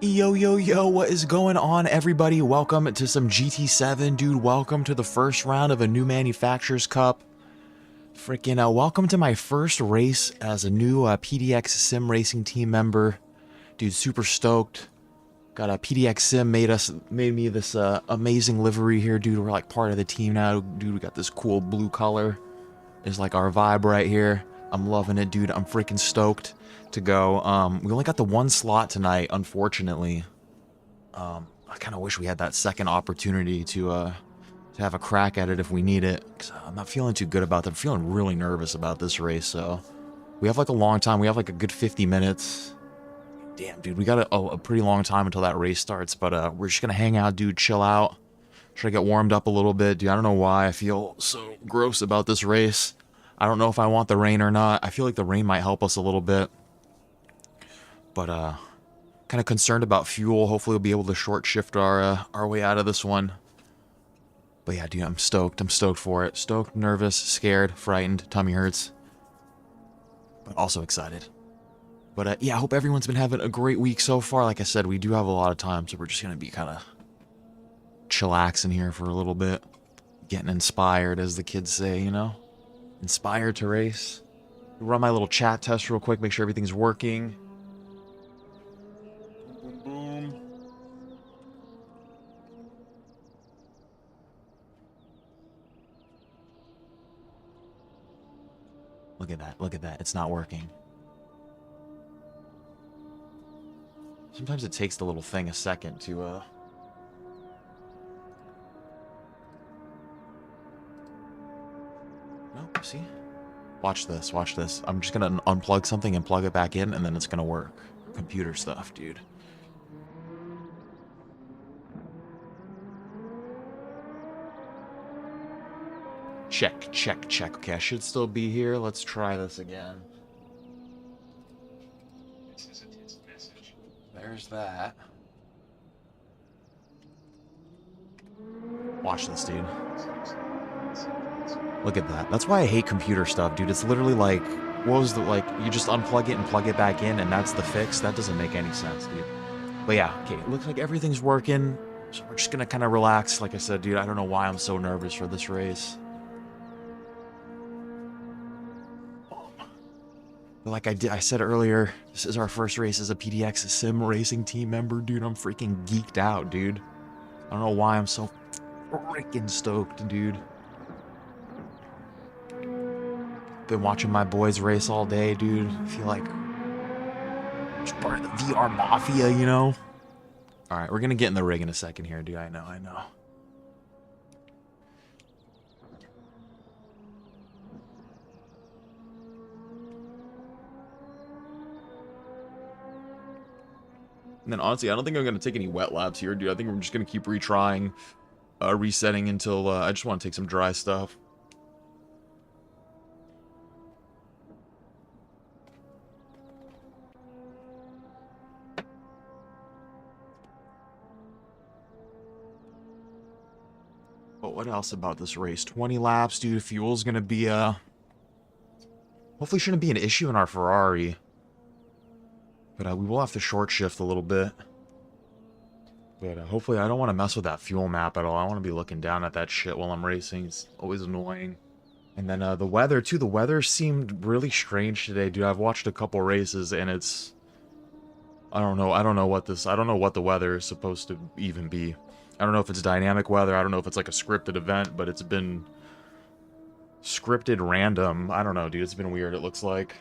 Yo, yo, yo, what is going on, everybody? Welcome to some GT7, dude. Welcome to the first round of a new Manufacturers Cup. Freaking, welcome to my first race as a new PDX Sim Racing team member. Dude, super stoked. Got a PDX Sim made me this amazing livery here, dude. We're like part of the team now, dude. We got this cool blue color. Is like our vibe right here. I'm loving it, dude. I'm freaking stoked to go. We only got the one slot tonight, unfortunately. I kind of wish we had that second opportunity to have a crack at it if we need it. 'Cause I'm not feeling too good about that. I'm feeling really nervous about this race, so we have like a long time. We have like a good 50 minutes. Damn, dude, we got a pretty long time until that race starts, but we're just gonna hang out, dude, chill out. Try to get warmed up a little bit, dude. I don't know why I feel so gross about this race. I don't know if I want the rain or not. I feel like the rain might help us a little bit. But, kind of concerned about fuel. Hopefully we'll be able to short shift our way out of this one. But yeah, dude, I'm stoked. I'm stoked for it. Stoked, nervous, scared, frightened, tummy hurts. But also excited. But yeah, I hope everyone's been having a great week so far. Like I said, we do have a lot of time, so we're just going to be kind of chillaxing here for a little bit. Getting inspired, as the kids say, you know? Inspired to race. Run my little chat test real quick, make sure everything's working. Boom, boom, boom. Look at that, look at that. It's not working. Sometimes it takes the little thing a second to, No, see? Watch this, watch this. I'm just gonna unplug something and plug it back in, and then it's gonna work. Computer stuff, dude. Check, check, check. Okay, I should still be here. Let's try this again. This is a test message. There's that. Watch this, dude. Look at that. That's why I hate computer stuff, dude. It's literally like, what was the, like, you just unplug it and plug it back in, and that's the fix? That doesn't make any sense, dude. But yeah, okay, it looks like everything's working. So we're just gonna kind of relax. Like I said, dude, I don't know why I'm so nervous for this race. But like I said earlier, this is our first race as a PDX Sim Racing team member, dude. I'm freaking geeked out, dude. I don't know why I'm so freaking stoked, dude. Been watching my boys race all day, dude. I feel like just part of the VR mafia, you know? Alright, we're gonna get in the rig in a second here, dude. I know, I know. And then honestly, I don't think I'm gonna take any wet laps here, dude. I think we're just gonna keep retrying, resetting until I just want to take some dry stuff. But what else about this race? 20 laps, dude. Fuel's gonna be hopefully shouldn't be an issue in our Ferrari. But we will have to short shift a little bit. But hopefully I don't want to mess with that fuel map at all. I want to be looking down at that shit while I'm racing. It's always annoying. And then the weather, too. The weather seemed really strange today, dude. I've watched a couple races, and it's... I don't know what the weather is supposed to even be. I don't know if it's dynamic weather. I don't know if it's like a scripted event, but it's been... scripted random. I don't know, dude. It's been weird, it looks like.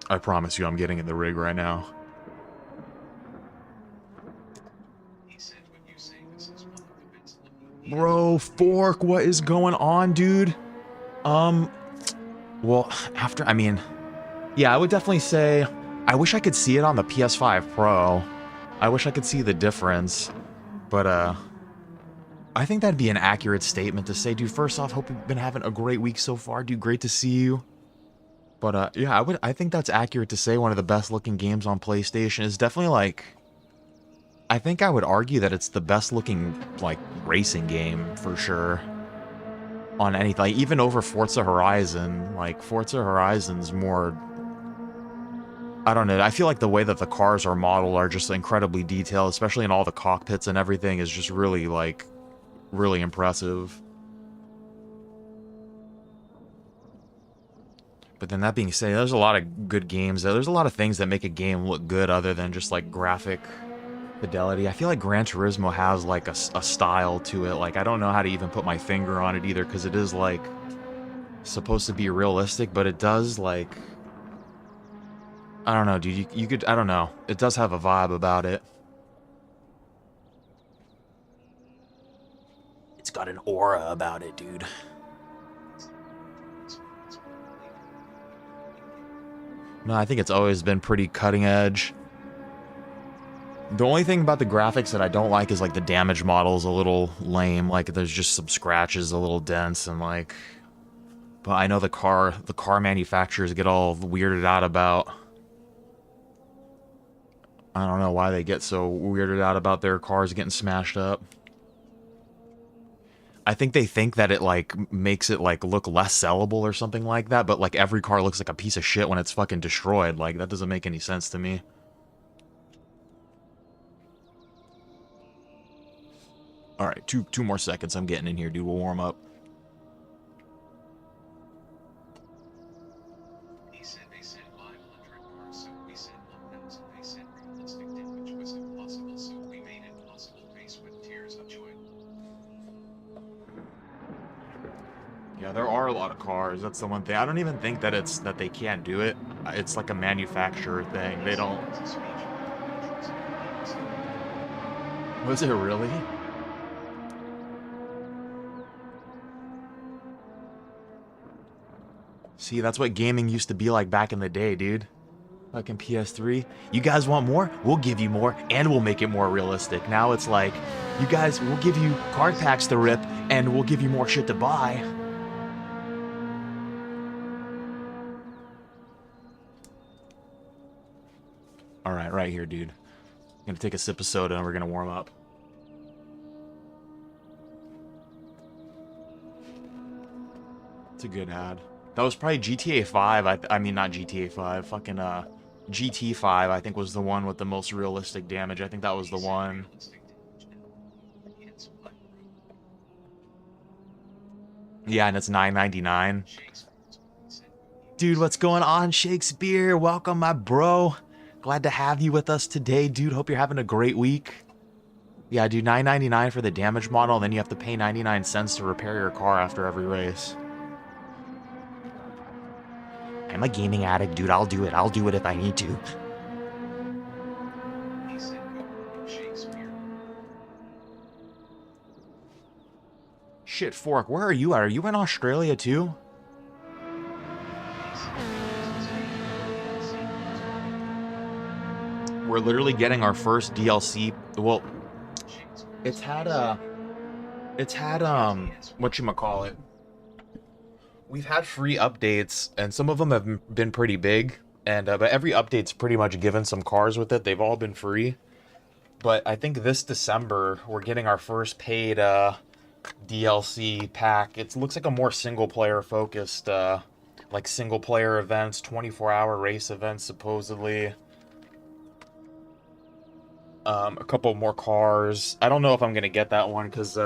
I promise you I'm getting in the rig right now. Bro, Fork, what is going on, dude? Well, I mean, yeah, I would definitely say, I wish I could see it on the PS5 Pro. I wish I could see the difference. But, I think that'd be an accurate statement to say, dude, first off, hope you've been having a great week so far, dude. Great to see you. But, yeah, I think that's accurate to say one of the best looking games on PlayStation is definitely, like, I think I would argue that it's the best looking, like, racing game, for sure. On anything, like, even over Forza Horizon. Like, Forza Horizon's more I don't know. I feel like the way that the cars are modeled are just incredibly detailed, especially in all the cockpits and everything is just really, like, really impressive. But then that being said, there's a lot of good games. There's a lot of things that make a game look good other than just, like, graphic fidelity. I feel like Gran Turismo has, like, a style to it. Like, I don't know how to even put my finger on it either, because it is, like, supposed to be realistic, but it does, like... I don't know, dude. You could... I don't know. It does have a vibe about it. It's got an aura about it, dude. No, I think it's always been pretty cutting edge. The only thing about the graphics that I don't like is, like, the damage model's a little lame. Like, there's just some scratches, a little dense, and, like... But I know the car manufacturers get all weirded out about... I don't know why they get so weirded out about their cars getting smashed up. I think they think that it, like, makes it, like, look less sellable or something like that, but, like, every car looks like a piece of shit when it's fucking destroyed. Like, that doesn't make any sense to me. Alright, two more seconds. I'm getting in here, dude. We'll warm up. He said they said 500 cars, so we said 1,000. They said realistic damage was impossible, so we made it possible face with tears of joy. Yeah, there are a lot of cars. That's the one thing. I don't even think that it's that they can't do it. It's like a manufacturer thing. They don't... Was it really? See, that's what gaming used to be like back in the day, dude. Fucking PS3. You guys want more? We'll give you more, and we'll make it more realistic. Now it's like, you guys, we'll give you card packs to rip, and we'll give you more shit to buy. Alright, right here, dude. I'm gonna take a sip of soda, and we're gonna warm up. It's a good ad. That was probably GTA 5. I mean, not GTA 5. Fucking, GT 5, I think, was the one with the most realistic damage. I think that was the one. Yeah, and it's $9.99. Dude, what's going on, Shakespeare? Welcome, my bro. Glad to have you with us today, dude. Hope you're having a great week. Yeah, dude, $9.99 for the damage model, and then you have to pay 99 cents to repair your car after every race. I'm a gaming addict, dude. I'll do it. I'll do it if I need to. Shit, Fork, where are you at? Are you in Australia too? We're literally getting our first DLC. Well, it's had whatchamacallit. We've had free updates, and some of them have been pretty big, and but every update's pretty much given some cars with it. They've all been free. But I think this December, we're getting our first paid DLC pack. It looks like a more single-player focused, like single-player events, 24-hour race events, supposedly. A couple more cars. I don't know if I'm going to get that one, because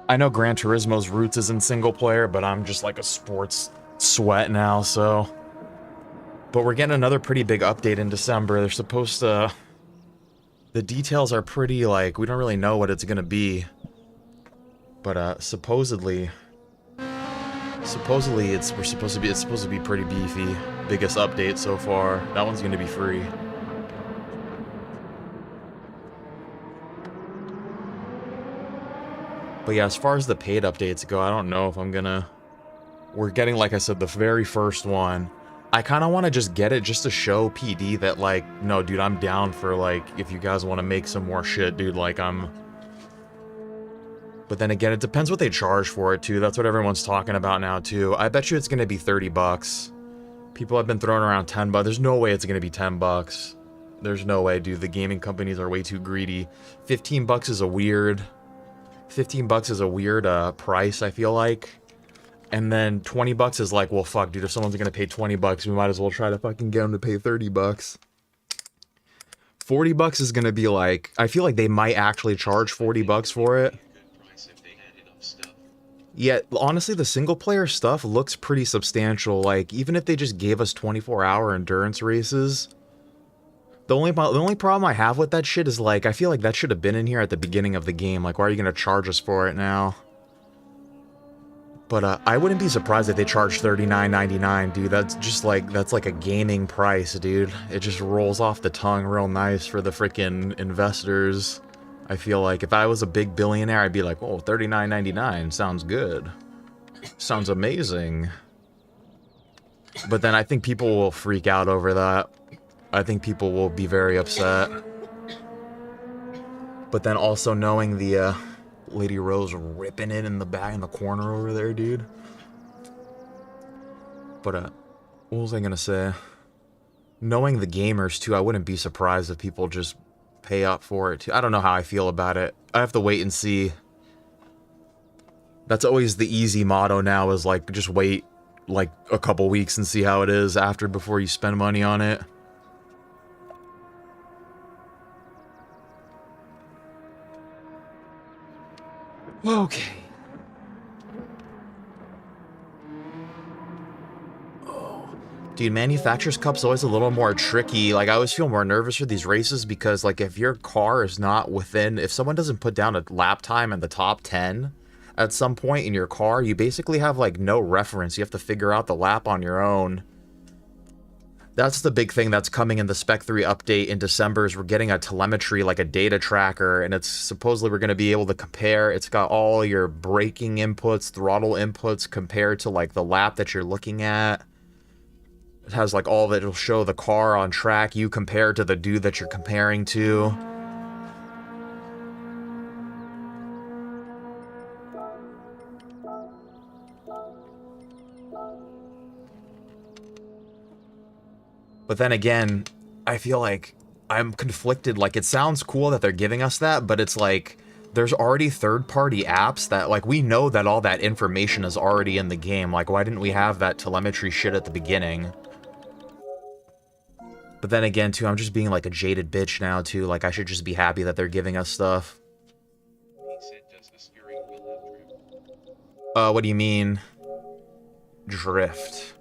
I know Gran Turismo's roots is in single player, but I'm just like a sports sweat now, so... But we're getting another pretty big update in December. They're supposed to... The details are pretty, like, we don't really know what it's gonna be. But, supposedly it's supposed to be pretty beefy. Biggest update so far. That one's gonna be free. But yeah, as far as the paid updates go, I don't know if I'm gonna... We're getting, like I said, the very first one. I kind of want to just get it just to show PD that, like, no, dude, I'm down for, like, if you guys want to make some more shit, dude, like, I'm... But then again, it depends what they charge for it, too. That's what everyone's talking about now, too. I bet you it's gonna be 30 bucks. People have been throwing around 10 bucks. There's no way it's gonna be 10 bucks. There's no way, dude. The gaming companies are way too greedy. 15 bucks is a weird... 15 bucks is a weird price, I feel like. And then 20 bucks is like, well, fuck, dude, if someone's gonna pay 20 bucks, we might as well try to fucking get them to pay 30 bucks. 40 bucks is gonna be like, I feel like they might actually charge 40 bucks for it. Yeah, honestly, the single player stuff looks pretty substantial. Like, even if they just gave us 24-hour endurance races, the only problem I have with that shit is, like, I feel like that should have been in here at the beginning of the game. Like, why are you gonna charge us for it now? But I wouldn't be surprised if they charged $39.99, dude. That's like a gaming price, dude. It just rolls off the tongue real nice for the freaking investors. I feel like if I was a big billionaire, I'd be like, oh, $39.99 sounds good. Sounds amazing. But then I think people will freak out over that. I think people will be very upset. But then also knowing the Lady Rose ripping it in the back in the corner over there, dude. But what was I gonna say? Knowing the gamers too, I wouldn't be surprised if people just pay up for it too. I don't know how I feel about it. I have to wait and see. That's always the easy motto now, is like, just wait like a couple weeks and see how it is after before you spend money on it. Okay. Dude, Manufacturer's Cup's always a little more tricky. Like, I always feel more nervous for these races because, like, if your car is not within... If someone doesn't put down a lap time in the top 10 at some point in your car, you basically have, like, no reference. You have to figure out the lap on your own. That's the big thing that's coming in the Spec 3 update in December, is we're getting a telemetry, like a data tracker, and it's supposedly we're going to be able to compare. It's got all your braking inputs, throttle inputs compared to, like, the lap that you're looking at. It has, like, all of it. It'll show the car on track, you compare to the dude that you're comparing to. But then again, I feel like I'm conflicted. Like, it sounds cool that they're giving us that, but it's like, there's already third-party apps that, like, we know that all that information is already in the game. Like, why didn't we have that telemetry shit at the beginning? But then again, too, I'm just being, like, a jaded bitch now, too. Like, I should just be happy that they're giving us stuff. What do you mean? Drift.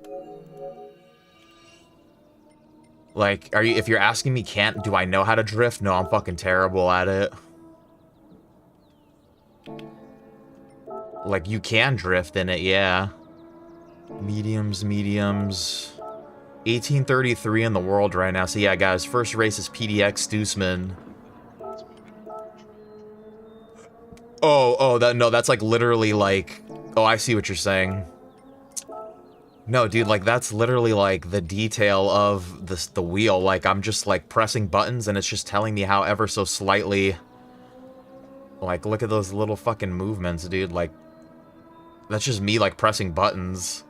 Like, if you're asking me, do I know how to drift? No, I'm fucking terrible at it. Like, you can drift in it, yeah. Mediums. 1833 in the world right now. So yeah, guys, first race is PDX Stoosman. Oh, that's like literally like... Oh, I see what you're saying. No, dude, like, that's literally like the detail of the wheel. Like, I'm just like pressing buttons and it's just telling me how ever so slightly... Like, look at those little fucking movements, dude. Like, that's just me, like, pressing buttons.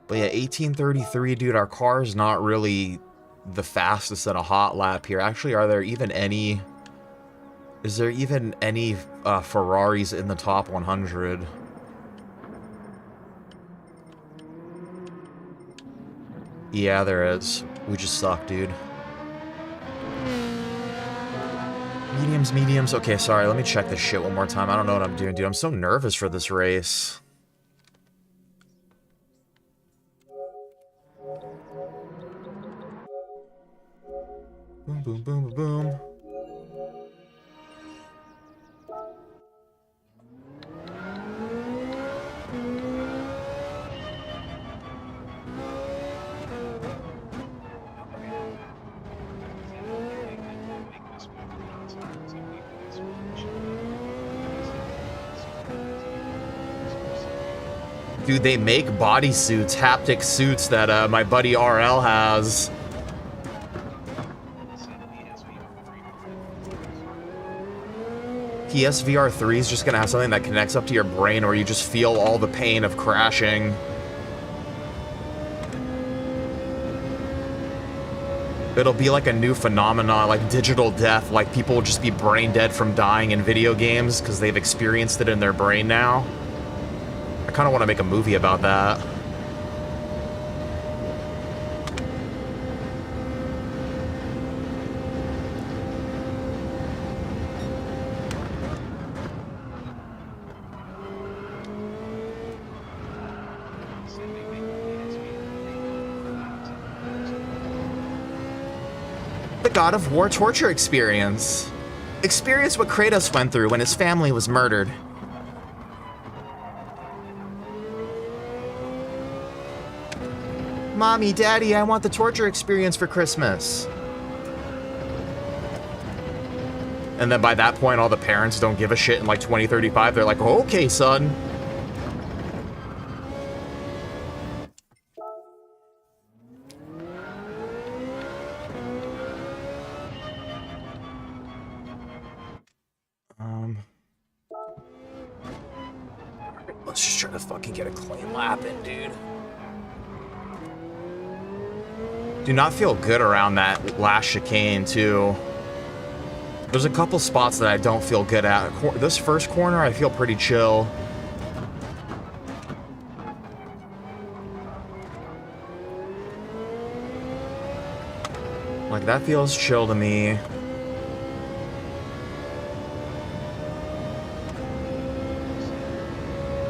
But yeah, 1833, dude, our car's not really the fastest at a hot lap here. Actually, are there even any... Is there even any Ferraris in the top 100? Yeah, there is. We just suck, dude. Mediums. Okay, sorry, let me check this shit one more time. I don't know what I'm doing, dude. I'm so nervous for this race. Boom. Dude, they make bodysuits, haptic suits that my buddy RL has. PSVR3 is just gonna have something that connects up to your brain where you just feel all the pain of crashing. It'll be like a new phenomenon, like digital death. Like people will just be brain dead from dying in video games because they've experienced it in their brain now. I kind of want to make a movie about that. The God of War torture experience. Experience what Kratos went through when his family was murdered. Mommy, Daddy, I want the torture experience for Christmas. And then by that point, all the parents don't give a shit in like 2035. They're like, okay, son. Let's just try to fucking get a clean lap in, dude. Do not feel good around that last chicane, too. There's a couple spots that I don't feel good at. This first corner, I feel pretty chill. Like, that feels chill to me.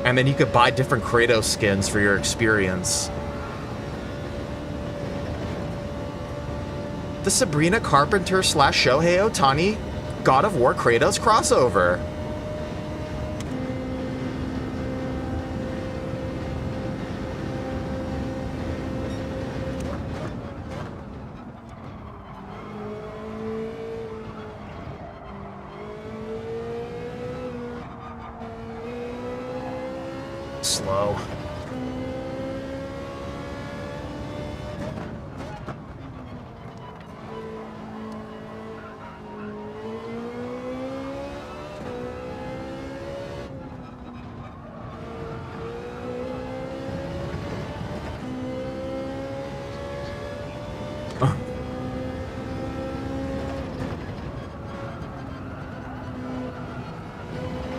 And then you could buy different Kratos skins for your experience. The Sabrina Carpenter / Shohei Ohtani God of War Kratos crossover. Slow.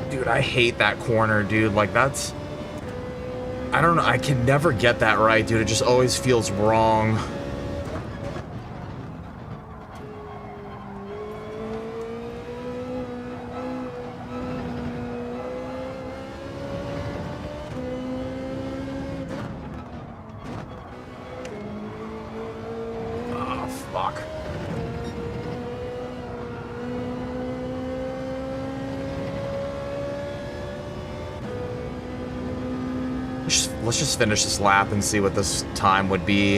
Dude, I hate that corner, dude. Like, that's... I don't know, I can never get that right, dude. It just always feels wrong. Oh, fuck. Let's just finish this lap and see what this time would be.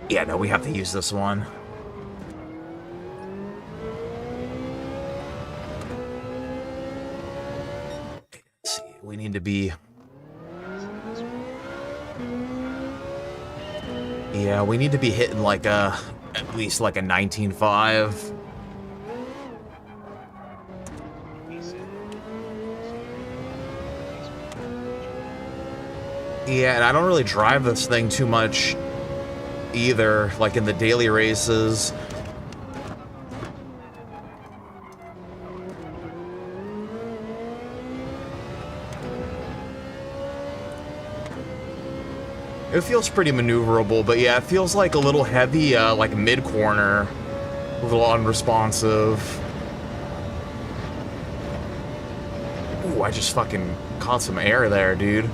Yeah, no, we have to use this one. We need to be... Yeah, we need to be hitting like a... at least like a 19.5. Yeah, and I don't really drive this thing too much either, like in the daily races. It feels pretty maneuverable, but yeah, it feels like a little heavy, like mid-corner. A little unresponsive. Ooh, I just fucking caught some air there, dude.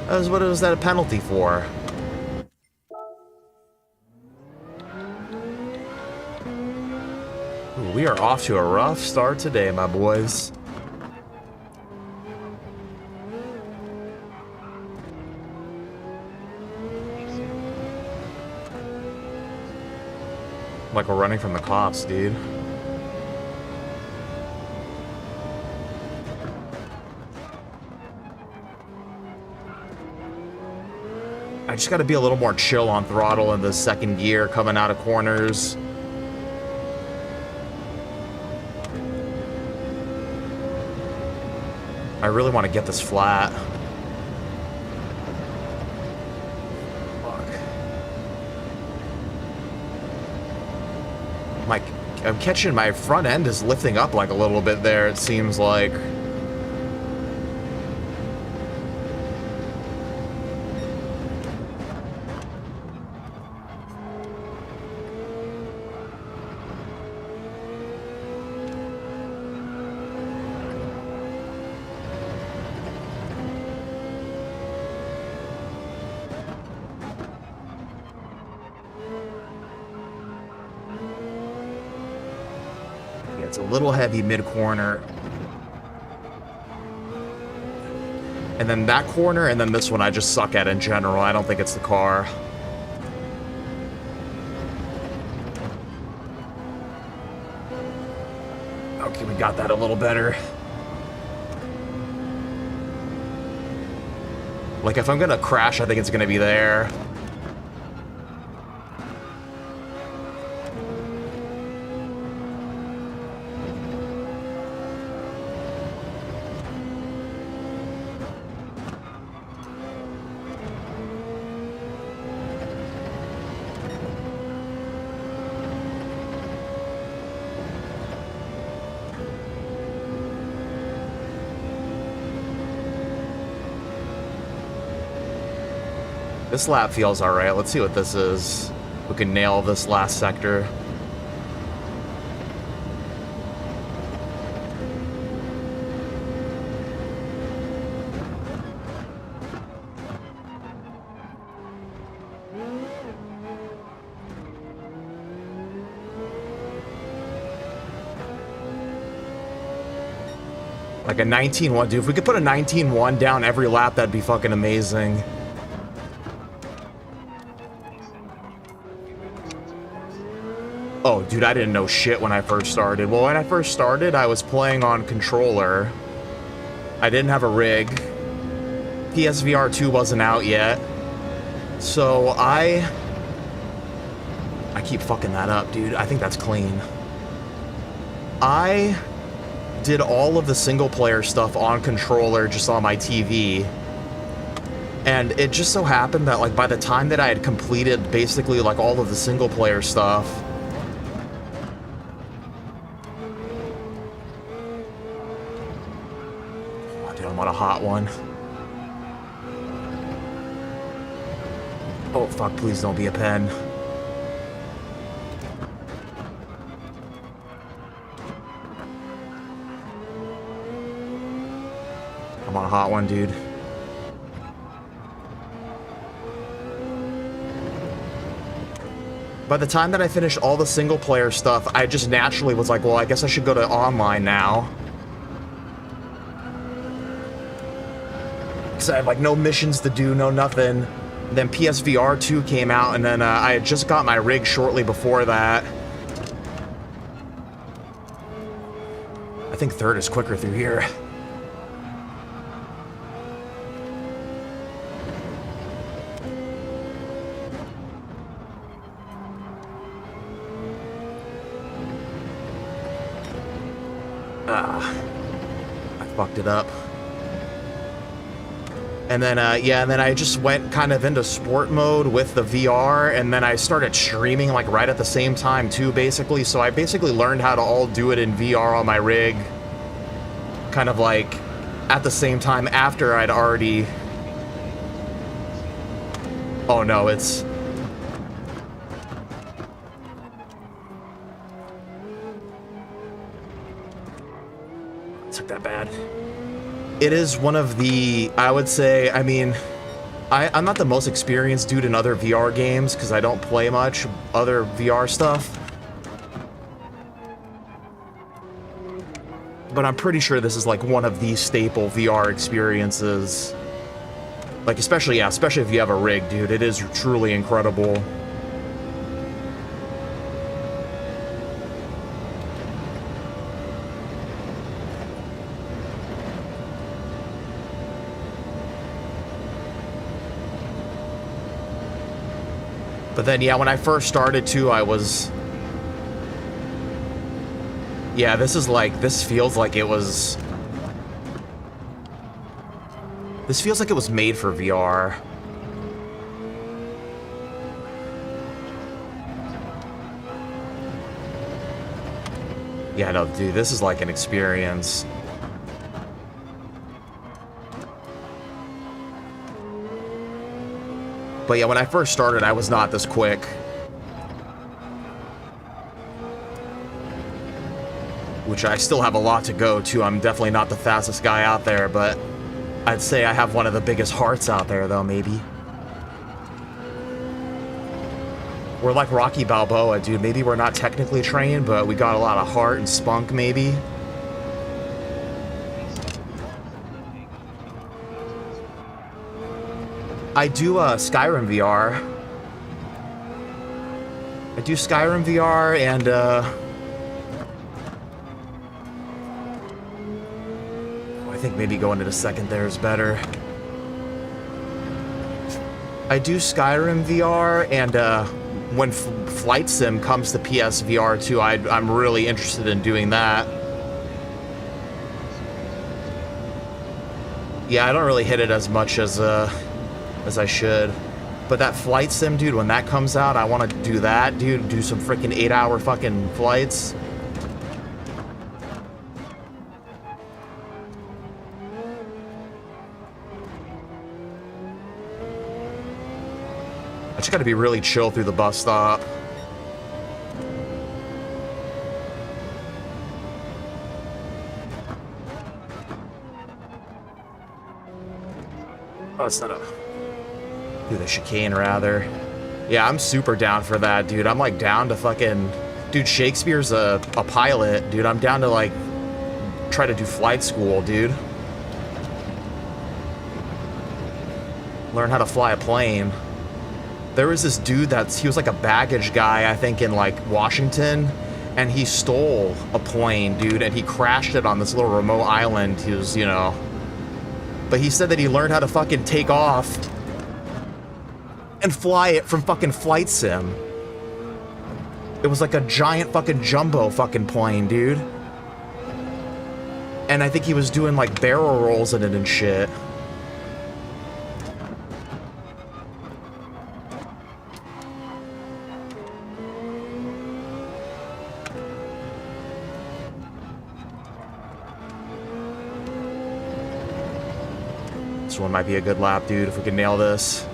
What was that a penalty for? Ooh, we are off to a rough start today, my boys. Like we're running from the cops, dude. I just got to be a little more chill on throttle in the second gear coming out of corners. I really want to get this flat. Fuck. I'm catching my front end is lifting up like a little bit there, it seems like. It's a little heavy mid-corner. And then that corner, and then this one I just suck at in general. I don't think it's the car. Okay, we got that a little better. Like, if I'm gonna crash, I think it's gonna be there. This lap feels alright. Let's see what this is. We can nail this last sector. Like a 19-1, dude. If we could put a 19-1 down every lap, that'd be fucking amazing. Oh, dude, I didn't know shit when I first started. Well, when I first started, I was playing on controller. I didn't have a rig. PSVR2 wasn't out yet. So I keep fucking that up, dude. I think that's clean. I did all of the single-player stuff on controller just on my TV. And it just so happened that, like, by the time that I had completed basically, like, all of the single-player stuff, I'm on a hot one. Oh, fuck, please don't be a pen. I'm on a hot one, dude. By the time that I finished all the single-player stuff, I just naturally was like, well, I guess I should go to online now. I had like no missions to do, no nothing. And then PSVR 2 came out, and then I had just got my rig shortly before that. I think third is quicker through here. I fucked it up. And then, yeah, and then I just went kind of into sport mode with the VR, and then I started streaming, like, right at the same time, too, basically. So I basically learned how to all do it in VR on my rig, kind of, like, at the same time after I'd already... Oh, no, it's... Took that bad. It is one of the, I would say, I mean, I'm not the most experienced dude in other VR games because I don't play much other VR stuff. But I'm pretty sure this is like one of the staple VR experiences. Like, especially, yeah, especially if you have a rig, dude. It is truly incredible. But then, yeah, when I first started too, I was... Yeah, this is like, this feels like it was... This feels like it was made for VR. Yeah, no, dude, this is like an experience. But yeah, when I first started, I was not this quick. Which I still have a lot to go to. I'm definitely not the fastest guy out there, but I'd say I have one of the biggest hearts out there, though, maybe. We're like Rocky Balboa, dude. Maybe we're not technically trained, but we got a lot of heart and spunk, maybe. I do Skyrim VR. I do Skyrim VR and I think maybe going to the second there is better. I do Skyrim VR and when Flight Sim comes to PSVR2, I'm really interested in doing that. Yeah, I don't really hit it as much as I should. But that Flight Sim, dude, when that comes out, I want to do that, dude. Do some freaking 8-hour fucking flights. I just gotta be really chill through the bus stop. Oh, it's not a... Do the chicane, rather. Yeah, I'm super down for that, dude. I'm, like, down to fucking... Dude, Shakespeare's a pilot, dude. I'm down to, like, try to do flight school, dude. Learn how to fly a plane. There was this dude he was, like, a baggage guy, I think, in, like, Washington. And he stole a plane, dude, and he crashed it on this little remote island. He was, you know... But he said that he learned how to fucking take off and fly it from fucking Flight Sim. It was like a giant fucking jumbo fucking plane, dude. And I think he was doing like barrel rolls in it and shit. This one might be a good lap, dude, if we can nail this.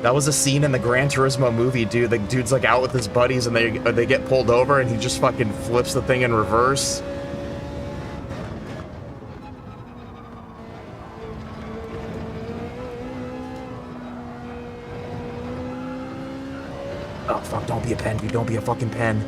That was a scene in the Gran Turismo movie, dude. The dude's like out with his buddies and they get pulled over and he just fucking flips the thing in reverse. Oh, fuck, don't be a pen, dude. Don't be a fucking pen.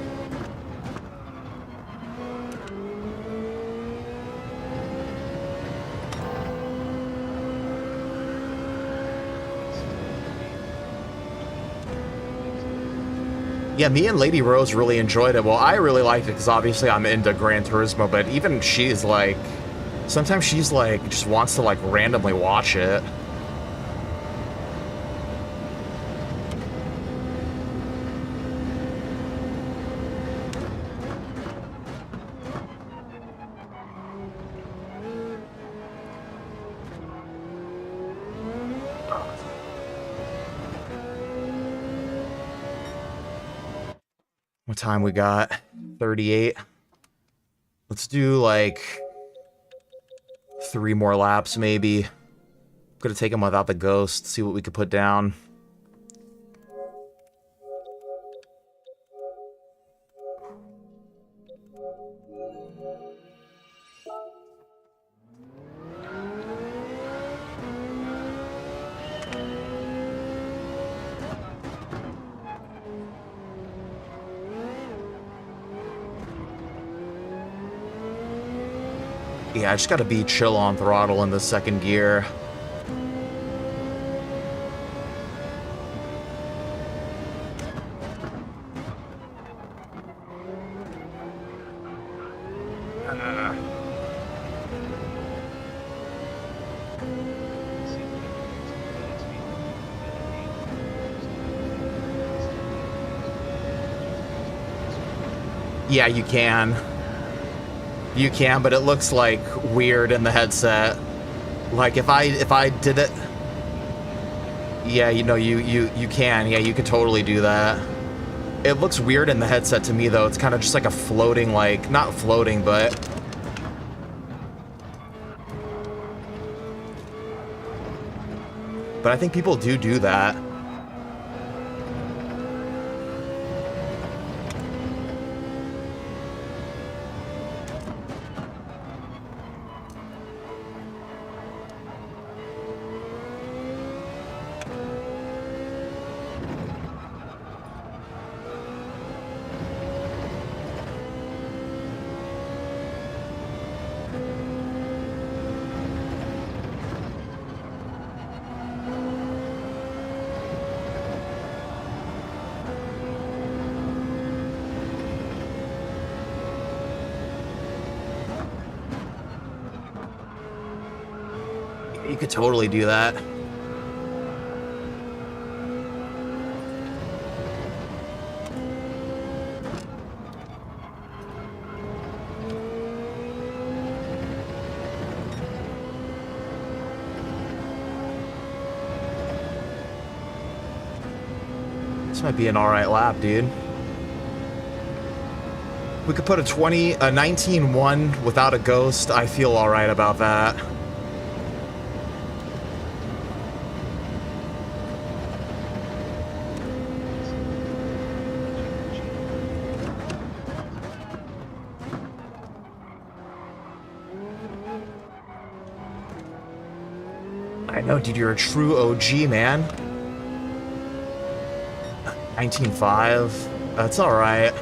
Yeah, me and Lady Rose really enjoyed it. Well, I really liked it because obviously I'm into Gran Turismo, but even she's like... Sometimes she's like, just wants to like randomly watch it. What time we got? 38. Let's do like 3 more laps maybe. I'm gonna take them without the ghost, see what we could put down. Yeah, I just gotta be chill on throttle in the second gear. Yeah, you can. You can, but it looks like weird in the headset. Like if I did it, yeah, you know, you can. Yeah, you could totally do that. It looks weird in the headset to me though. It's kind of just like a floating, like not floating, but I think people do that. You could totally do that. This might be an alright lap, dude. We could put a 19-1 without a ghost. I feel alright about that. I know, dude, you're a true OG, man. 19.5. That's alright.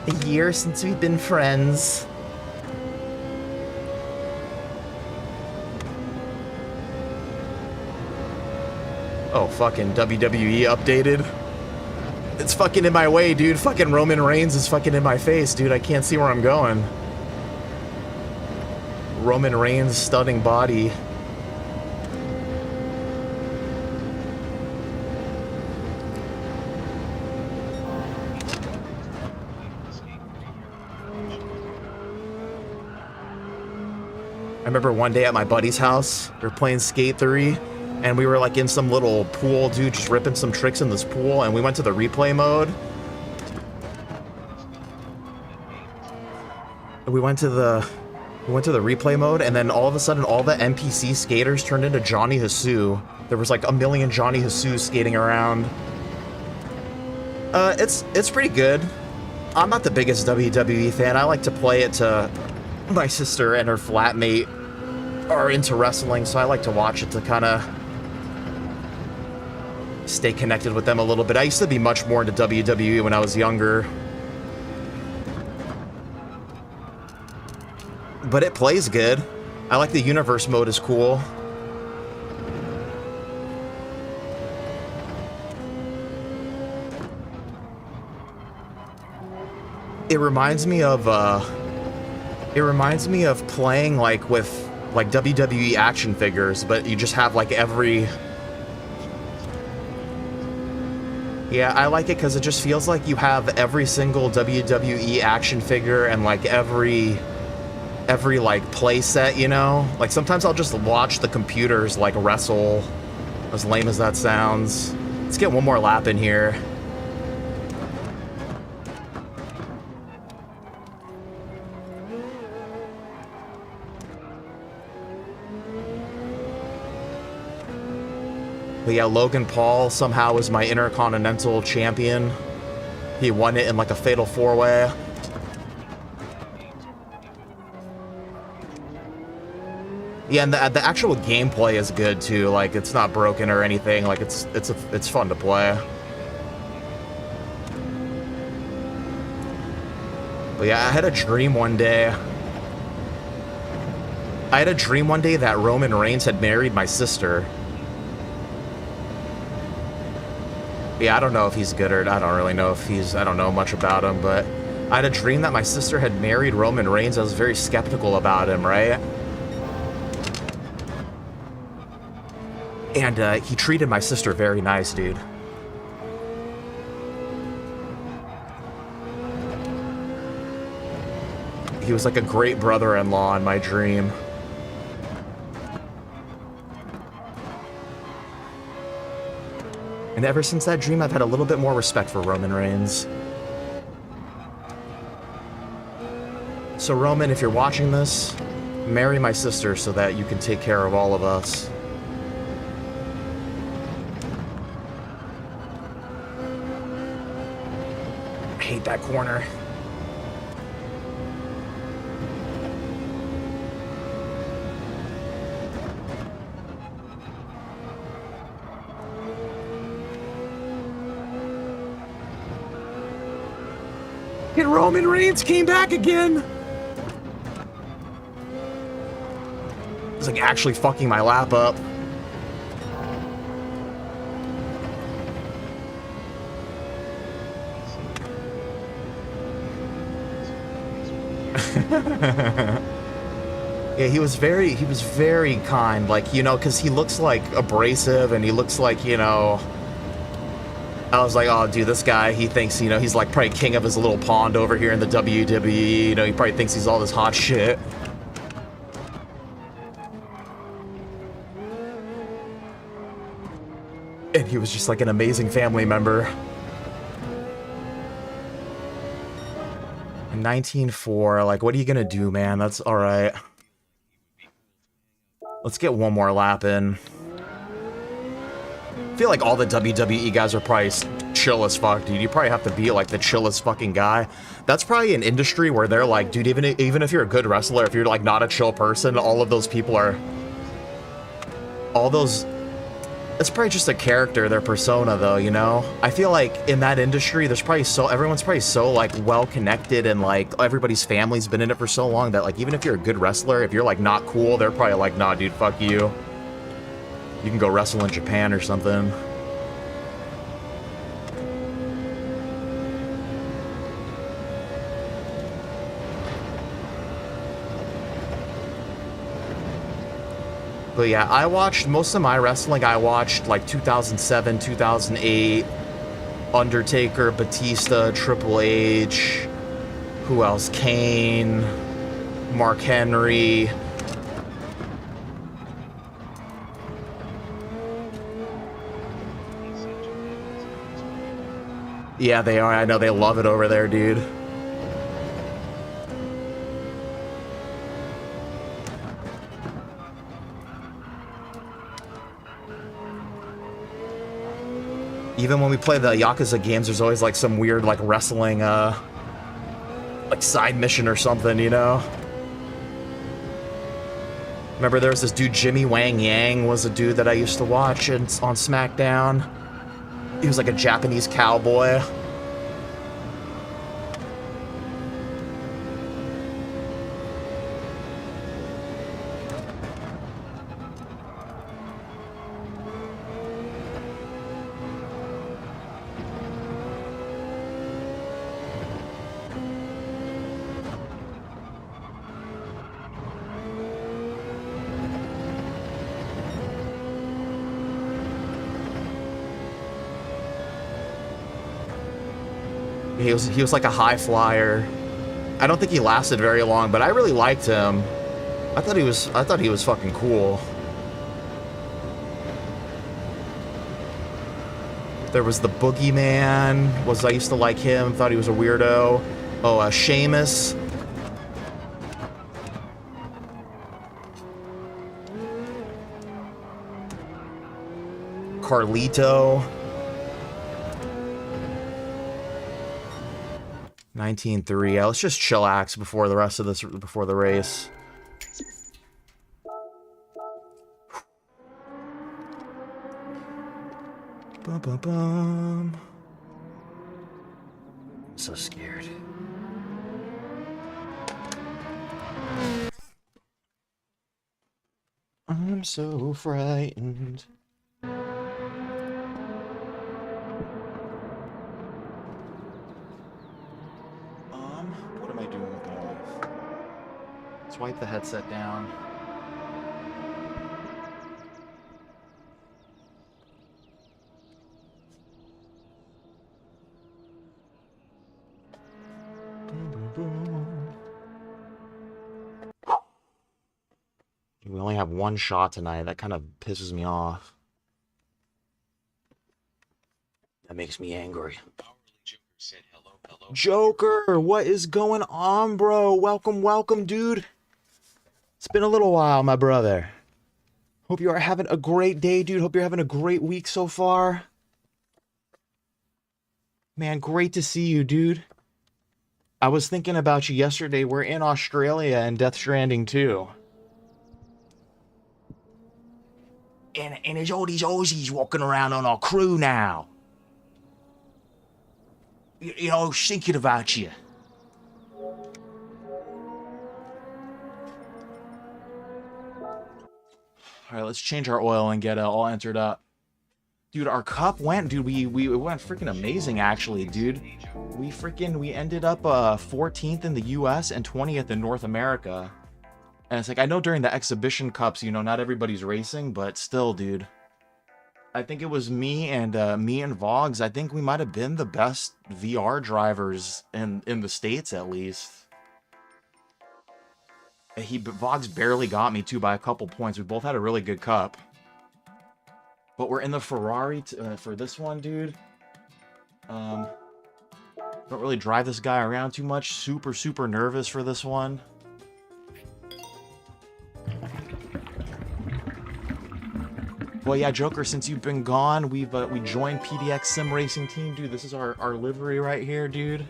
A year since we've been friends. Oh, fucking WWE updated. It's fucking in my way, dude. Fucking Roman Reigns is fucking in my face, dude. I can't see where I'm going. Roman Reigns' stunning body. I remember one day at my buddy's house, we were playing Skate 3, and we were like in some little pool, dude, just ripping some tricks in this pool, and we went to the replay mode. We went to the replay mode, and then all of a sudden, all the NPC skaters turned into Johnny Hasu. There was like a million Johnny Hasus skating around. It's pretty good. I'm not the biggest WWE fan. I like to play it to... My sister and her flatmate are into wrestling, so I like to watch it to kind of stay connected with them a little bit. I used to be much more into WWE when I was younger. But it plays good. I like the universe mode is cool. It reminds me of playing like with like WWE action figures, but you just have like every... Yeah, I like it because it just feels like you have every single WWE action figure and like every like play set, you know? Like sometimes I'll just watch the computers like wrestle, as lame as that sounds. Let's get one more lap in here. But yeah, Logan Paul somehow is my Intercontinental Champion. He won it in like a fatal 4-way. Yeah, and the actual gameplay is good too. Like it's not broken or anything. Like it's fun to play. But yeah, I had a dream one day. That Roman Reigns had married my sister. Yeah, I don't know if he's good or I don't really know if he's... I don't know much about him, but I had a dream that my sister had married Roman Reigns. I was very skeptical about him, right? And he treated my sister very nice, dude. He was like a great brother-in-law in my dream. And ever since that dream, I've had a little bit more respect for Roman Reigns. So Roman, if you're watching this, marry my sister so that you can take care of all of us. I hate that corner. And Roman Reigns came back again! It's like actually fucking my lap up. Yeah, he was very kind, like, you know, because he looks like abrasive and he looks like, you know, I was like, oh, dude, this guy, he thinks, you know, he's like probably king of his little pond over here in the WWE, you know, he probably thinks he's all this hot shit. And he was just like an amazing family member. In 1904, like, what are you gonna do, man? That's alright. Let's get one more lap in. I feel like all the WWE guys are probably chill as fuck, dude. You probably have to be like the chillest fucking guy. That's probably an industry where they're like, dude, even if you're a good wrestler, if you're like not a chill person, all of those people are... all those... It's probably just a character, their persona, though, you know? I feel like in that industry, there's probably everyone's probably so, like, well-connected and, like, everybody's family's been in it for so long that, like, even if you're a good wrestler, if you're, like, not cool, they're probably like, nah, dude, fuck you. You can go wrestle in Japan or something. But yeah, I watched most of my wrestling. I watched like 2007, 2008, Undertaker, Batista, Triple H, who else? Kane, Mark Henry. Yeah, they are. I know they love it over there, dude. Even when we play the Yakuza games, there's always like some weird like wrestling like side mission or something, you know? Remember there was this dude, Jimmy Wang Yang was a dude that I used to watch on SmackDown. He was like a Japanese cowboy. He was like a high flyer. I don't think he lasted very long, but I really liked him. I thought he was fucking cool. There was the Boogeyman. I used to like him. Thought he was a weirdo. Oh, Sheamus. Carlito. 19-3. Yeah, let's just chillax before the rest of this, before the race. Bum, bum, bum. So scared. I'm so frightened. What am I doing with my life? Swipe the headset down. only have one shot tonight. That kind of pisses me off. That makes me angry. Joker, what is going on, bro? Welcome, welcome, dude. It's been a little while, my brother. Hope you are having a great day, dude. Hope you're having a great week so far. Man, great to see you, dude. I was thinking about you yesterday. We're in Australia and Death Stranding 2. And there's all these Aussies walking around on our crew now. You know, thinking about you. All right, let's change our oil and get all entered up. Dude, our cup went, dude, we went freaking amazing, actually, dude. We ended up 14th in the US and 20th in North America. And it's like, I know during the exhibition cups, you know, not everybody's racing, but still, dude. I think it was me and Vogs. I think we might have been the best VR drivers in the States, at least. Vogs barely got me, too, by a couple points. We both had a really good cup. But we're in the Ferrari for this one, dude. Don't really drive this guy around too much. Super, super nervous for this one. Well, yeah, Joker, since you've been gone, we joined PDX Sim Racing Team. Dude, this is our livery right here, dude.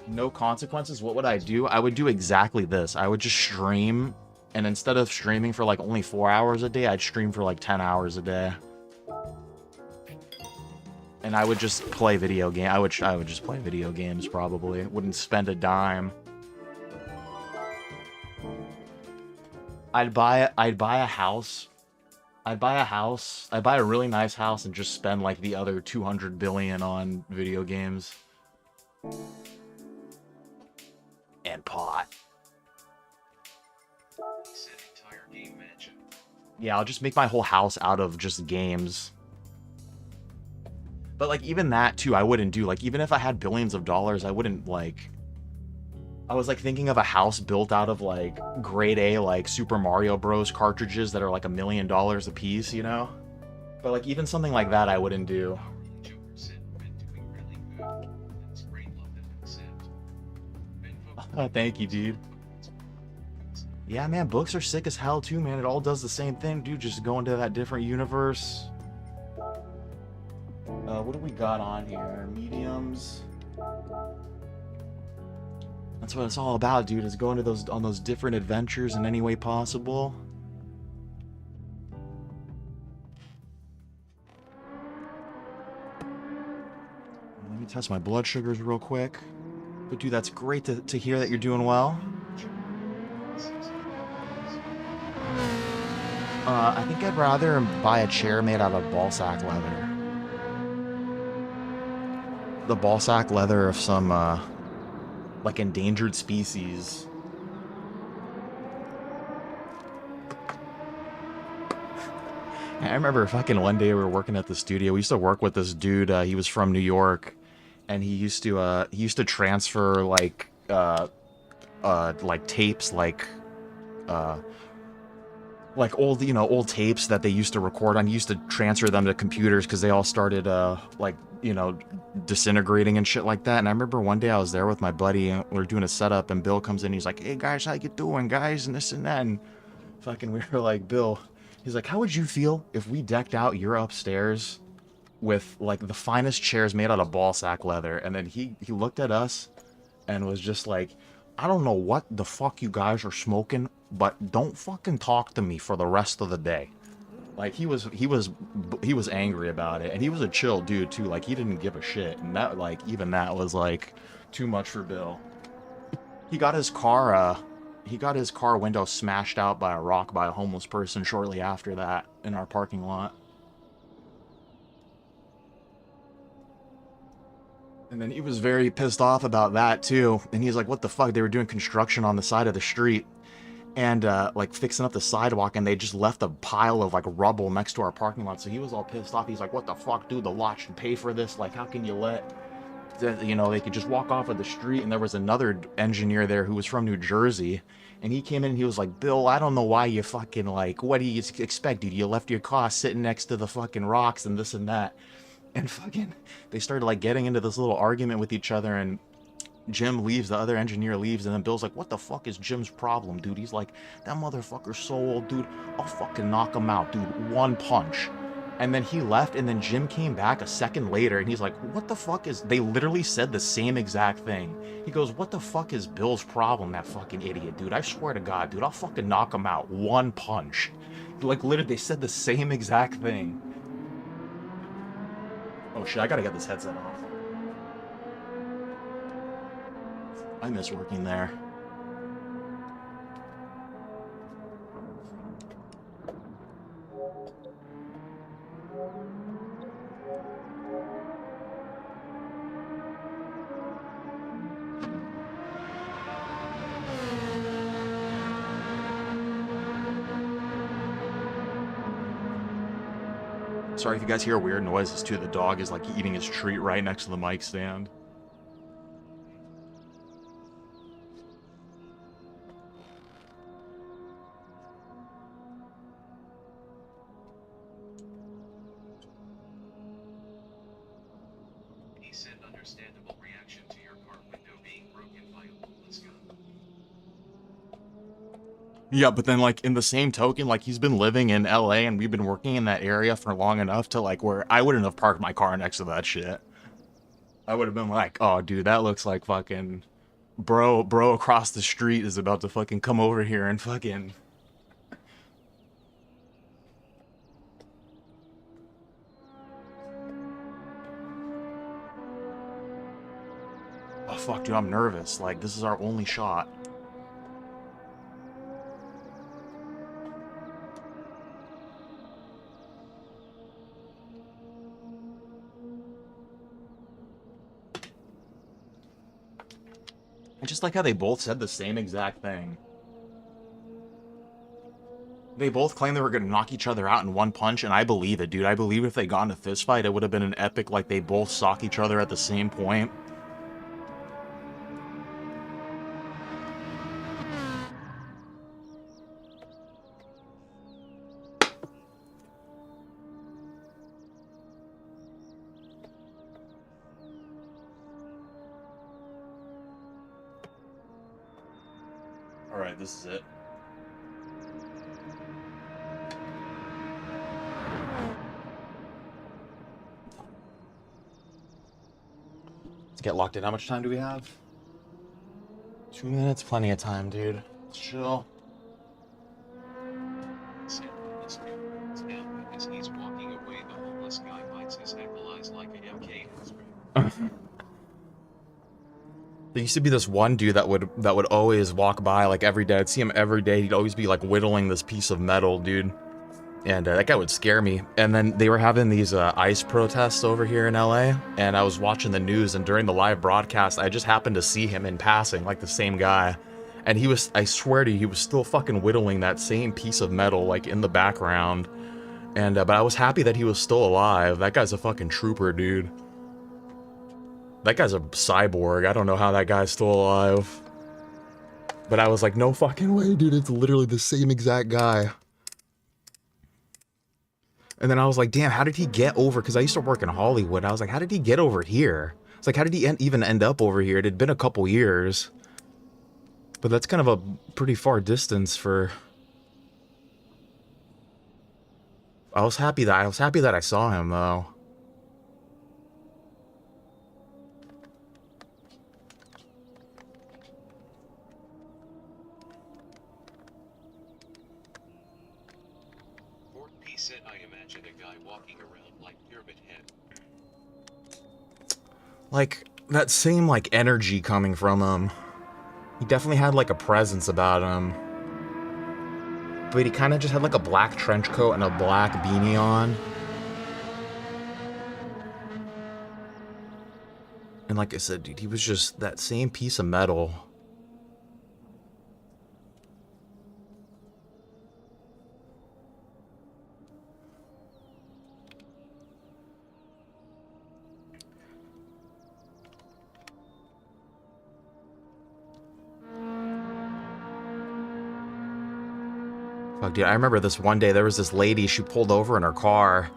No consequences. What would I do? I would do exactly this. I would just stream, and instead of streaming for like only 4 hours a day, I'd stream for like 10 hours a day. And I would just play video game. I would just play video games probably. Wouldn't spend a dime. I'd buy a house. I'd buy a really nice house and just spend like the other 200 billion on video games. And pot. Yeah, I'll just make my whole house out of just games. But like even that too, I wouldn't do. Like even if I had billions of dollars, I wouldn't like. I was like thinking of a house built out of like grade A like Super Mario Bros. Cartridges that are like $1 million a piece, you know? But like even something like that, I wouldn't do. Thank you, dude. Yeah, man, books are sick as hell too, man. It all does the same thing, dude. Just go into that different universe. What do we got on here? Mediums. That's what it's all about, dude. Is going to on those different adventures in any way possible. Let me test my blood sugars real quick. But dude, that's great to hear that you're doing well. I think I'd rather buy a chair made out of ballsack leather. The ballsack leather of some, like, endangered species. I remember fucking one day we were working at the studio. We used to work with this dude. He was from New York. And he used to transfer like tapes, like old, you know, old tapes that they used to record on. He used to transfer them to computers because they all started like, you know, disintegrating and shit like that. And I remember one day I was there with my buddy and we were doing a setup and Bill comes in, he's like, "Hey guys, how you doing, guys?" And this and that. And fucking we were like, Bill, he's like, "How would you feel if we decked out your upstairs with like the finest chairs made out of ballsack leather?" And then he looked at us and was just like, "I don't know what the fuck you guys are smoking, but don't fucking talk to me for the rest of the day." Like he was angry about it, and he was a chill dude too. Like he didn't give a shit, and that like even that was like too much for Bill. He got his car window smashed out by a rock by a homeless person shortly after that in our parking lot. And then he was very pissed off about that too. And he's like, "What the fuck?" They were doing construction on the side of the street and like fixing up the sidewalk, and they just left a pile of like rubble next to our parking lot. So he was all pissed off. He's like, "What the fuck, dude? The lot should pay for this. Like, how can you let you know, they could just walk off of the street. And there was another engineer there who was from New Jersey. And he came in and he was like, Bill, I don't know why you fucking, like, what do you expect, dude? You left your car sitting next to the fucking rocks and this and that. And fucking, they started, like, getting into this little argument with each other. And Jim leaves, the other engineer leaves. And then Bill's like, what the fuck is Jim's problem, dude? He's like, that motherfucker's so old, dude. I'll fucking knock him out, dude. One punch. And then he left, and then Jim came back a second later, and he's like, what the fuck is... They literally said the same exact thing. He goes, what the fuck is Bill's problem, that fucking idiot, dude? I swear to God, dude, I'll fucking knock him out. One punch. Like, literally, they said the same exact thing. Oh, shit, I gotta get this headset off. I miss working there. Sorry if you guys hear weird noises too. The dog is like eating his treat right next to the mic stand. He said understandable reaction to your car window being broken by a homeless guy. Yeah, but then, like, in the same token, like, he's been living in LA and we've been working in that area for long enough to, like, where I wouldn't have parked my car next to that shit. I would have been like, oh, dude, that looks like fucking bro across the street is about to fucking come over here and fucking... Oh, fuck, dude, I'm nervous. Like, this is our only shot. I just like how they both said the same exact thing. They both claimed they were gonna knock each other out in one punch, and I believe it, dude. I believe if they got in a fist fight, it would have been an epic, like, they both sock each other at the same point. Alright, this is it. Let's get locked in. How much time do we have? 2 minutes? Plenty of time, dude. Let's chill. Said homeless guy. Now, as he's walking away, the homeless guy bites his ankle eyes like a MK in his room. There used to be this one dude that would always walk by, like, every day. I'd see him every day. He'd always be, like, whittling this piece of metal, dude. And that guy would scare me. And then they were having these ICE protests over here in LA. And I was watching the news, and during the live broadcast, I just happened to see him in passing, like the same guy. And he was, I swear to you, he was still fucking whittling that same piece of metal, like, in the background. And, but I was happy that he was still alive. That guy's a fucking trooper, dude. That guy's a cyborg. I don't know how that guy's still alive. But I was like, no fucking way, dude. It's literally the same exact guy. And then I was like, damn, how did he get over? Because I used to work in Hollywood. I was like, how did he get over here? It's like, how did he even end up over here? It had been a couple years. But that's kind of a pretty far distance for... I was happy that I saw him, though. He said, I imagine a guy walking around like Pyramid Head. Like, that same, like, energy coming from him. He definitely had, like, a presence about him. But he kind of just had, like, a black trench coat and a black beanie on. And like I said, dude, he was just that same piece of metal. Fuck, dude, I remember this one day, there was this lady, she pulled over in her car,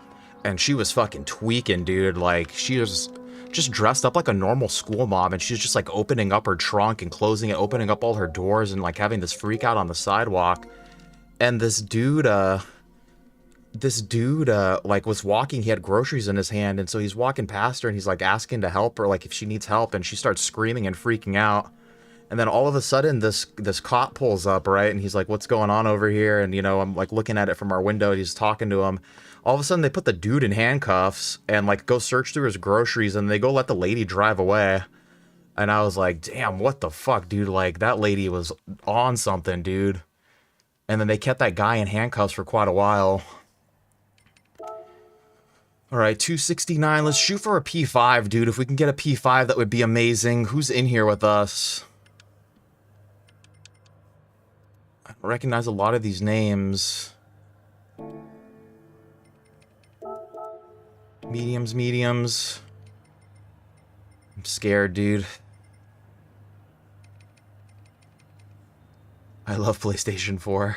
and she was fucking tweaking, dude. Like, she was just dressed up like a normal school mom, and she's just, like, opening up her trunk and closing it, opening up all her doors, and, like, having this freak out on the sidewalk. And this dude, like, was walking, he had groceries in his hand, and so he's walking past her, and he's, like, asking to help her, like, if she needs help, and she starts screaming and freaking out. And then all of a sudden, this cop pulls up, right? And he's like, what's going on over here? And, you know, I'm, like, looking at it from our window, and he's talking to him. All of a sudden, they put the dude in handcuffs and, like, go search through his groceries, and they go let the lady drive away. And I was like, damn, what the fuck, dude? Like, that lady was on something, dude. And then they kept that guy in handcuffs for quite a while. All right, 269. Let's shoot for a P5, dude. If we can get a P5, that would be amazing. Who's in here with us? I recognize a lot of these names. Mediums. I'm scared, dude. I love PlayStation 4.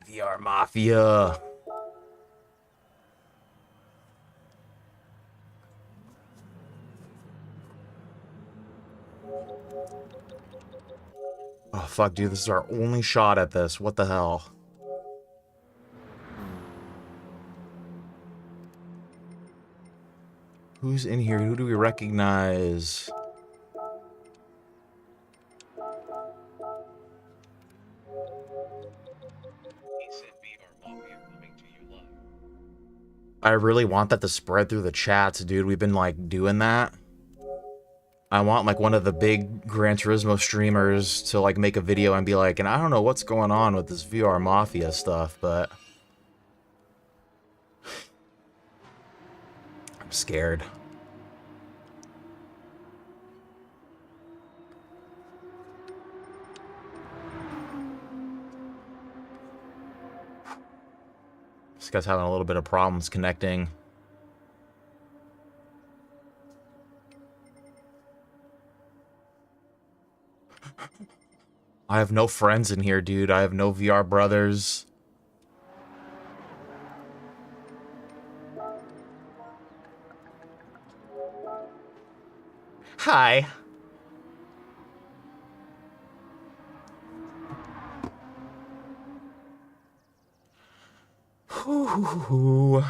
VR Mafia. Oh, fuck, dude. This is our only shot at this. What the hell? Who's in here? Who do we recognize? I really want that to spread through the chats, dude. We've been, like, doing that. I want, like, one of the big Gran Turismo streamers to, like, make a video and be like, and I don't know what's going on with this VR Mafia stuff, but I'm scared. This guy's having a little bit of problems connecting. I have no friends in here, dude. I have no VR brothers. Hi. Ooh.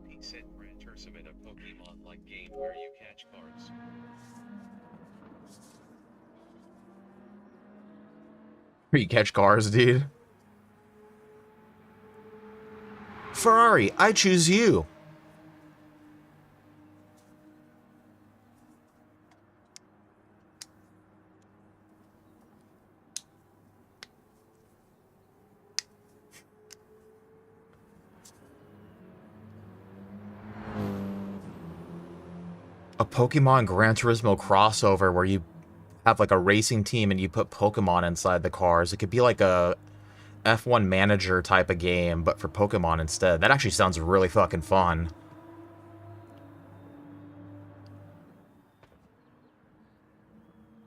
He said Gran Turismo, a Pokemon-like game where you catch cards. You catch cars, dude. Ferrari, I choose you. A Pokemon Gran Turismo crossover where you have like a racing team and you put Pokemon inside the cars. It could be like a F1 manager type of game, but for Pokemon instead. That actually sounds really fucking fun.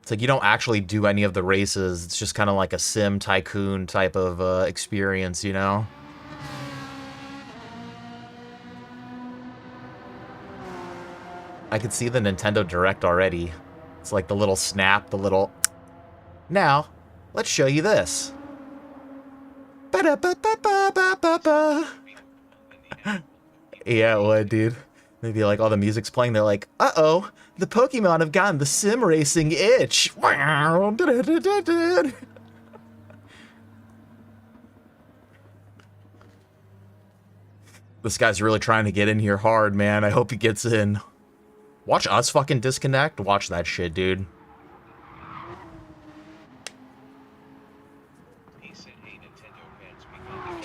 It's like you don't actually do any of the races. It's just kind of like a sim tycoon type of experience, you know? I could see the Nintendo Direct already. It's like the little snap, the little... Now, let's show you this. Ba-da-ba-ba-ba-ba-ba-ba. Yeah, it would, dude. Maybe like all the music's playing, they're like, uh-oh, the Pokemon have gotten the sim racing itch. This guy's really trying to get in here hard, man. I hope he gets in. Watch us fucking disconnect. Watch that shit, dude. He said, hey, Nintendo fans,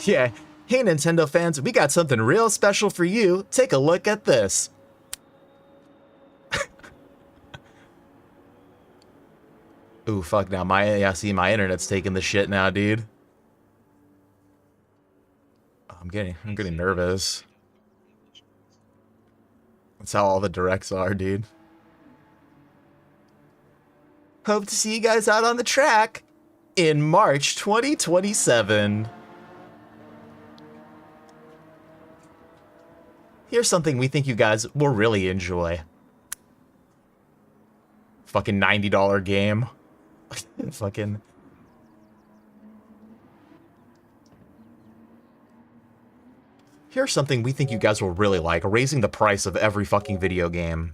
Yeah. Hey, Nintendo fans, we got something real special for you. Take a look at this. Ooh, fuck now. Yeah, see, my internet's taking the shit now, dude. I'm getting nervous. That's how all the directs are, dude. Hope to see you guys out on the track in March 2027. Here's something we think you guys will really enjoy. Fucking $90 game. Fucking... Here's something we think you guys will really like, raising the price of every fucking video game.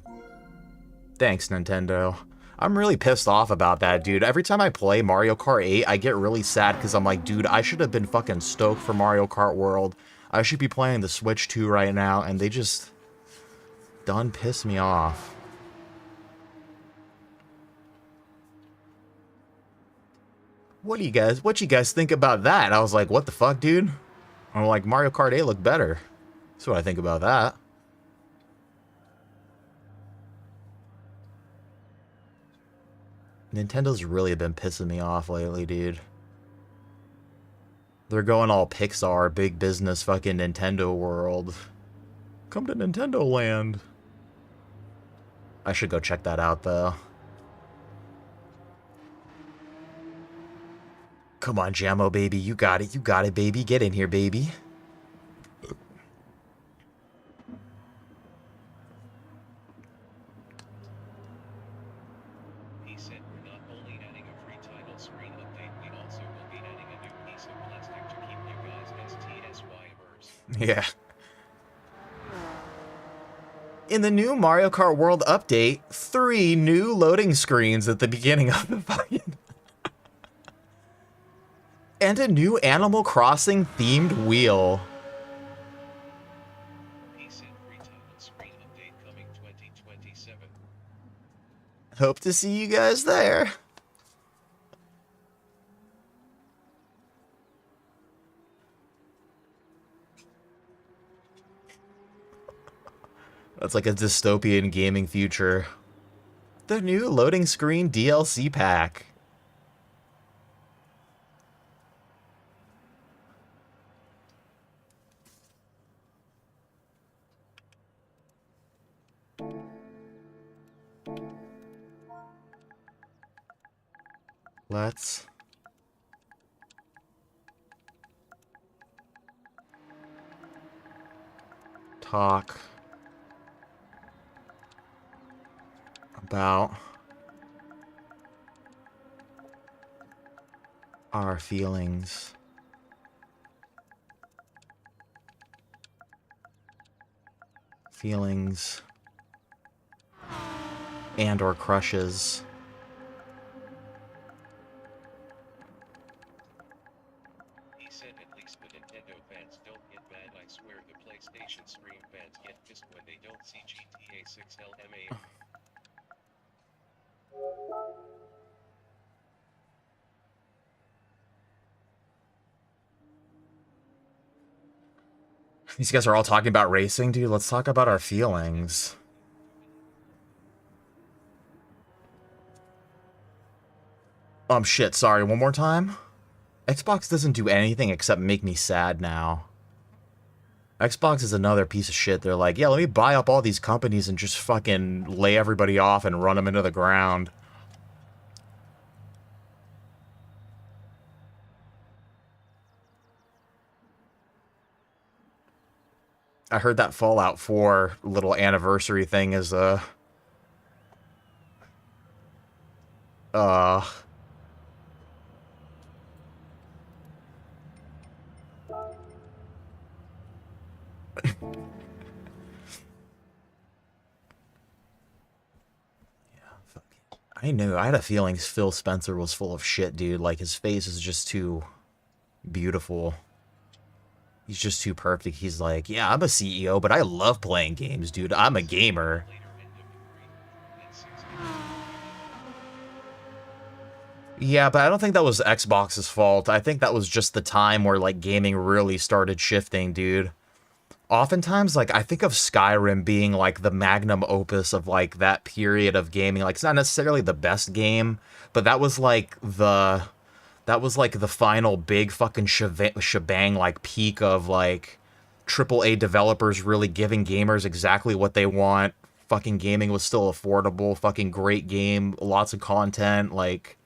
Thanks, Nintendo. I'm really pissed off about that, dude. Every time I play Mario Kart 8, I get really sad because I'm like, dude, I should have been fucking stoked for Mario Kart World. I should be playing the Switch 2 right now, and they just done piss me off. What you guys think about that? I was like, what the fuck, dude? I'm like, Mario Kart 8 looked better. That's what I think about that. Nintendo's really been pissing me off lately, dude. They're going all Pixar, big business fucking Nintendo world. Come to Nintendo Land. I should go check that out, though. Come on, Jammo, baby. You got it, baby. Get in here, baby. He said we're not only adding a free title screen update, we also will be adding a new piece of plastic to keep you guys STSYers. Yeah. In the new Mario Kart World update, 3 new loading screens at the beginning of the fucking... and a new Animal Crossing themed wheel. He said free title screen update coming 2027. Hope to see you guys there. That's like a dystopian gaming future. The new loading screen DLC pack. Let's talk about our feelings. Feelings and or crushes. He said at least the Nintendo fans don't get mad. I swear the PlayStation stream fans get pissed when they don't see GTA 6 LMA. These guys are all talking about racing, dude. Let's talk about our feelings. Shit, sorry, one more time? Xbox doesn't do anything except make me sad now. Xbox is another piece of shit. They're like, yeah, let me buy up all these companies and just fucking lay everybody off and run them into the ground. I heard that Fallout 4 little anniversary thing is, I knew. I had a feeling Phil Spencer was full of shit, dude. Like, his face is just too beautiful. He's just too perfect. He's like, yeah, I'm a CEO, but I love playing games, dude. I'm a gamer. Yeah, but I don't think that was Xbox's fault. I think that was just the time where, like, gaming really started shifting, dude. Oftentimes, like, I think of Skyrim being, like, the magnum opus of, like, that period of gaming. Like, it's not necessarily the best game, but that was, like, the final big fucking shebang, like, peak of, like, AAA developers really giving gamers exactly what they want. Fucking gaming was still affordable. Fucking great game. Lots of content. Like,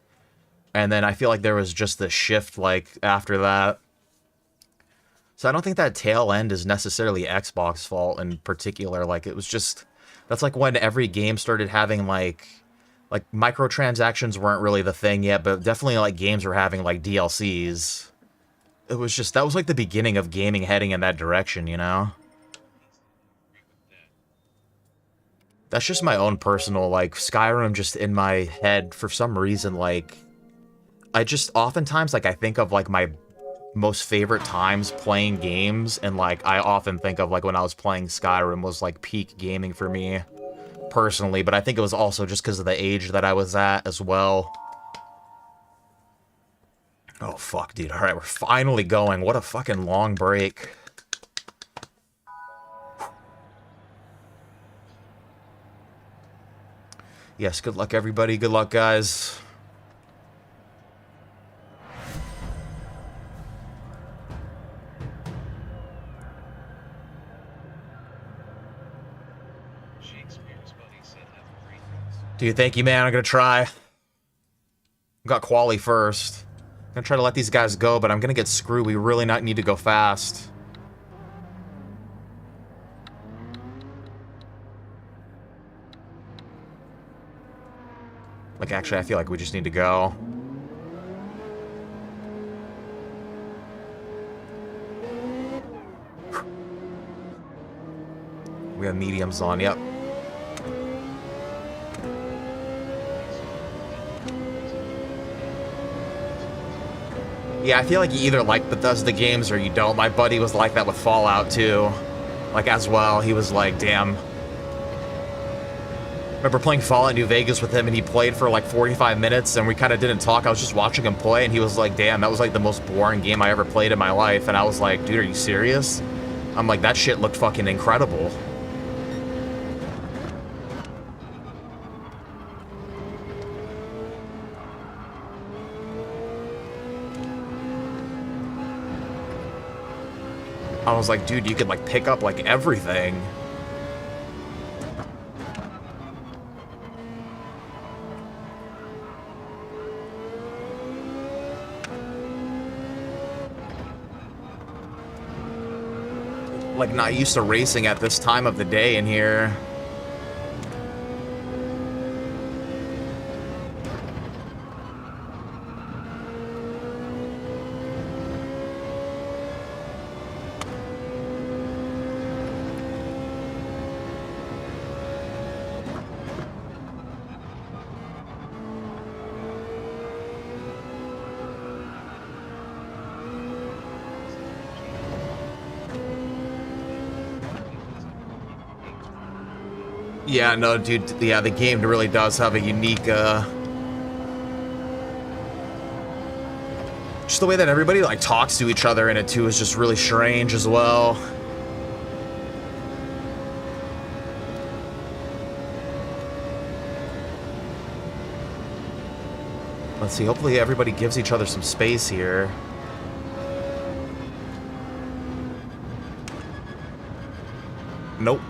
and then I feel like there was just this shift, like, after that. So I don't think that tail end is necessarily Xbox's fault in particular. Like, it was just... That's like when every game started having, like microtransactions weren't really the thing yet, but definitely, like, games were having, like, DLCs. It was just... That was, like, the beginning of gaming heading in that direction, you know? That's just my own personal, like, Skyrim just in my head, for some reason, like... I just... Oftentimes, like, I think of, like, my most favorite times playing games, and like I often think of like when I was playing Skyrim was like peak gaming for me personally, but I think it was also just because of the age that I was at as well. Oh fuck, dude. All right, we're finally going. What a fucking long break. Yes, good luck everybody. Good luck, guys. Dude, thank you, man. I'm gonna try. Got quali first. I'm gonna try to let these guys go, but I'm gonna get screwed. We really not need to go fast. Like, actually, I feel like we just need to go. We have mediums on, yep. Yeah, I feel like you either like Bethesda games or you don't. My buddy was like that with Fallout too. Like, as well, he was like, damn. Remember playing Fallout New Vegas with him, and he played for like 45 minutes, and we kind of didn't talk. I was just watching him play, and he was like, damn, that was like the most boring game I ever played in my life. And I was like, dude, are you serious? I'm like, that shit looked fucking incredible. I was like, dude, you could like pick up like everything. Like, not used to racing at this time of the day in here. Yeah, no, dude, yeah, the game really does have a unique, just the way that everybody, like, talks to each other in it, too, is just really strange as well. Let's see, hopefully everybody gives each other some space here. Nope.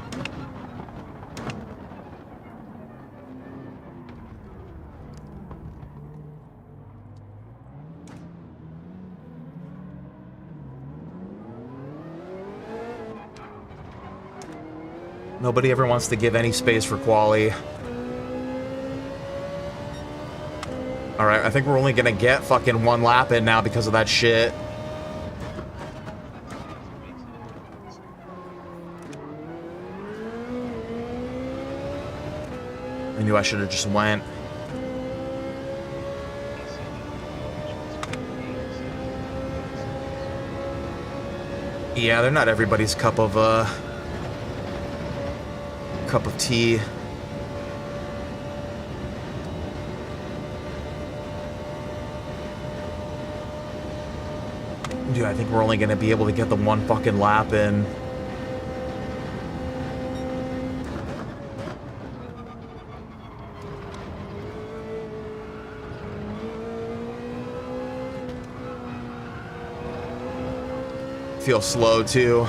Nobody ever wants to give any space for quali. Alright, I think we're only gonna get fucking one lap in now because of that shit. I knew I should have just went. Yeah, they're not everybody's cup of tea. Dude, I think we're only gonna be able to get the one fucking lap in. Feel slow too.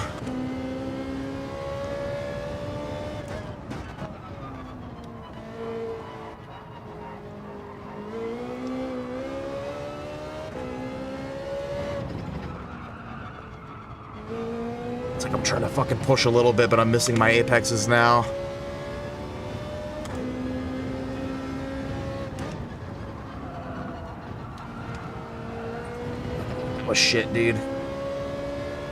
It's like I'm trying to fucking push a little bit, but I'm missing my apexes now. Oh shit, dude.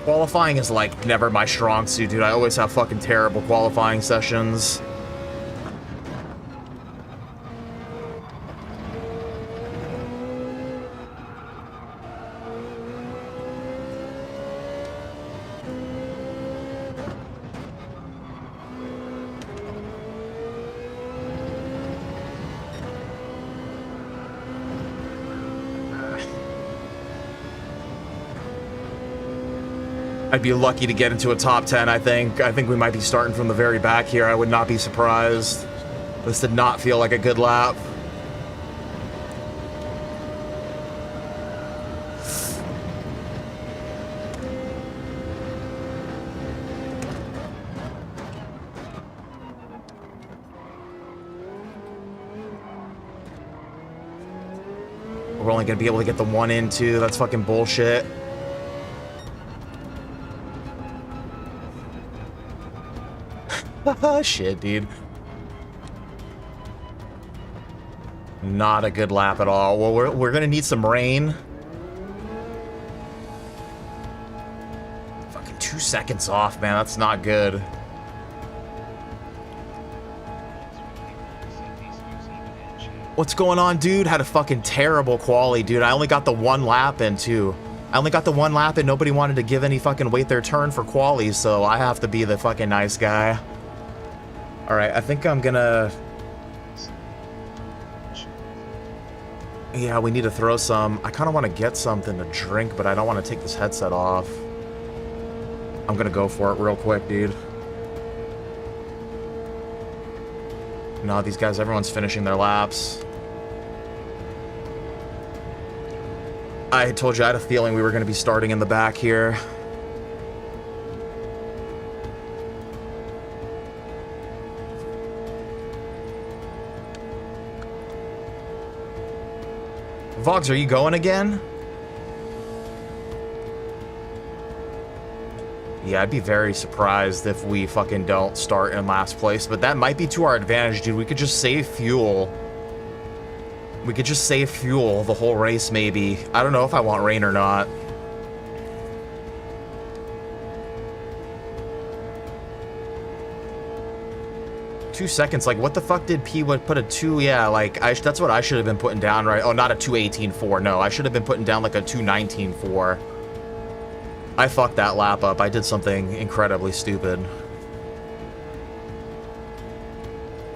Qualifying is like never my strong suit, dude. I always have fucking terrible qualifying sessions. I'd be lucky to get into a top 10, I think. I think we might be starting from the very back here. I would not be surprised. This did not feel like a good lap. We're only going to be able to get the one in, too. That's fucking bullshit. Shit, dude. Not a good lap at all. Well, we're gonna need some rain. Fucking 2 seconds off, man. That's not good. What's going on, dude? Had a fucking terrible quali, dude. I only got the one lap in, too. I only got the one lap in. Nobody wanted to give any fucking wait their turn for quali, so I have to be the fucking nice guy. Alright, I think I'm gonna... Yeah, we need to throw some... I kind of want to get something to drink, but I don't want to take this headset off. I'm gonna go for it real quick, dude. No, these guys, everyone's finishing their laps. I told you I had a feeling we were going to be starting in the back here. Vogs, are you going again? Yeah, I'd be very surprised if we fucking don't start in last place, but that might be to our advantage, dude. We could just save fuel. We could just save fuel the whole race, maybe. I don't know if I want rain or not. Two seconds, like, what the fuck did P would put a 2? Yeah, like, that's what I should have been putting down, right? Oh, not a 2:18.4. No, I should have been putting down, like, a 2:19.4. I fucked that lap up. I did something incredibly stupid.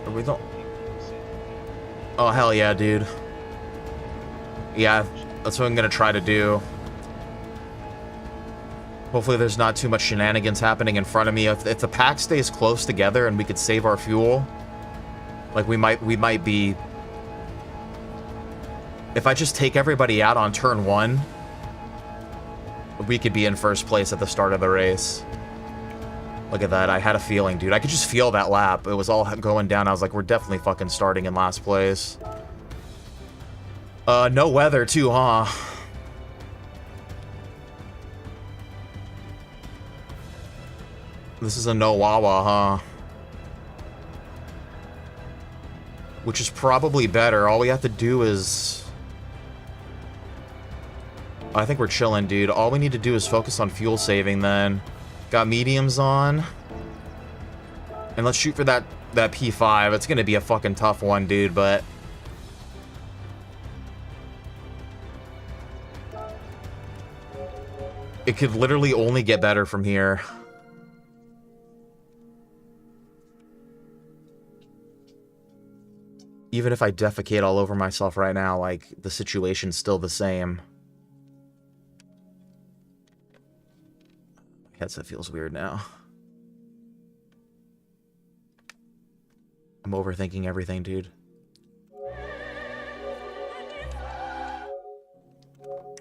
We don't... Oh, hell yeah, dude. Yeah, that's what I'm gonna try to do. Hopefully there's not too much shenanigans happening in front of me. If the pack stays close together and we could save our fuel, like, we might be... If I just take everybody out on turn 1, we could be in first place at the start of the race. Look at that. I had a feeling, dude. I could just feel that lap. It was all going down. I was like, we're definitely fucking starting in last place. No weather too, huh? This is a no wawa, huh? Which is probably better. All we have to do is... I think we're chilling, dude. All we need to do is focus on fuel saving then. Got mediums on. And let's shoot for that P5. It's gonna be a fucking tough one, dude, but... It could literally only get better from here. Even if I defecate all over myself right now, like, the situation's still the same. Headset feels weird now. I'm overthinking everything, dude.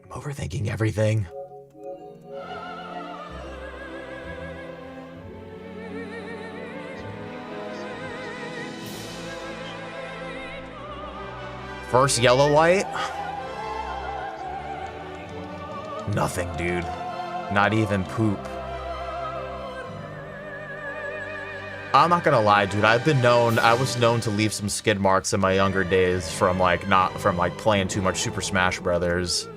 I'm overthinking everything. First yellow light? Nothing, dude. Not even poop. I'm not gonna lie, dude. I was known to leave some skid marks in my younger days from like playing too much Super Smash Brothers.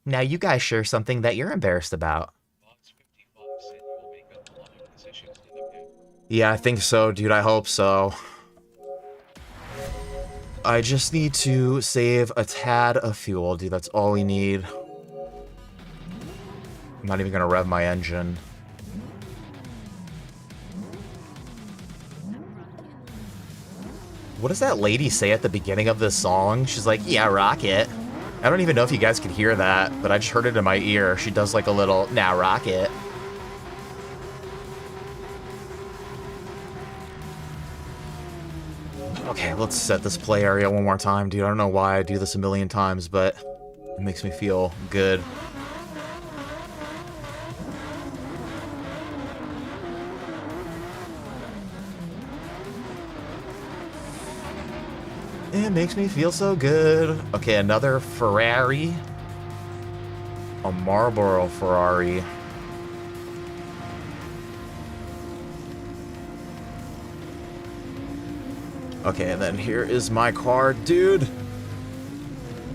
Now you guys share something that you're embarrassed about. Mods 55 said you'll make up a lot of positions in the pit. Yeah, I think so, dude. I hope so. I just need to save a tad of fuel, dude. That's all we need. I'm not even gonna rev my engine. What does that lady say at the beginning of this song? She's like, yeah, rocket. I don't even know if you guys could hear that, but I just heard it in my ear. She does like a little, now rocket. Okay, let's set this play area one more time, dude. I don't know why I do this a million times, but it makes me feel good. It makes me feel so good. Okay, another Ferrari. A Marlboro Ferrari. Okay, and then here is my car, dude.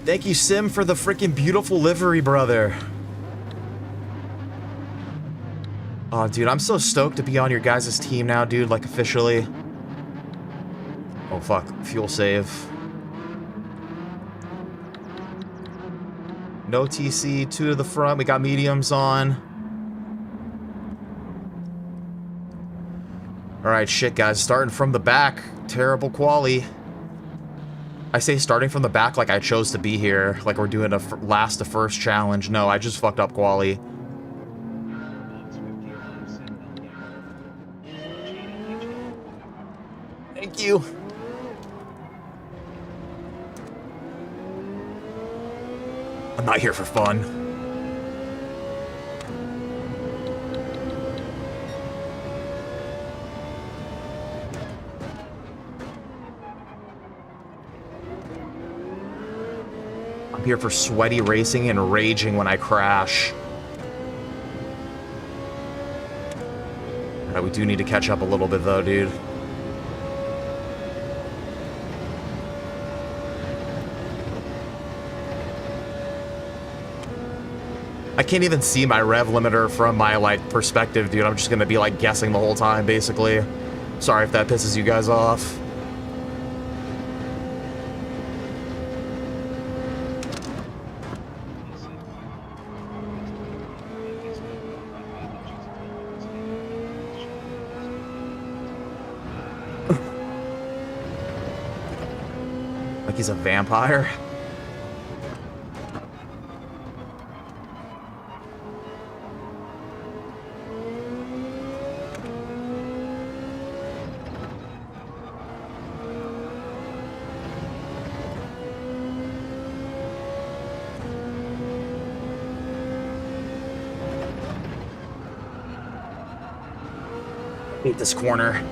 Thank you, Sim, for the freaking beautiful livery, brother. Oh, dude, I'm so stoked to be on your guys' team now, dude, like, officially. Oh, fuck. Fuel save. No TC, 2 to the front. We got mediums on. Alright, shit, guys. Starting from the back. Terrible quali. I say starting from the back like I chose to be here. Like we're doing a last to first challenge. No, I just fucked up quali. Mods 55 said Thank you. I'm not here for fun. I'm here for sweaty racing and raging when I crash. Alright, we do need to catch up a little bit though, dude. I can't even see my rev limiter from my, like, perspective, dude. I'm just gonna be, like, guessing the whole time, basically. Sorry if that pisses you guys off. Like he's a vampire. Hate this corner.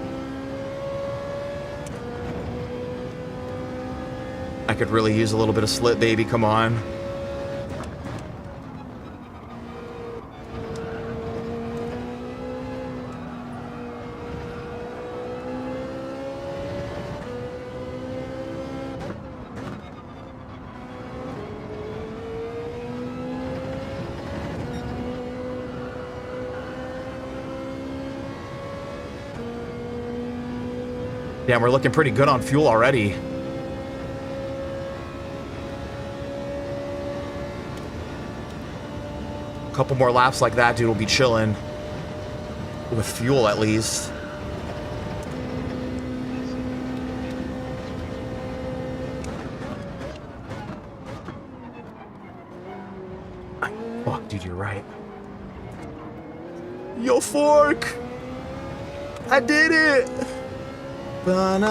I could really use a little bit of slip, baby. Come on. Damn, we're looking pretty good on fuel already. A couple more laps like that, dude, will be chilling. With fuel, at least. Fuck, dude, you're right. Yo, fork! I did it! I'm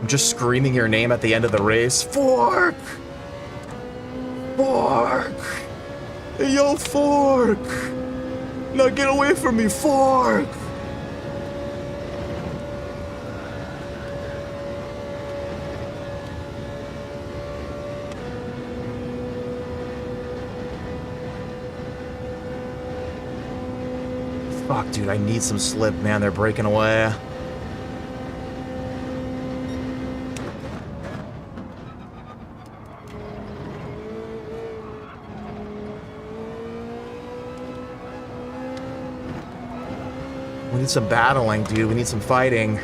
just screaming your name at the end of the race. Fork! Fork! Yo, Fork! Now get away from me, Fork! Fuck, dude, I need some slip, man. They're breaking away. We need some battling, dude. We need some fighting.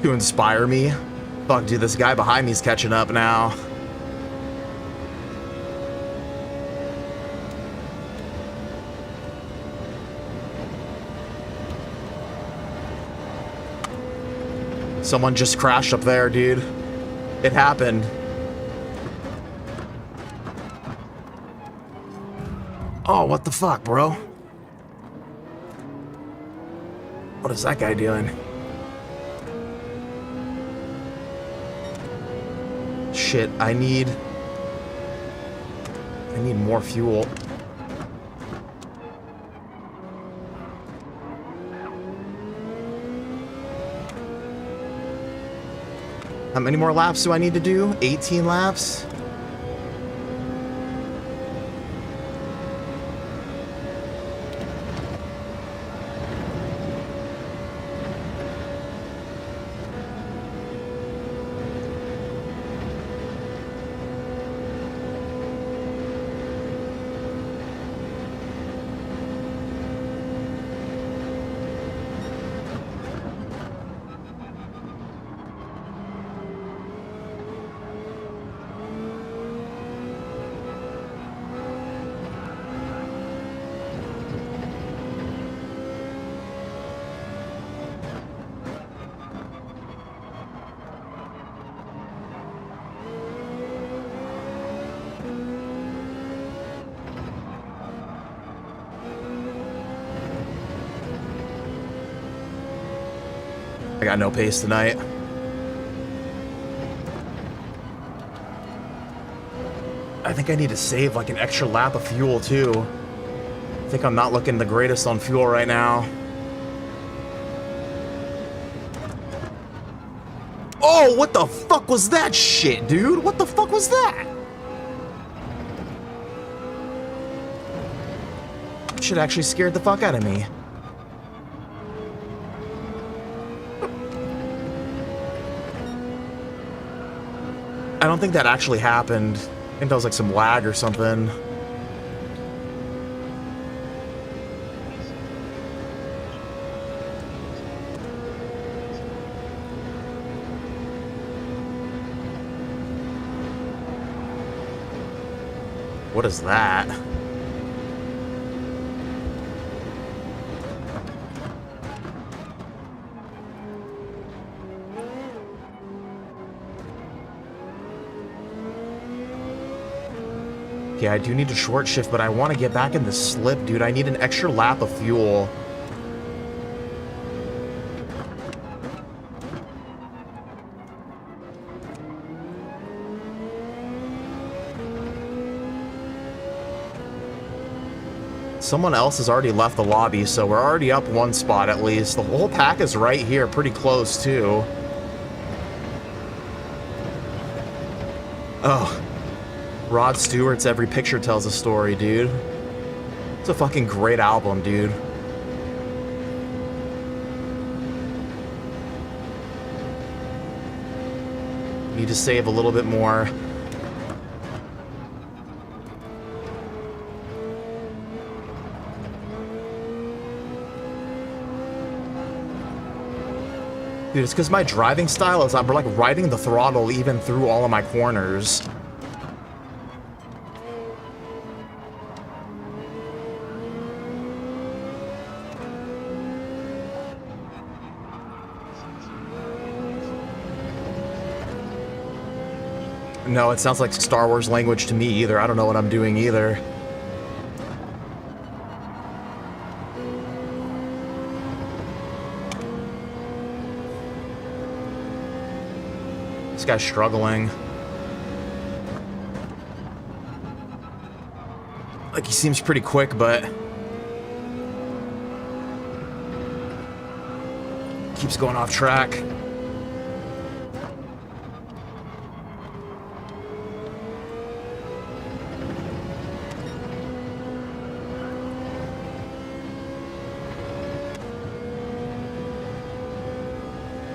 To inspire me. Fuck, dude, this guy behind me's catching up now. Someone just crashed up there, dude. It happened. Oh, what the fuck, bro? What is that guy doing? Shit, I need more fuel. How many more laps do I need to do? 18 laps? I got no pace tonight. I think I need to save like an extra lap of fuel too. I think I'm not looking the greatest on fuel right now. Oh, what the fuck was that shit, dude? What the fuck was that? Shit actually scared the fuck out of me. I don't think that actually happened. I think that was like some lag or something. What is that? Yeah, I do need to short shift, but I want to get back in the slip, dude. I need an extra lap of fuel. Someone else has already left the lobby, so we're already up one spot at least. The whole pack is right here, pretty close too. Oh. Rod Stewart's Every Picture Tells a Story, dude. It's a fucking great album, dude. Need to save a little bit more. Dude, it's because my driving style is I'm like riding the throttle even through all of my corners. No, it sounds like Star Wars language to me either. I don't know what I'm doing either. This guy's struggling. Like, he seems pretty quick, but keeps going off track.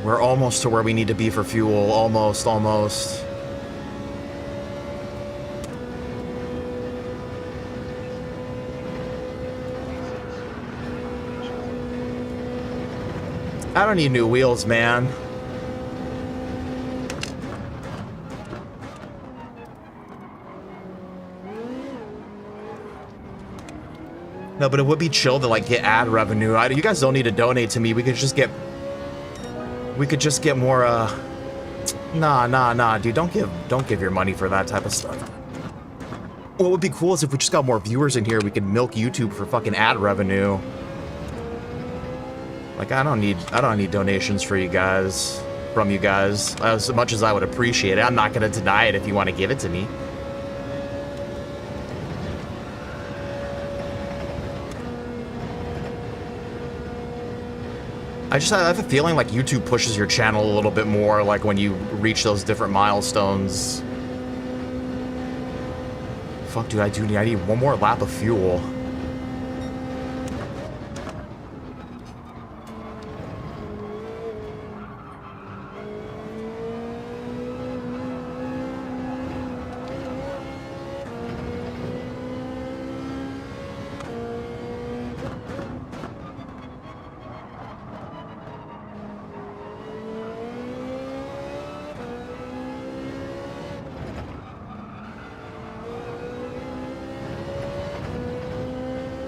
We're almost to where we need to be for fuel. Almost, almost. I don't need new wheels, man. No, but it would be chill to, like, get ad revenue. You guys don't need to donate to me. We could just get more, Nah, dude, don't give your money for that type of stuff. What would be cool is if we just got more viewers in here, we could milk YouTube for fucking ad revenue. Like, I don't need donations from you guys, as much as I would appreciate it. I'm not gonna deny it if you want to give it to me. I have a feeling like YouTube pushes your channel a little bit more, like when you reach those different milestones. Fuck, dude, I need one more lap of fuel.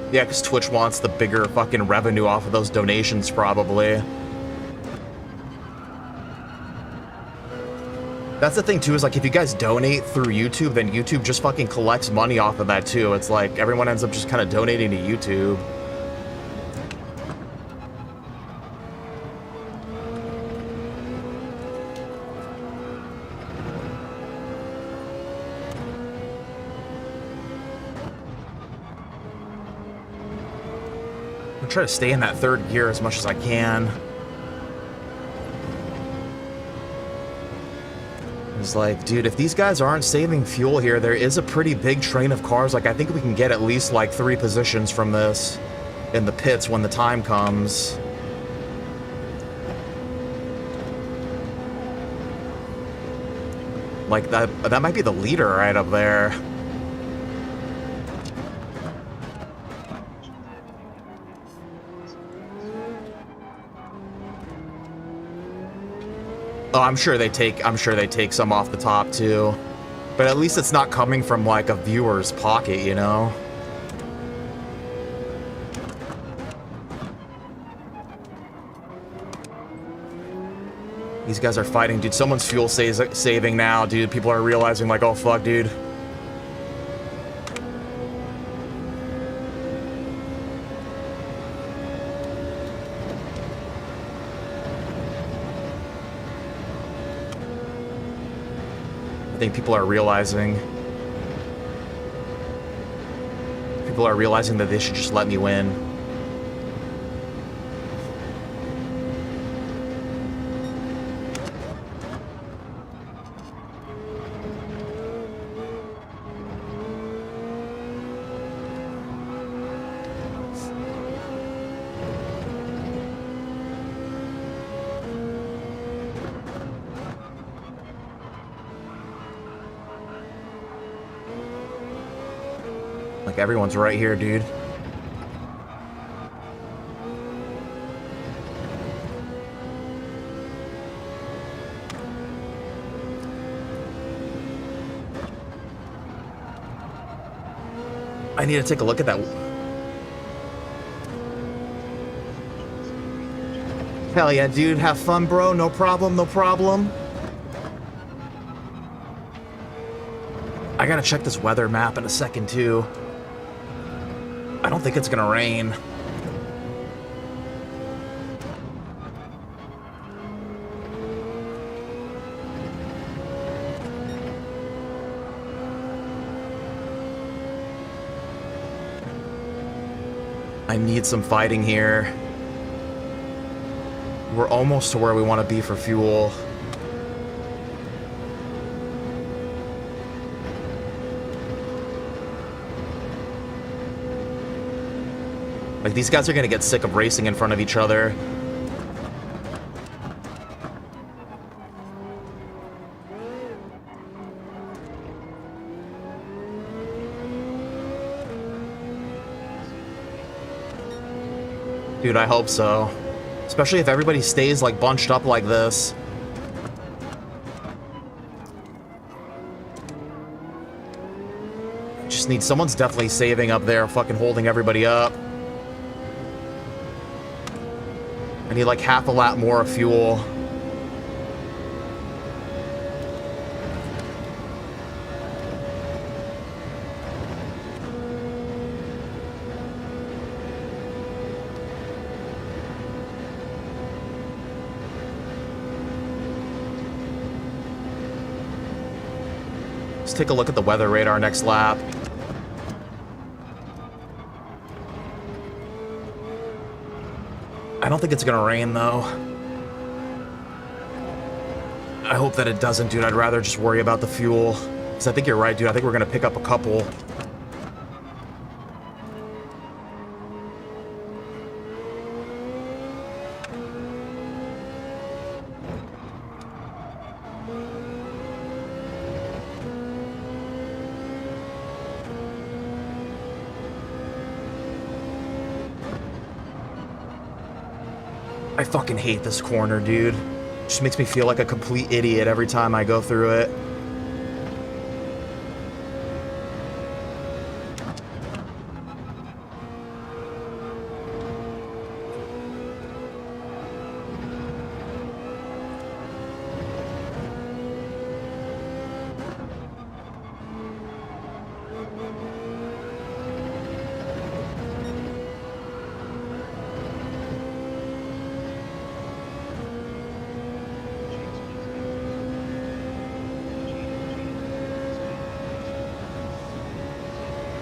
Yeah, because Twitch wants the bigger fucking revenue off of those donations, probably. That's the thing, too, is like, if you guys donate through YouTube, then YouTube just fucking collects money off of that, too. It's like, everyone ends up just kind of donating to YouTube. Try to stay in that third gear as much as I can. It's like, dude, if these guys aren't saving fuel here, there is a pretty big train of cars. Like, I think we can get at least like 3 positions from this in the pits when the time comes. Like, that might be the leader right up there. Oh, I'm sure they take some off the top too. But at least it's not coming from like a viewer's pocket, you know? These guys are fighting, dude. Someone's fuel saving now, dude. People are realizing like, oh fuck, dude. I think people are realizing that they should just let me win. Like, everyone's right here, dude. I need to take a look at that. Hell yeah, dude. Have fun, bro. No problem, no problem. I gotta check this weather map in a second, too. I don't think it's gonna rain. I need some fighting here. We're almost to where we want to be for fuel. Like, these guys are gonna get sick of racing in front of each other. Dude, I hope so. Especially if everybody stays, like, bunched up like this. Just need... someone's definitely saving up there, fucking holding everybody up. I need, like, half a lap more of fuel. Let's take a look at the weather radar next lap. I don't think it's gonna rain, though. I hope that it doesn't, dude. I'd rather just worry about the fuel. Because I think you're right, dude. I think we're gonna pick up a couple. I fucking hate this corner, dude. Just makes me feel like a complete idiot every time I go through it.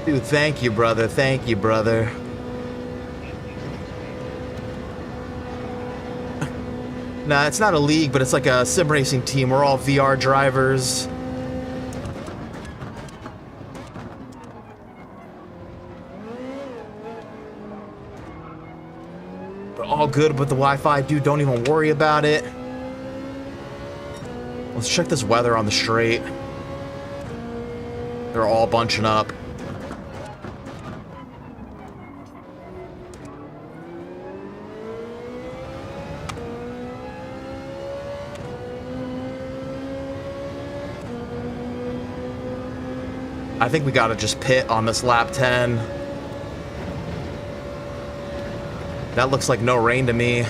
Dude, thank you, brother. Thank you, brother. Nah, it's not a league, but it's like a sim racing team. We're all VR drivers. But all good with the Wi-Fi, dude. Don't even worry about it. Let's check this weather on the straight. They're all bunching up. I think we gotta just pit on this lap 10. That looks like no rain to me.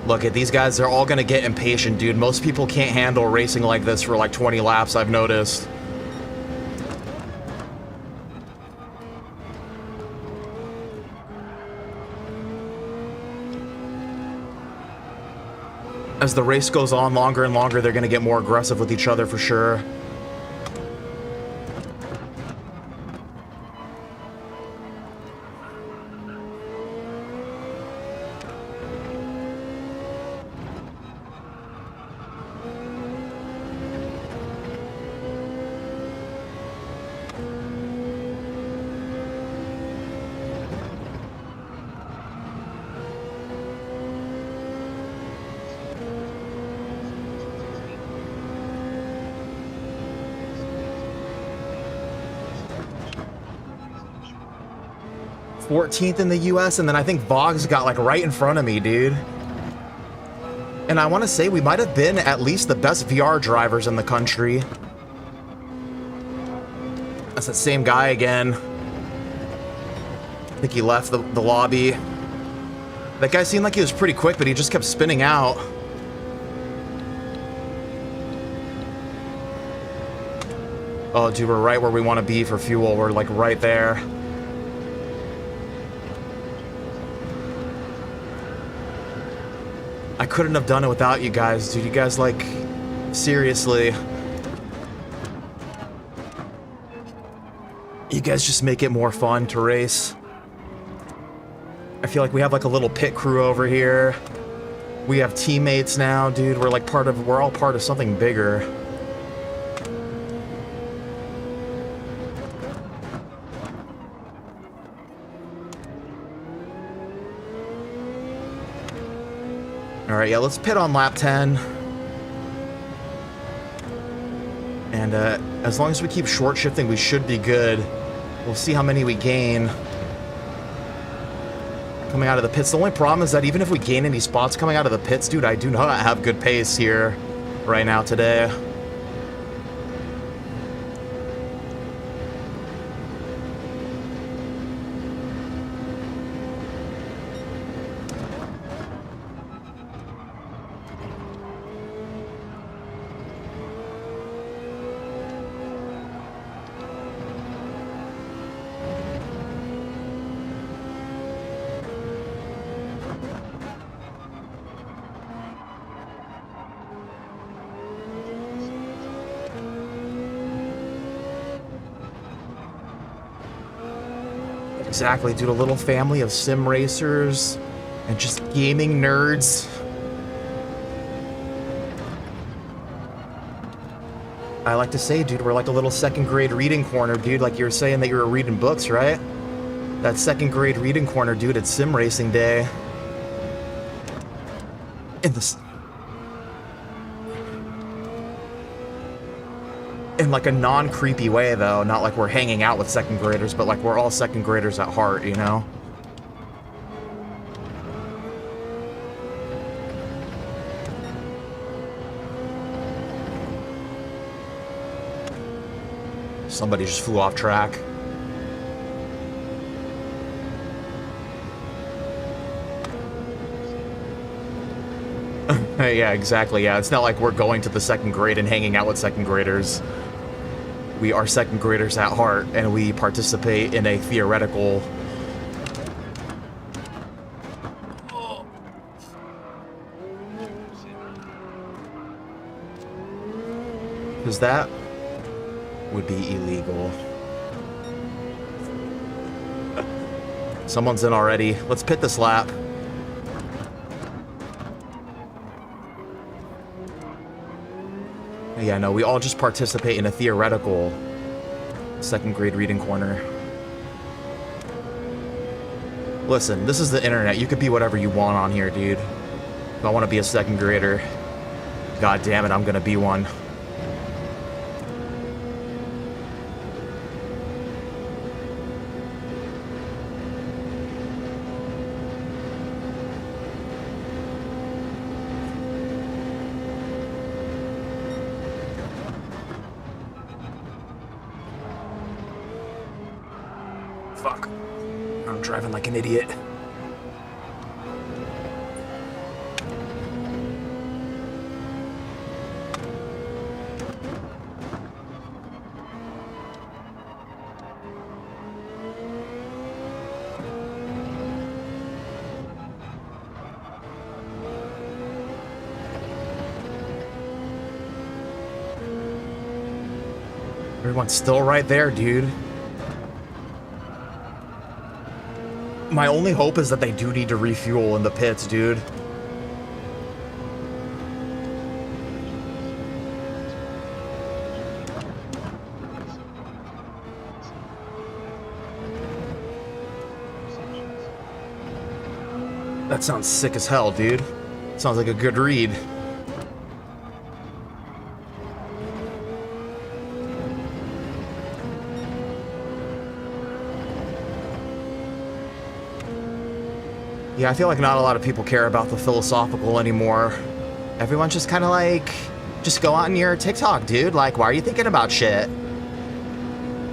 Look at these guys, they're all gonna get impatient, dude. Most people can't handle racing like this for like 20 laps, I've noticed. As the race goes on longer and longer, they're gonna get more aggressive with each other for sure. .14th in the US, and then I think Boggs got like right in front of me, dude. And I want to say we might have been at least the best VR drivers in the country. That's that same guy again. I think he left the lobby. That guy seemed like he was pretty quick, but he just kept spinning out. Oh, dude, we're right where we want to be for fuel. We're, like, right there. I couldn't have done it without you guys, dude. You guys, like, seriously. You guys just make it more fun to race. I feel like we have, like, a little pit crew over here. We have teammates now, dude. We're, like, we're all part of something bigger. Alright, yeah, let's pit on lap 10. And as long as we keep short shifting, we should be good. We'll see how many we gain coming out of the pits. The only problem is that even if we gain any spots coming out of the pits, dude, I do not have good pace here right now today. Exactly, dude, a little family of sim racers and just gaming nerds. I like to say, dude, we're like a little second grade reading corner, dude, like you were saying that you were reading books, right? That second grade reading corner, dude, it's sim racing day. In like a non-creepy way, though. Not like we're hanging out with second graders, but like we're all second graders at heart, you know? Somebody just flew off track. Yeah, exactly, yeah. It's not like we're going to the second grade and hanging out with second graders. We are second graders at heart, and we participate in a theoretical... Because that would be illegal. Someone's in already. Let's pit this lap. Yeah, no, we all just participate in a theoretical second grade reading corner. Listen, this is the internet. You could be whatever you want on here, dude. If I want to be a second grader, god damn it, I'm gonna be one. Fuck. I'm driving like an idiot. Everyone's still right there, dude. My only hope is that they do need to refuel in the pits, dude. That sounds sick as hell, dude. Sounds like a good read. Yeah, I feel like not a lot of people care about the philosophical anymore. Everyone's just kind of like, just go on your TikTok, dude. Like, why are you thinking about shit?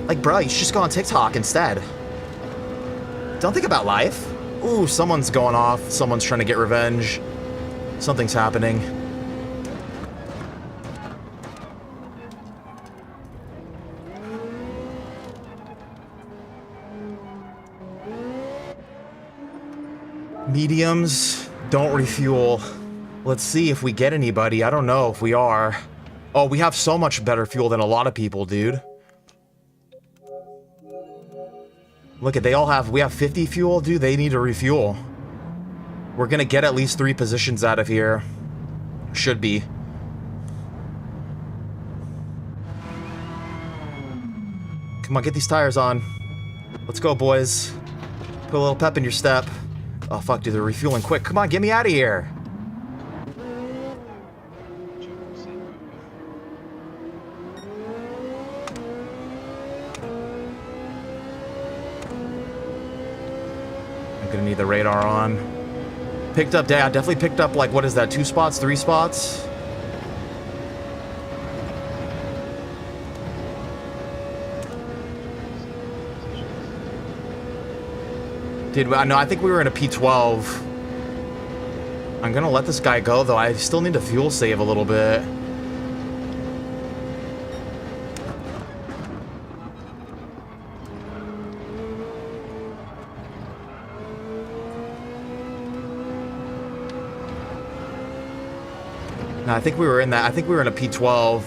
Like, bro, you should just go on TikTok instead. Don't think about life. Ooh, someone's going off. Someone's trying to get revenge. Something's happening. Mediums don't refuel. Let's see if we get anybody. I don't know if we are. Oh, we have so much better fuel than a lot of people, dude. Look at, we have 50 fuel, dude. They need to refuel. We're gonna get at least 3 positions out of here. Should be. Come on, get these tires on. Let's go, boys. Put a little pep in your step. Oh, fuck, dude, they're refueling quick. Come on, get me out of here. I'm gonna need the radar on. Picked up, yeah, definitely picked up, like, what is that, 2 spots, 3 spots? No, I think we were in a P12. I'm gonna let this guy go, though. I still need to fuel save a little bit. No, I think we were in that. I think we were in a P12.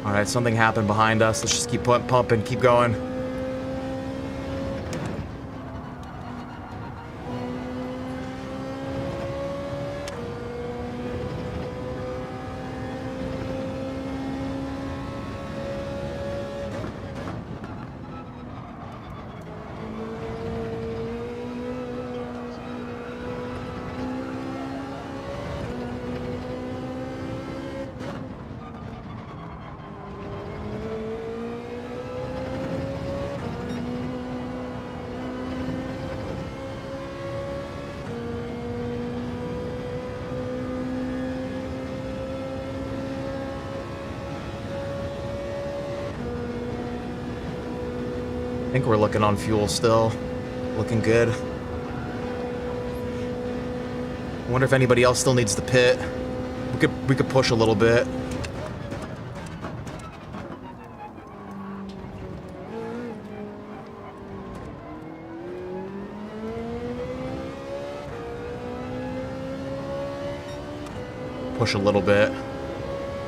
Alright, something happened behind us. Let's just keep pumping, keep going. I think we're looking on fuel still. Looking good. I wonder if anybody else still needs the pit. We could push a little bit. Push a little bit.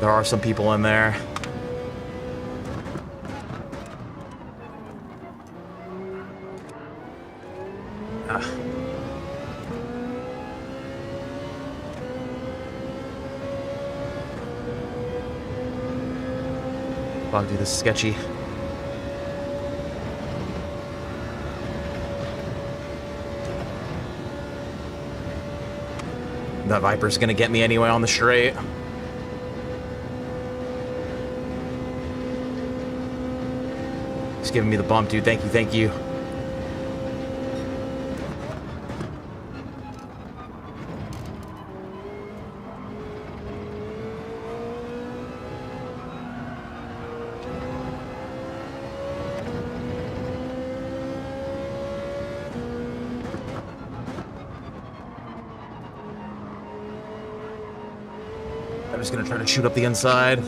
There are some people in there. Fuck, dude, this is sketchy. That Viper's gonna get me anyway on the straight. He's giving me the bump, dude. Thank you, thank you. I'm just gonna try to shoot up the inside.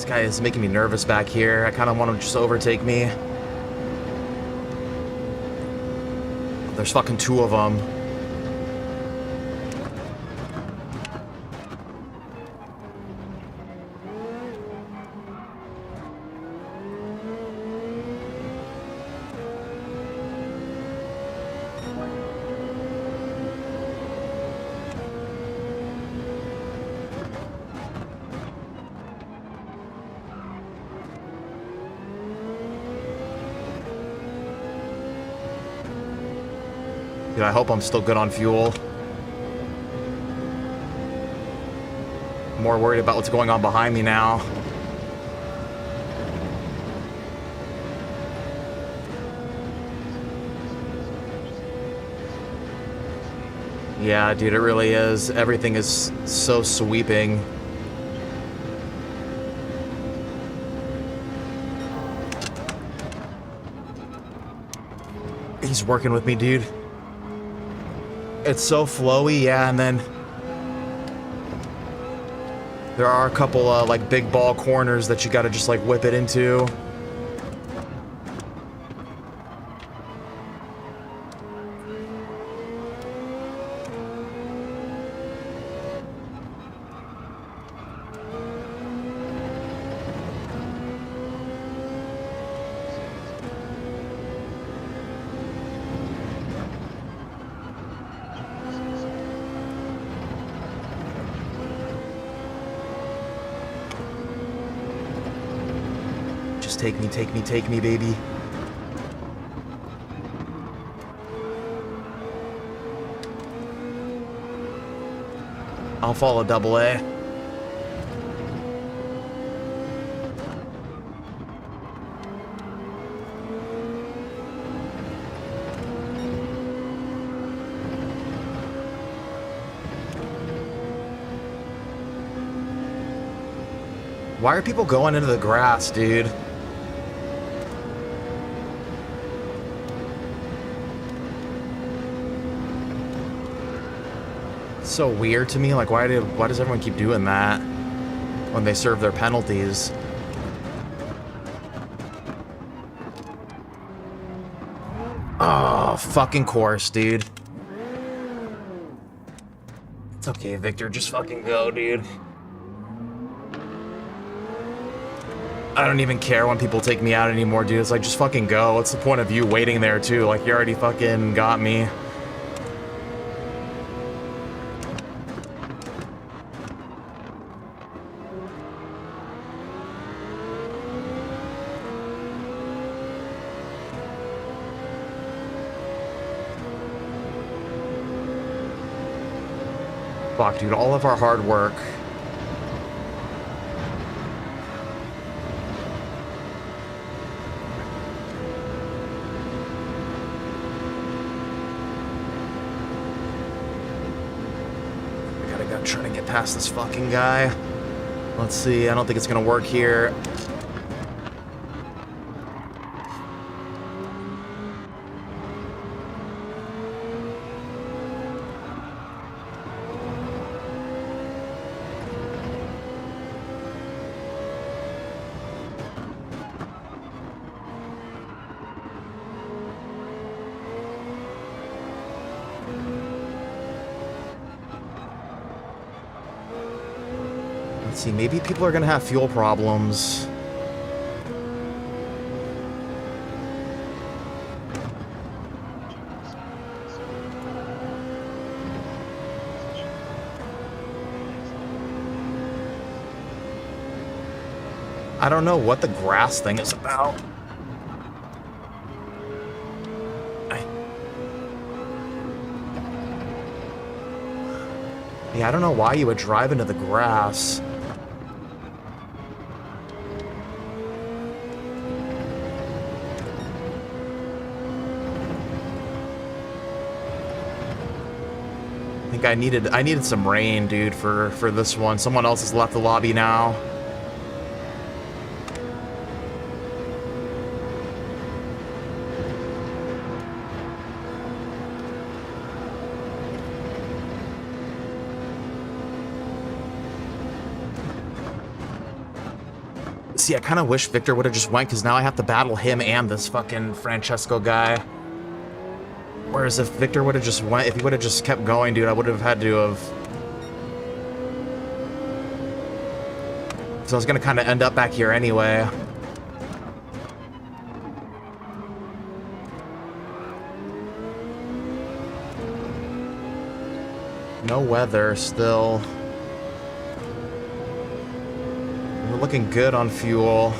guy is making me nervous back here. I kind of want him to just overtake me. There's fucking two of them. Dude, I hope I'm still good on fuel. I'm more worried about what's going on behind me now. Yeah, dude, it really is. Everything is so sweeping. He's working with me, dude. It's so flowy, yeah, and then there are a couple like big ball corners that you gotta just like whip it into. Just take me, baby. I'll follow double A. Why are people going into the grass, dude? So weird to me. Like, why does everyone keep doing that when they serve their penalties? Oh, fucking course, dude. It's okay, Victor. Just fucking go, dude. I don't even care when people take me out anymore, dude. It's like, just fucking go. What's the point of you waiting there, too? Like, you already fucking got me. Fuck, dude, all of our hard work. I gotta try to get past this fucking guy. Let's see, I don't think it's gonna work here. Let's see, maybe people are gonna have fuel problems. I don't know what the grass thing is about. Yeah, I don't know why you would drive into the grass. I think I needed some rain, dude, for this one. Someone else has left the lobby now. See, I kind of wish Victor would have just went, because now I have to battle him and this fucking Francesco guy. Whereas if Victor would have just went, if he would have just kept going, dude, I would have had to have... So I was going to kind of end up back here anyway. No weather still. We're looking good on fuel.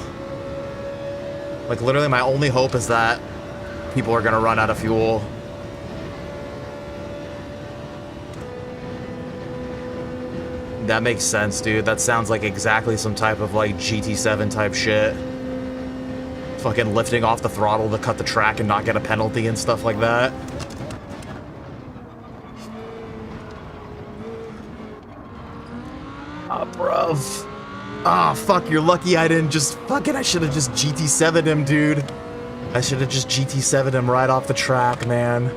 Like, literally my only hope is that people are gonna run out of fuel. That makes sense, dude. That sounds like exactly some type of, like, GT7 type shit. Fucking lifting off the throttle to cut the track and not get a penalty and stuff like that. Oh, bruv. Ah, oh, fuck, you're lucky I didn't just... Fucking, I should have just GT7'd him, dude. I should have just GT7'd him right off the track, man.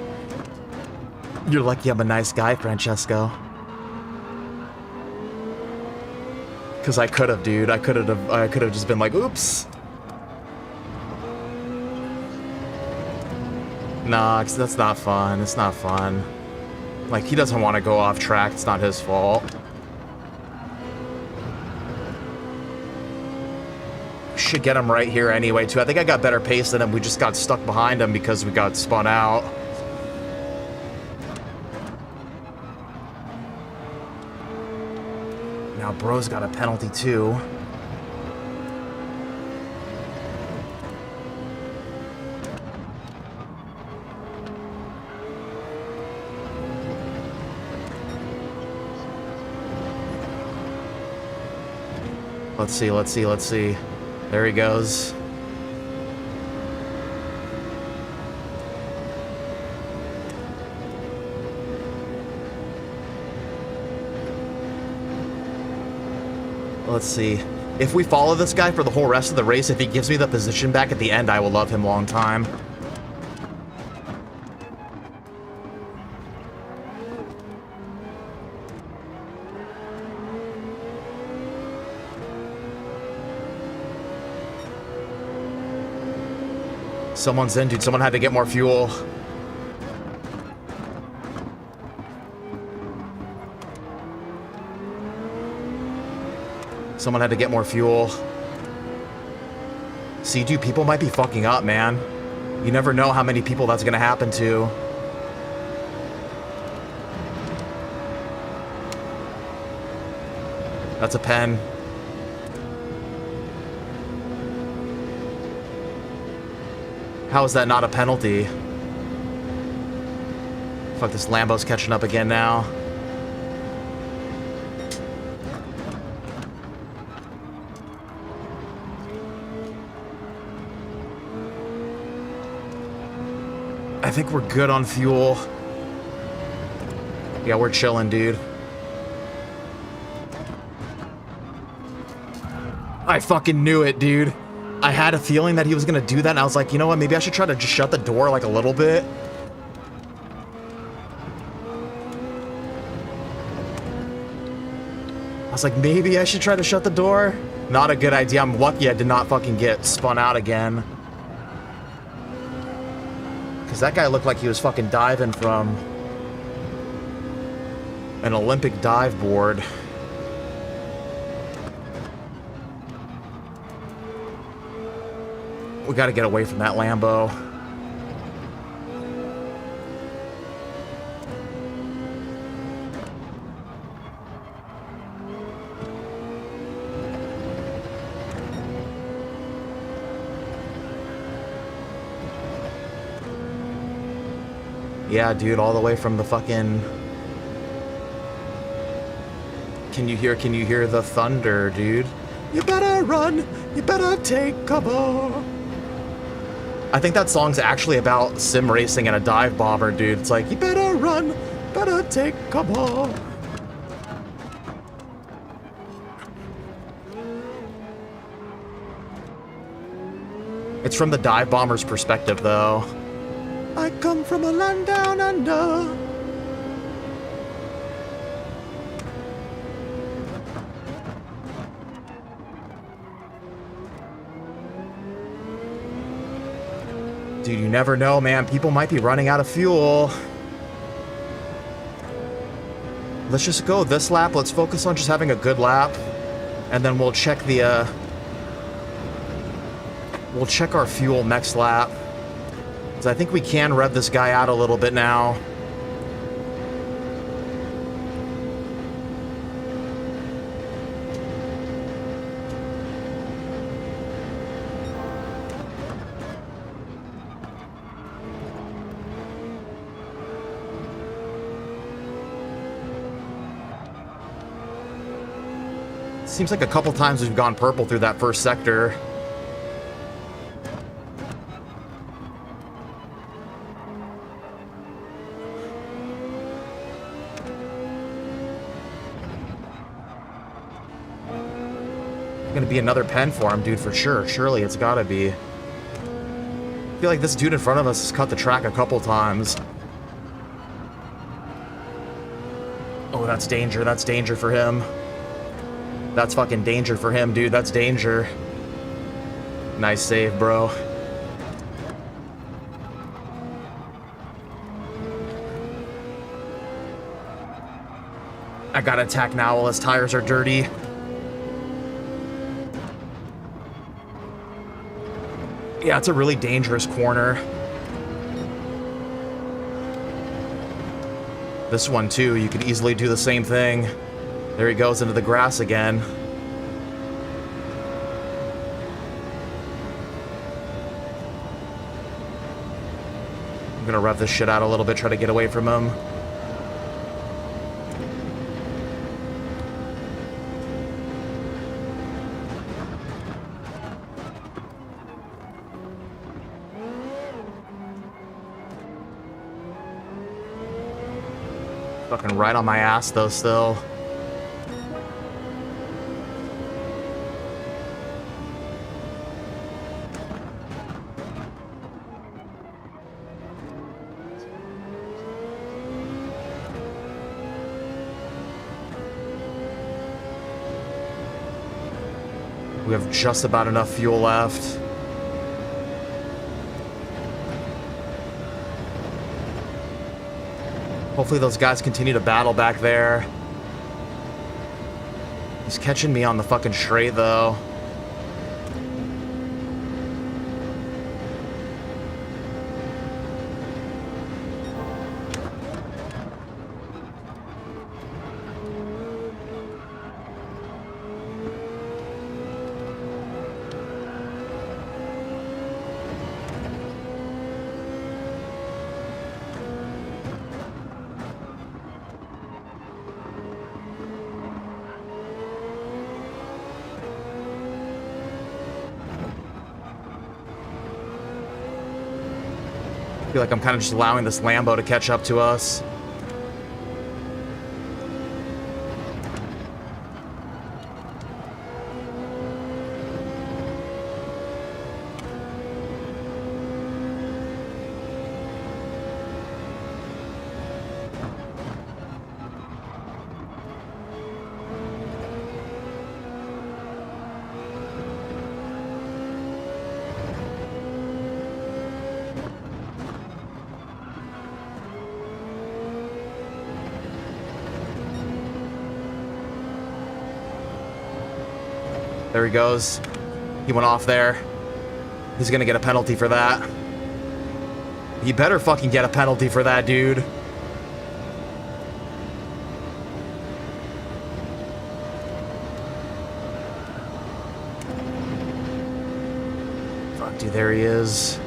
You're lucky I'm a nice guy, Francesco. Because I could have, dude. I could have just been like, oops. Nah, 'cause that's not fun. It's not fun. Like, he doesn't want to go off track. It's not his fault. Should get him right here anyway, too. I think I got better pace than him. We just got stuck behind him because we got spun out. Now bro's got a penalty, too. Let's see, let's see, let's see. There he goes. Let's see. If we follow this guy for the whole rest of the race, if he gives me the position back at the end, I will love him long time. Someone's in, dude. Someone had to get more fuel. Someone had to get more fuel. See, dude, people might be fucking up, man. You never know how many people that's gonna happen to. That's a pen. How is that not a penalty? Fuck, this Lambo's catching up again now. I think we're good on fuel. Yeah, we're chilling, dude. I fucking knew it, dude. I had a feeling that he was gonna do that, and I was like, you know what, maybe I should try to just shut the door, like, a little bit. I was like, maybe I should try to shut the door. Not a good idea. I'm lucky I did not fucking get spun out again. Because that guy looked like he was fucking diving from an Olympic dive board. We gotta get away from that Lambo. Yeah, dude, all the way from the fucking... Can you hear the thunder, dude? You better run, you better take cover. I think that song's actually about sim racing and a dive bomber, dude. It's like, you better run, better take cover. It's from the dive bomber's perspective, though. I come from a land down under. Dude, you never know, man. People might be running out of fuel. Let's just go this lap. Let's focus on just having a good lap. And then we'll check the, we'll check our fuel next lap. Because I think we can rev this guy out a little bit now. Seems like a couple times we've gone purple through that first sector. Gonna be another pen for him, dude, for sure. Surely it's gotta be. I feel like this dude in front of us has cut the track a couple times. Oh, that's danger. That's danger for him. That's fucking danger for him, dude. That's danger. Nice save, bro. I gotta attack now while his tires are dirty. Yeah, it's a really dangerous corner. This one, too, you could easily do the same thing. There he goes into the grass again. I'm gonna rev this shit out a little bit, try to get away from him. Fucking right on my ass, though, still. We have just about enough fuel left. Hopefully those guys continue to battle back there. He's catching me on the fucking straight, though. I feel like I'm kind of just allowing this Lambo to catch up to us. There he goes. He went off there. He's gonna get a penalty for that. He better fucking get a penalty for that, dude. Fuck, dude, there he is.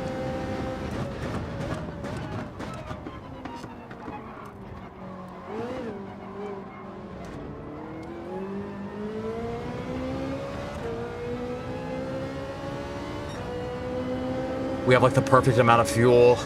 We have like the perfect amount of fuel.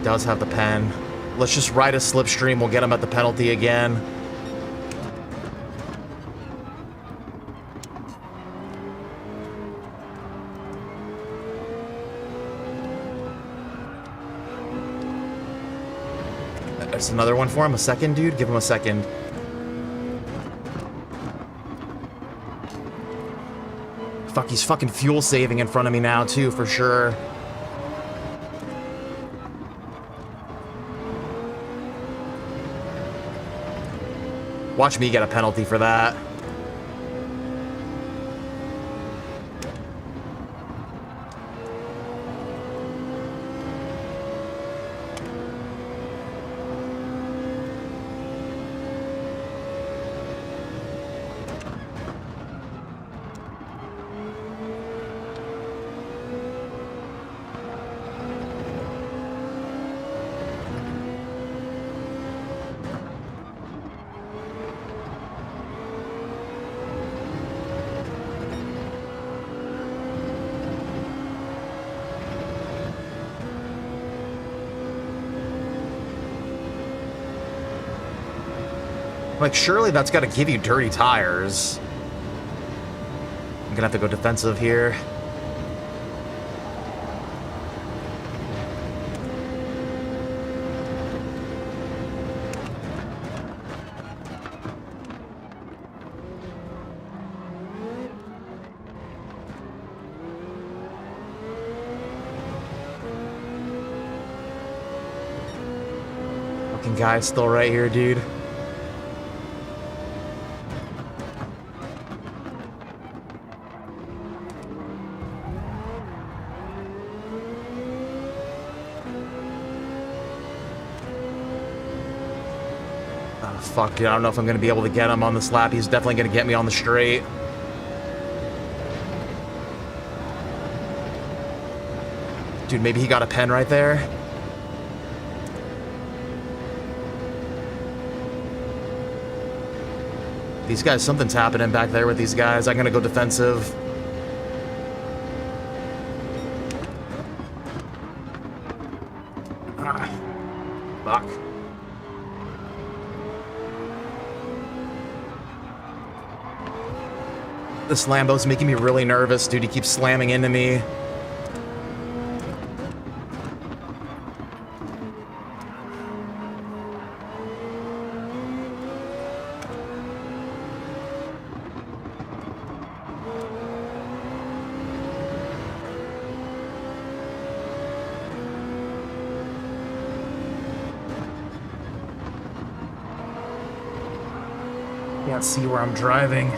does have the pen. Let's just ride a slipstream. We'll get him at the penalty again. There's another one for him. A second, dude? Give him a second. Fuck, he's fucking fuel saving in front of me now, too, for sure. Watch me get a penalty for that. Like, surely that's got to give you dirty tires. I'm gonna have to go defensive here. Fucking guy's still right here, dude. Fuck, dude, I don't know if I'm going to be able to get him on this lap. He's definitely going to get me on the straight. Dude, maybe he got a pen right there. These guys, something's happening back there with these guys. I'm going to go defensive. Fuck. This Lambo's making me really nervous, dude. He keeps slamming into me. Can't see where I'm driving.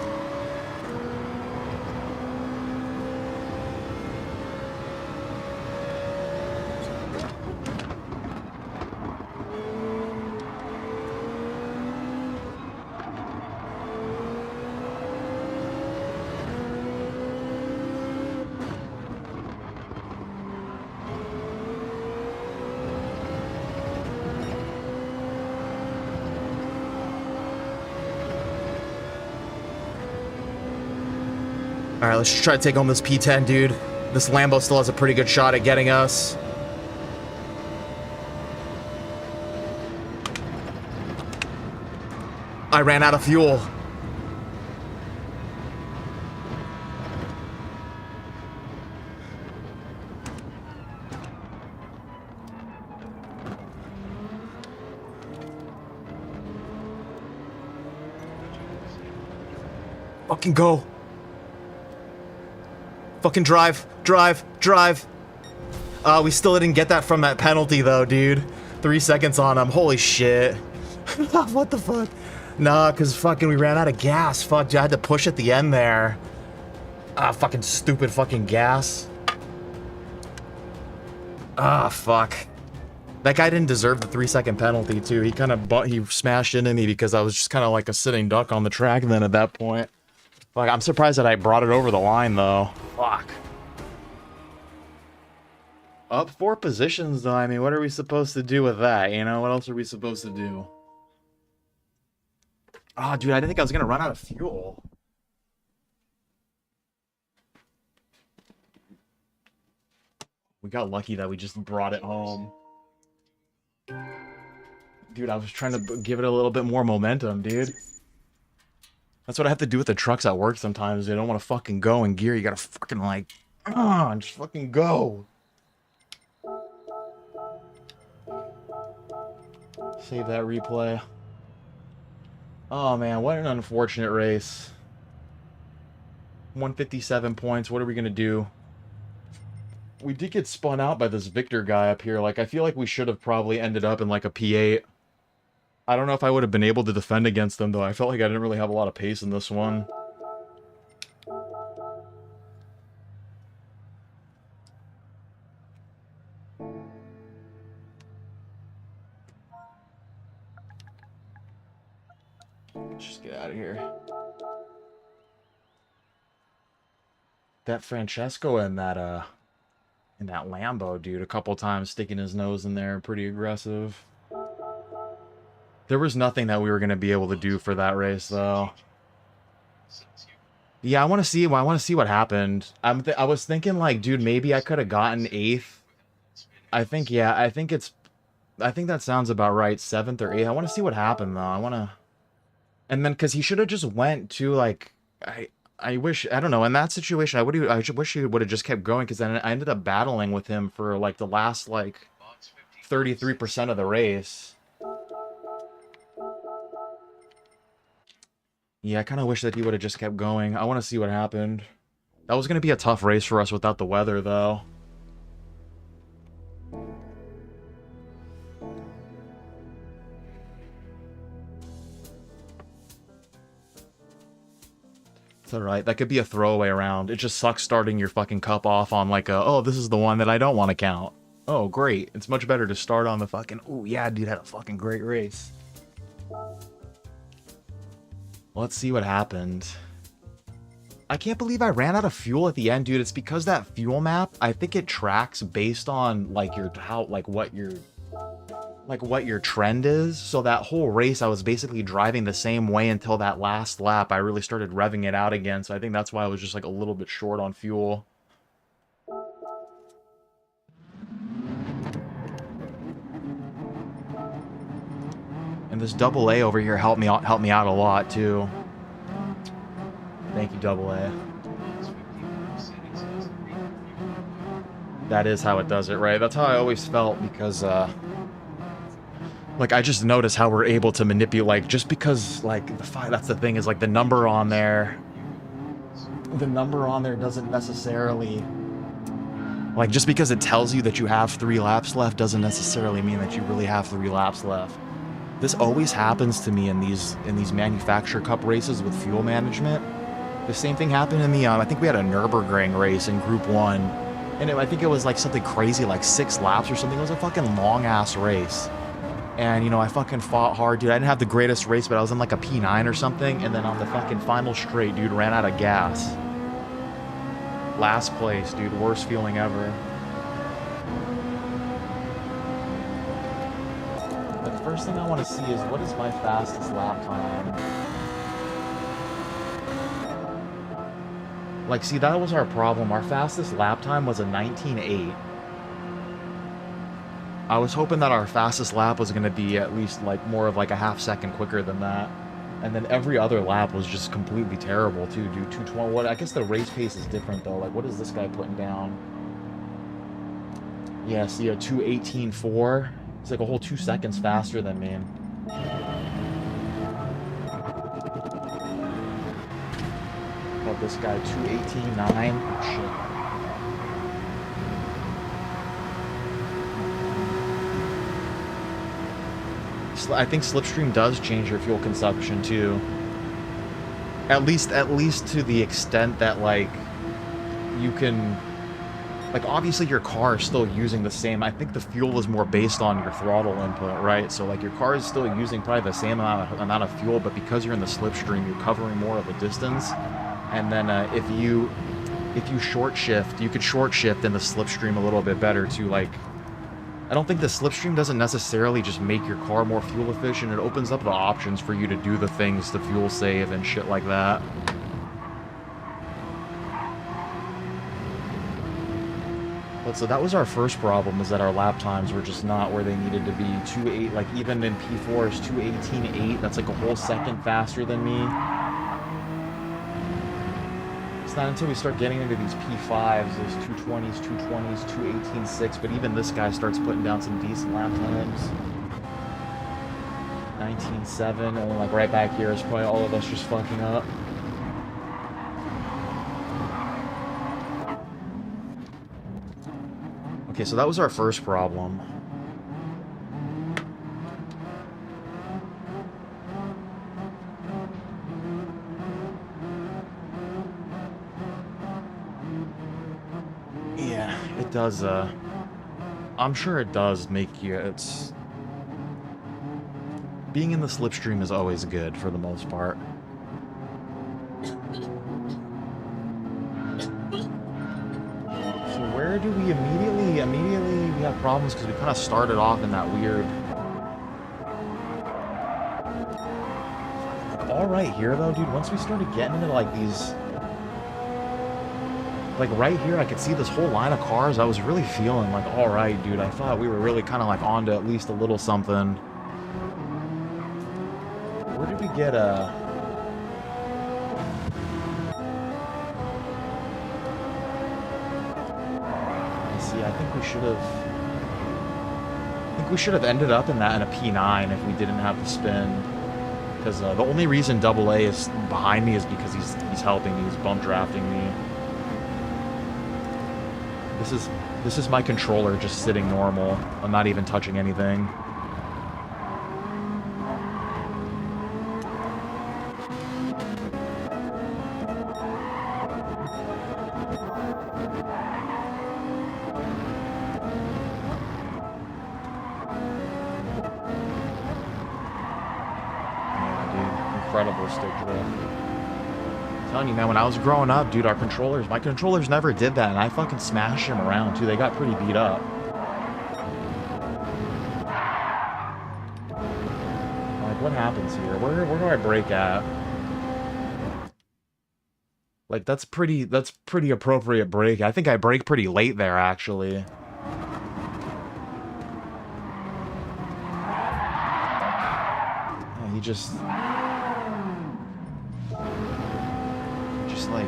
Alright, let's just try to take home this P10, dude. This Lambo still has a pretty good shot at getting us. I ran out of fuel. Fucking go. Fucking drive, drive, drive. We still didn't get that from that penalty though, dude. 3 seconds on him. Holy shit. What the fuck? Nah, cause fucking we ran out of gas. Fuck, dude, I had to push at the end there. Fucking stupid fucking gas. Fuck. That guy didn't deserve the 3-second penalty too. He kind of he smashed into me because I was just kind of like a sitting duck on the track then at that point. Like, I'm surprised that I brought it over the line, though. Fuck. Up 4 positions, though. I mean, what are we supposed to do with that? You know, what else are we supposed to do? Oh, dude, I didn't think I was going to run out of fuel. We got lucky that we just brought it home. Dude, I was trying to give it a little bit more momentum, dude. That's what I have to do with the trucks at work sometimes. They don't want to fucking go in gear. You gotta fucking like, just fucking go. Save that replay. Oh man, what an unfortunate race. 157 points. What are we gonna do? We did get spun out by this Victor guy up here. Like, I feel like we should have probably ended up in like a P8. I don't know if I would have been able to defend against them, though. I felt like I didn't really have a lot of pace in this one. Let's just get out of here. That Francesco in that Lambo, dude, a couple times sticking his nose in there, pretty aggressive. There was nothing that we were going to be able to do for that race, though. Yeah, I want to see what happened. I was thinking, like, dude, maybe I could have gotten 8th. I think that sounds about right, 7th or 8th. I want to see what happened, though. And then, because he should have just went to, like, I wish, I don't know, in that situation, I wish he would have just kept going, because then I ended up battling with him for, like, the last, like, 33% of the race. Yeah, I kind of wish that he would have just kept going. I want to see what happened. That was going to be a tough race for us without the weather, though. It's alright. That could be a throwaway round. It just sucks starting your fucking cup off on like a, oh, this is the one that I don't want to count. Oh, great. It's much better to start on the fucking, oh, yeah, dude had a fucking great race. Let's see what happened. I can't believe I ran out of fuel at the end, dude. It's because that fuel map, I think it tracks based on like what your trend is. So that whole race I was basically driving the same way until that last lap. I really started revving it out again. So I think that's why I was just like a little bit short on fuel. And this double A over here helped me out a lot too. Thank you, double A. That is how it does it, right? That's how I always felt, because like I just noticed how we're able to manipulate, like, just because like that's the thing, is like the number on there doesn't necessarily, like, just because it tells you that you have 3 laps left doesn't necessarily mean that you really have 3 laps left. This always happens to me in these manufacturer cup races with fuel management. The same thing happened in the I think we had a Nürburgring race in Group 1, and I think it was like something crazy, like 6 laps or something. It was a fucking long ass race, and you know, I fucking fought hard, dude. I didn't have the greatest race, but I was in like a P9 or something, and then on the fucking final straight, dude, ran out of gas. Last place, dude. Worst feeling ever. First thing I want to see is, what is my fastest lap time? Like, see, that was our problem. Our fastest lap time was a 19.8. I was hoping that our fastest lap was going to be at least like more of like a half second quicker than that. And then every other lap was just completely terrible too, dude. 220. What? I guess the race pace is different though. Like, what is this guy putting down? Yeah, see, a 2:18.4. It's like a whole 2 seconds faster than me. Oh, this guy, 2:18.9. Oh, shit. I think Slipstream does change your fuel consumption too. At least to the extent that, like, you can, like, obviously your car is still using the same. I think the fuel is more based on your throttle input, right? So like your car is still using probably the same amount of fuel, but because you're in the Slipstream, you're covering more of a distance. And then if you short shift, you could short shift in the Slipstream a little bit better to, like, I don't think the Slipstream doesn't necessarily just make your car more fuel efficient. It opens up the options for you to do the things to fuel save and shit like that. But so that was our first problem, is that our lap times were just not where they needed to be. 2.8, like even in P4 is 2:18.8. That's like a whole second faster than me. It's not until we start getting into these P5s, those 220s, 218.6, but even this guy starts putting down some decent lap times. 19.7, and then like right back here is probably all of us just fucking up. Okay, so that was our first problem. Yeah, it does, I'm sure it does make you, it's... Being in the slipstream is always good, for the most part. So where do we immediately we have problems because we kind of started off in that weird... All right here, though, dude, once we started getting into, like, these... Like, right here, I could see this whole line of cars. I was really feeling like, all right, dude, I thought we were really kind of, like, on to at least a little something. Where did we get a... I think we should have ended up in that in a P9 if we didn't have the spin. Because the only reason AA is behind me is because he's helping me, he's bump drafting me. This is my controller just sitting normal. I'm not even touching anything. Incredible stick drift. I'm telling you, man, when I was growing up, dude, my controllers never did that, and I fucking smashed them around, too. They got pretty beat up. Like, what happens here? Where do I brake at? Like, that's pretty appropriate brake. I think I brake pretty late there, actually. Yeah, he just like...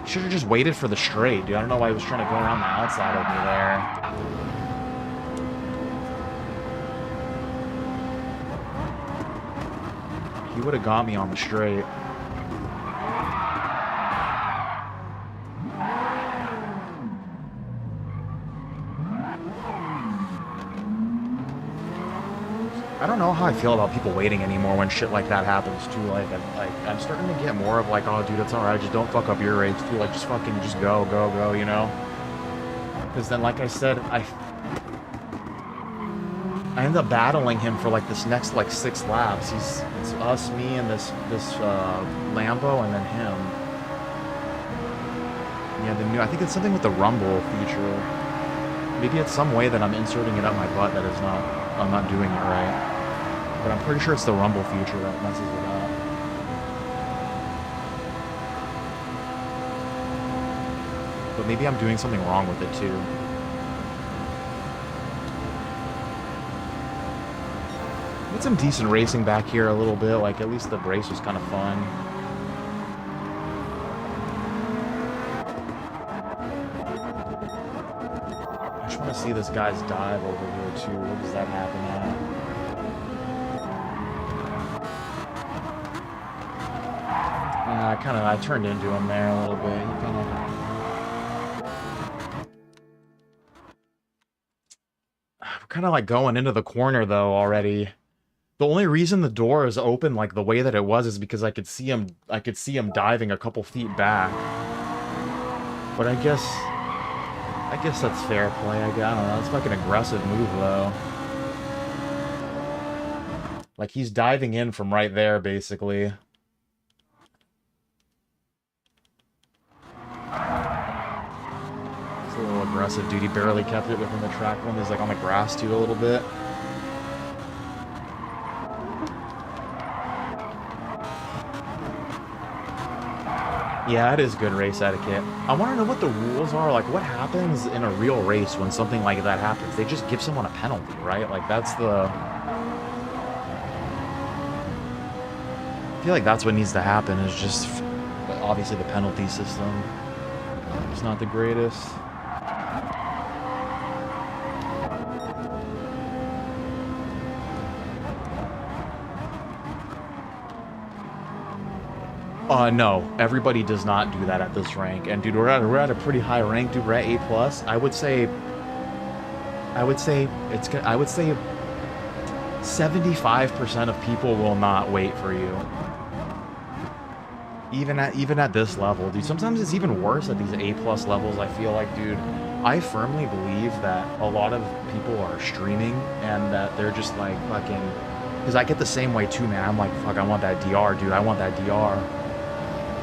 Should have just waited for the straight, dude. I don't know why he was trying to go around the outside of me there. He would have got me on the straight. I don't know how I feel about people waiting anymore when shit like that happens too. Like I'm starting to get more of like, oh dude, it's alright, just don't fuck up your race too. Like just fucking just go, you know? Because then, like I said, I end up battling him for like this next like 6 laps. It's us, me, and this Lambo, and then him. Yeah, the new, I think it's something with the rumble feature. Maybe it's some way that I'm inserting it up my butt that is not, I'm not doing it right. But I'm pretty sure it's the rumble feature that messes it up. But maybe I'm doing something wrong with it too. Did some decent racing back here a little bit, like at least the race was kind of fun. I just want to see this guy's dive over here too. What does that happen at? I turned into him there a little bit. He we're kind of like going into the corner though already. The only reason the door is open like the way that it was is because I could see him diving a couple feet back. But I guess that's fair play. I don't know. That's fucking aggressive move though. Like he's diving in from right there basically. It's a little aggressive, dude. He barely kept it within the track one. He's like on the grass too a little bit. Yeah, it is good race etiquette. I want to know what the rules are. Like, what happens in a real race when something like that happens? They just give someone a penalty, right? Like, that's the... I feel like that's what needs to happen, is just... Obviously, the penalty system is not the greatest. No, everybody does not do that at this rank. And dude, we're at a pretty high rank, dude. We're at A+. I would say 75% of people will not wait for you. Even at this level, dude. Sometimes it's even worse at these A+ levels. I feel like, dude, I firmly believe that a lot of people are streaming and that they're just like fucking, because I get the same way too, man. I'm like, fuck, I want that DR, dude. I want that DR.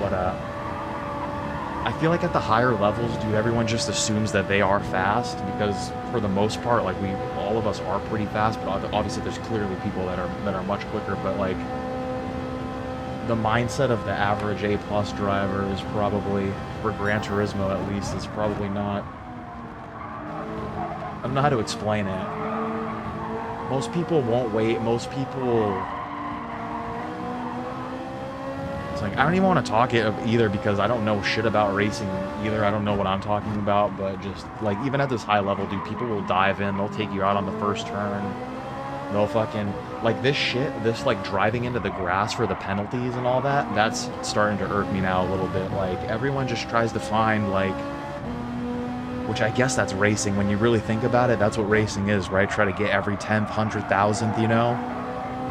But I feel like at the higher levels, dude, everyone just assumes that they are fast, because for the most part, like, all of us are pretty fast, but obviously there's clearly people that are much quicker. But like, the mindset of the average A+ driver is probably, for Gran Turismo at least, is probably not... I don't know how to explain it. Most people won't wait. Most people... It's like, I don't even want to talk it either, because I don't know shit about racing either. I don't know what I'm talking about, but just, like, even at this high level, dude, people will dive in. They'll take you out on the first turn. They'll fucking... Like, this shit, this, like, driving into the grass for the penalties and all that, that's starting to irk me now a little bit. Like, everyone just tries to find, like... Which I guess that's racing. When you really think about it, that's what racing is, right? Try to get every 10th, 100,000th, you know?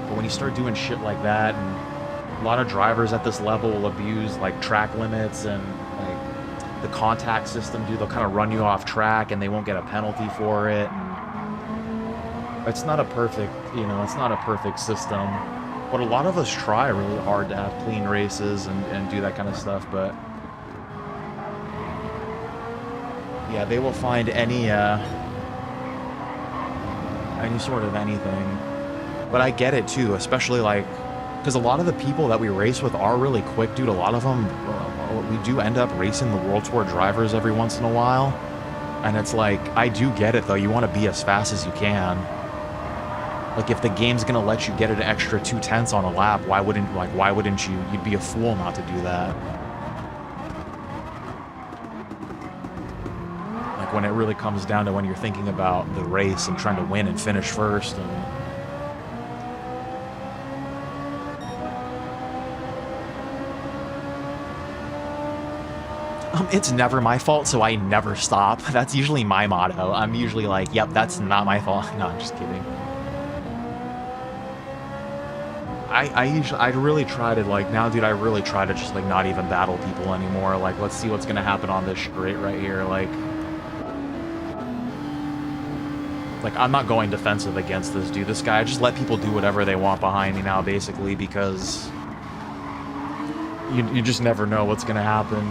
But when you start doing shit like that, and a lot of drivers at this level will abuse, like, track limits and, like, the contact system, dude. They'll kind of run you off track and they won't get a penalty for it. And it's not a perfect, you know, it's not a perfect system. But a lot of us try really hard to have clean races and do that kind of stuff, but... Yeah, they will find any sort of anything. But I get it too, especially like, because a lot of the people that we race with are really quick, dude. A lot of them, we do end up racing the World Tour drivers every once in a while. And it's like, I do get it though. You want to be as fast as you can. Like, if the game's gonna let you get an extra 2/10 on a lap, why wouldn't you? You'd be a fool not to do that. When it really comes down to when you're thinking about the race and trying to win and finish first. And it's never my fault, so I never stop. That's usually my motto. I'm usually like, yep, that's not my fault. No, I'm just kidding. I really try to, like, now, dude, I really try to just, like, not even battle people anymore. Like, let's see what's gonna happen on this straight right here. Like, I'm not going defensive against this dude. This guy, I just let people do whatever they want behind me now, basically, because you just never know what's going to happen.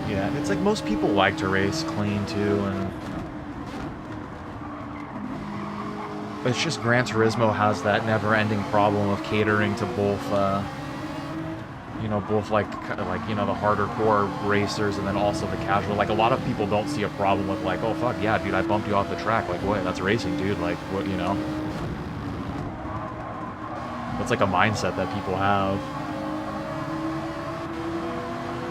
Yeah, it's like most people like to race clean, too, and... But it's just Gran Turismo has that never-ending problem of catering to both, you know, both like, you know, the harder core racers and then also the casual. Like, a lot of people don't see a problem with, like, oh, fuck, yeah, dude, I bumped you off the track. Like, what? That's racing, dude. Like, what, you know? It's like a mindset that people have.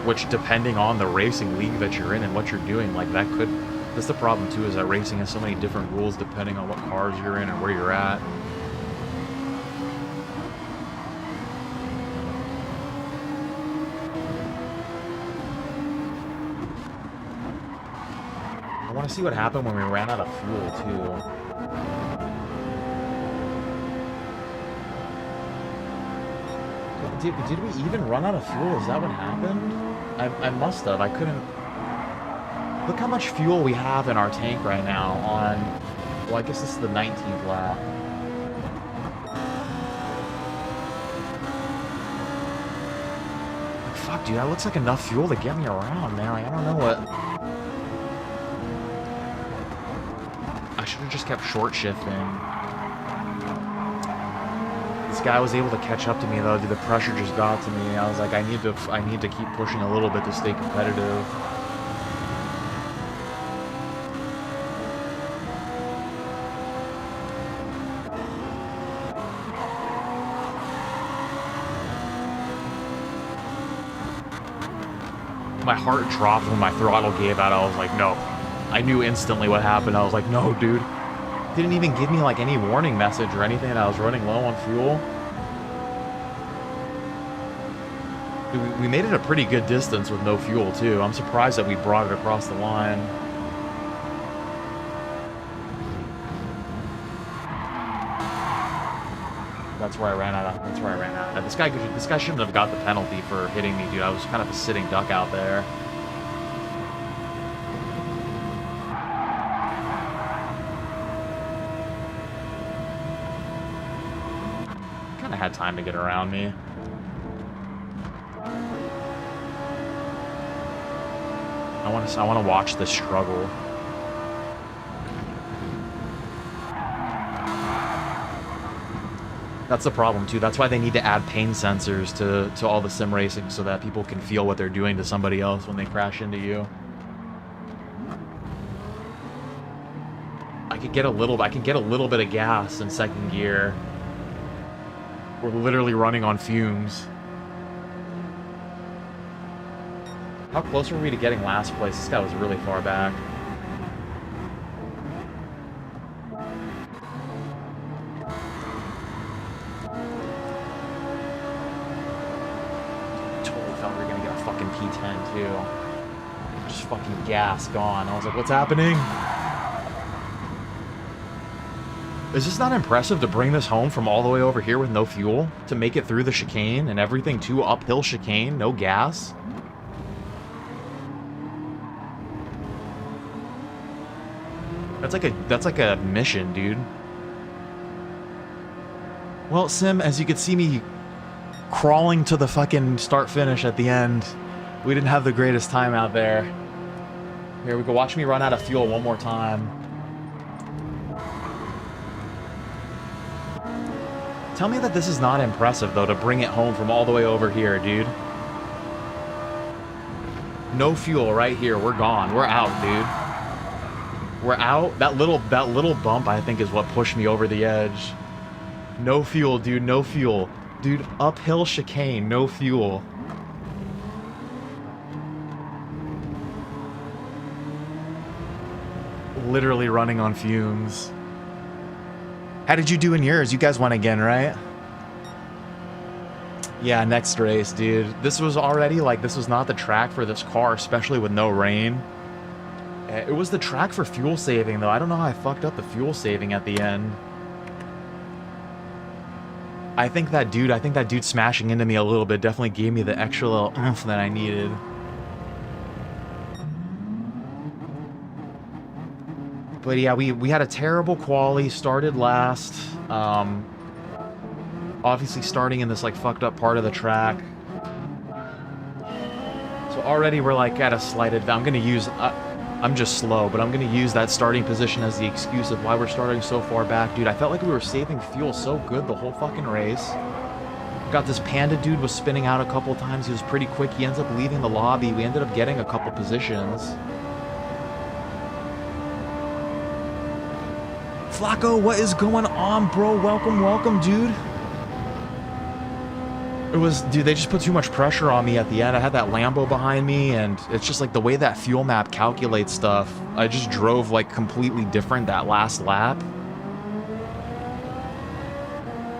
Which, depending on the racing league that you're in and what you're doing, like, that could... That's the problem, too, is that racing has so many different rules depending on what cars you're in and where you're at. I want to see what happened when we ran out of fuel, too. Did we even run out of fuel? Is that what happened? I must have. I couldn't... Look how much fuel we have in our tank right now on... Well, I guess this is the 19th lap. Fuck, dude, that looks like enough fuel to get me around, man. Like, I don't know what... I should have just kept short shifting. guy was able to catch up to me though, dude. The pressure just got to me. I was like, I need to keep pushing a little bit to stay competitive. My heart dropped when my throttle gave out. I was like, no. I knew instantly what happened. I was like, no, dude. Didn't even give me like any warning message or anything that I was running low on fuel. Dude, we made it a pretty good distance with no fuel too. I'm surprised that we brought it across the line. That's where I ran out of. That's where I ran out. This guy shouldn't have got the penalty for hitting me, dude. I was kind of a sitting duck out there. Kind of had time to get around me. I want to watch this struggle. That's the problem too. That's why they need to add pain sensors to all the sim racing so that people can feel what they're doing to somebody else when they crash into you. I can get a little bit of gas in second gear. We're literally running on fumes. How close were we to getting last place? This guy was really far back. P10 too. Just fucking gas gone. I was like, what's happening? Is this not impressive to bring this home from all the way over here with no fuel? To make it through the chicane and everything too, uphill chicane, no gas? That's like a mission, dude. Well, Sim, as you could see me crawling to the fucking start finish at the end. We didn't have the greatest time out there. Here, we can watch me run out of fuel one more time. Tell me that this is not impressive, though, to bring it home from all the way over here, dude. No fuel right here. We're gone. We're out, dude. We're out. That little bump, I think, is what pushed me over the edge. No fuel, dude. No fuel. Dude, uphill chicane. No fuel. Literally running on fumes. How did you do in yours? You guys won again, right? Yeah, next race, dude. This was already like, this was not the track for this car, especially with no rain. It was the track for fuel saving, though. I don't know how I fucked up the fuel saving at the end. I think that dude smashing into me a little bit definitely gave me the extra little oomph that I needed. But yeah, we had a terrible quali, started last. Obviously starting in this like fucked up part of the track. So already we're like at a slight advantage. I'm just slow, but I'm gonna use that starting position as the excuse of why we're starting so far back. Dude, I felt like we were saving fuel so good the whole fucking race. Got this Panda dude was spinning out a couple times. He was pretty quick. He ends up leaving the lobby. We ended up getting a couple positions. Flacco, what is going on, bro? Welcome, dude. Dude, they just put too much pressure on me at the end. I had that Lambo behind me, and it's just like the way that fuel map calculates stuff. I just drove like completely different that last lap.